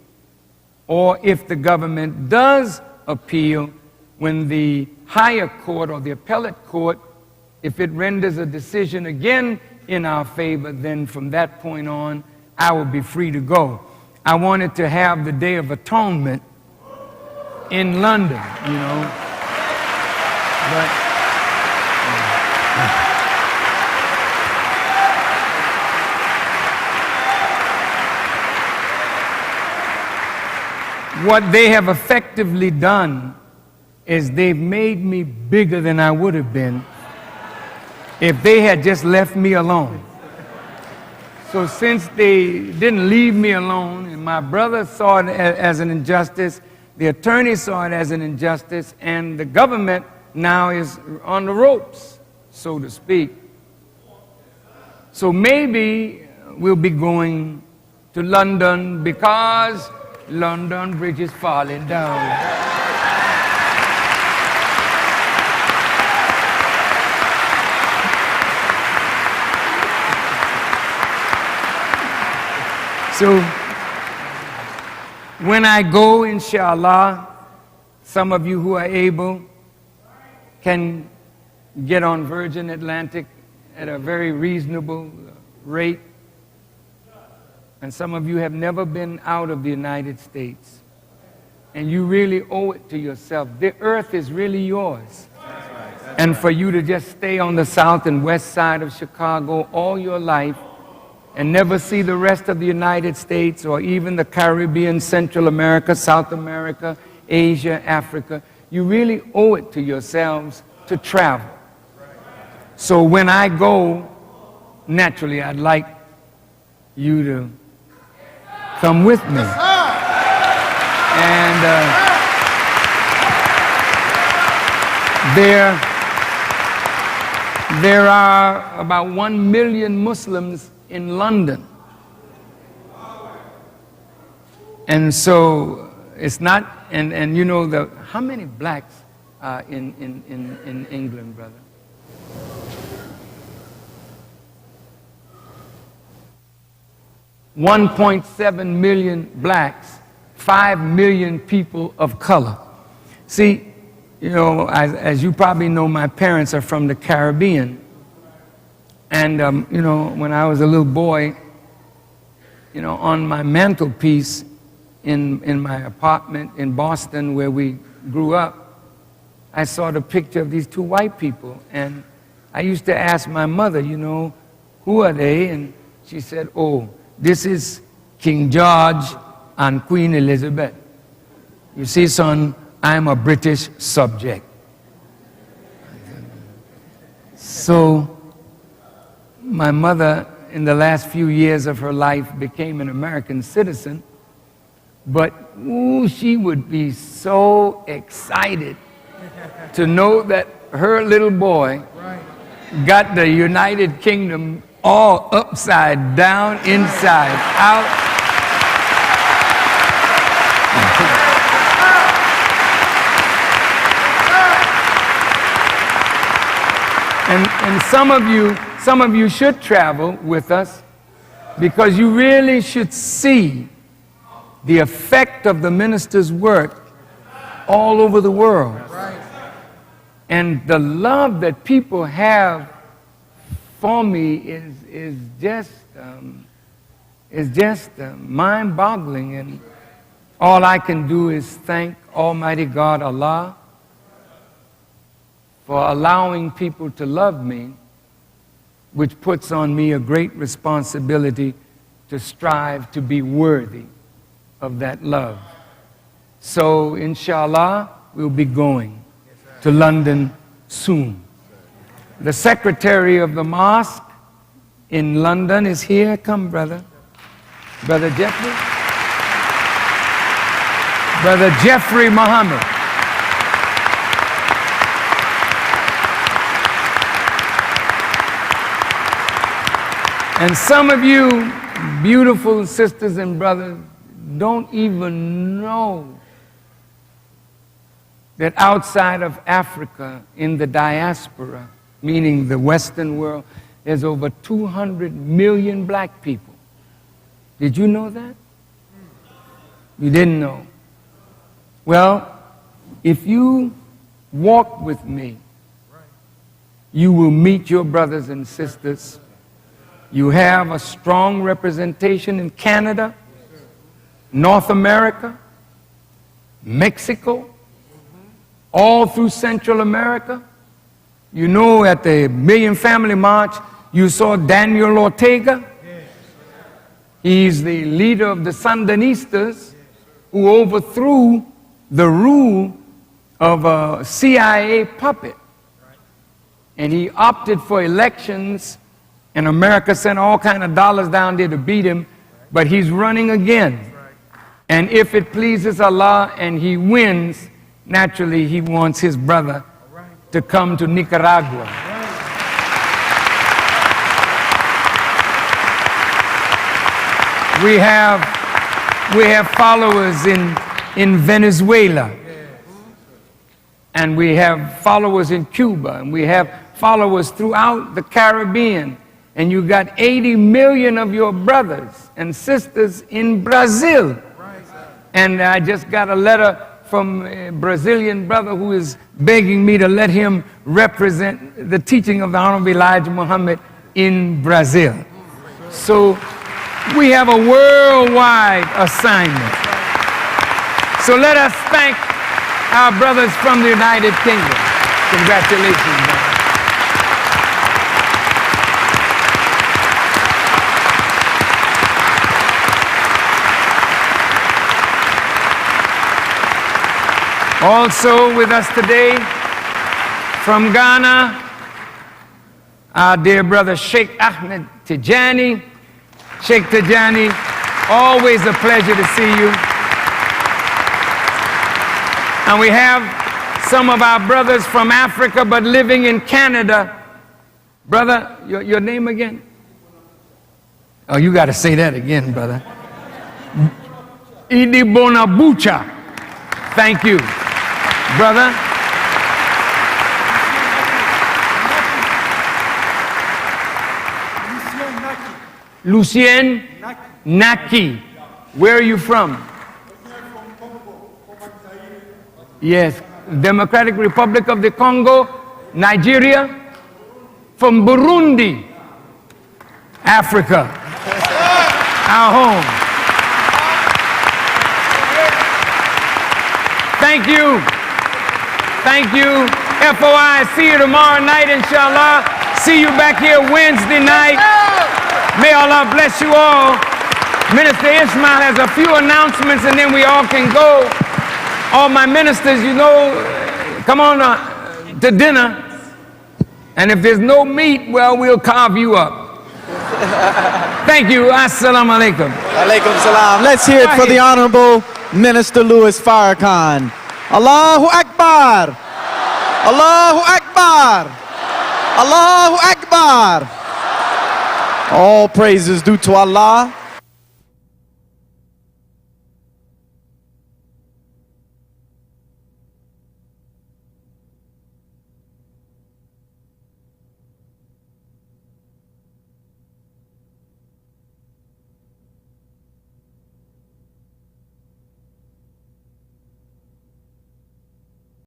or if the government does appeal, when the higher court or the appellate court, if it renders a decision again in our favor, then from that point on, I will be free to go. I wanted to have the Day of Atonement in London, you know, but what they have effectively done is they've made me bigger than I would have been if they had just left me alone. So since they didn't leave me alone, and my brother saw it as an injustice, the attorney saw it as an injustice, and the government now is on the ropes, so to speak. So maybe we'll be going to London because London Bridge is falling down. So when I go, inshallah, some of you who are able can get on Virgin Atlantic at a very reasonable rate. And some of you have never been out of the United States. And you really owe it to yourself. The earth is really yours. And for you to just stay on the south and west side of Chicago all your life and never see the rest of the United States or even the Caribbean, Central America, South America, Asia, Africa, you really owe it to yourselves to travel. So when I go, naturally, I'd like you to come with me. And there are about 1 million Muslims in London. And so it's not, and you know, how many blacks are in England, brother? 1.7 million blacks, 5 million people of color. See, you know, as you probably know, my parents are from the Caribbean. And, you know, when I was a little boy, you know, on my mantelpiece in my apartment in Boston where we grew up, I saw the picture of these two white people. And I used to ask my mother, you know, who are they? And she said, oh, this is King George and Queen Elizabeth. You see, son, I'm a British subject. So my mother, in the last few years of her life, became an American citizen. But ooh, she would be so excited to know that her little boy got the United Kingdom all upside down, inside out. And some of you should travel with us because you really should see the effect of the minister's work all over the world. And the love that people have for me is just mind-boggling, and all I can do is thank Almighty God, Allah, for allowing people to love me, which puts on me a great responsibility to strive to be worthy of that love. So, inshallah, we'll be going to London soon. The secretary of the mosque in London is here. Come, brother. Brother Jeffrey. Brother Jeffrey Muhammad. And some of you beautiful sisters and brothers don't even know that outside of Africa, in the diaspora, meaning the Western world, there's over 200 million black people. Did you know that? You didn't know. Well, if you walk with me, you will meet your brothers and sisters. You have a strong representation in Canada, North America, Mexico, all through Central America. You know, at the Million Family March, you saw Daniel Ortega. He's the leader of the Sandinistas who overthrew the rule of a CIA puppet. And he opted for elections, and America sent all kind of dollars down there to beat him, but he's running again. And if it pleases Allah and he wins, naturally he wants his brother to come to Nicaragua. We have followers in Venezuela, and we have followers in Cuba, and we have followers throughout the Caribbean. And you got 80 million of your brothers and sisters in Brazil. And I just got a letter from a Brazilian brother who is begging me to let him represent the teaching of the Honorable Elijah Muhammad in Brazil. So we have a worldwide assignment. So let us thank our brothers from the United Kingdom. Congratulations, brother. Also with us today from Ghana, our dear brother Sheikh Ahmed Tijani. Sheikh Tijani, always a pleasure to see you. And we have some of our brothers from Africa but living in Canada. Brother, your name again? Oh, you got to say that again, brother. Idi Bonabucha. Thank you, brother. Lucien Naki. Where are you from? Yes, Democratic Republic of the Congo, Nigeria, from Burundi, Africa, our home. Thank you. Thank you. FOI, see you tomorrow night, inshallah. See you back here Wednesday night. May Allah bless you all. Minister Ismail has a few announcements and then we all can go. All my ministers, you know, come on to dinner. And if there's no meat, well, we'll carve you up. Thank you. Assalamu alaikum. Alaikum salam. Let's hear it for the Honorable Minister Louis Farrakhan. Allahu Akbar. Allahu Akbar. Allahu Akbar. All praises due to Allah.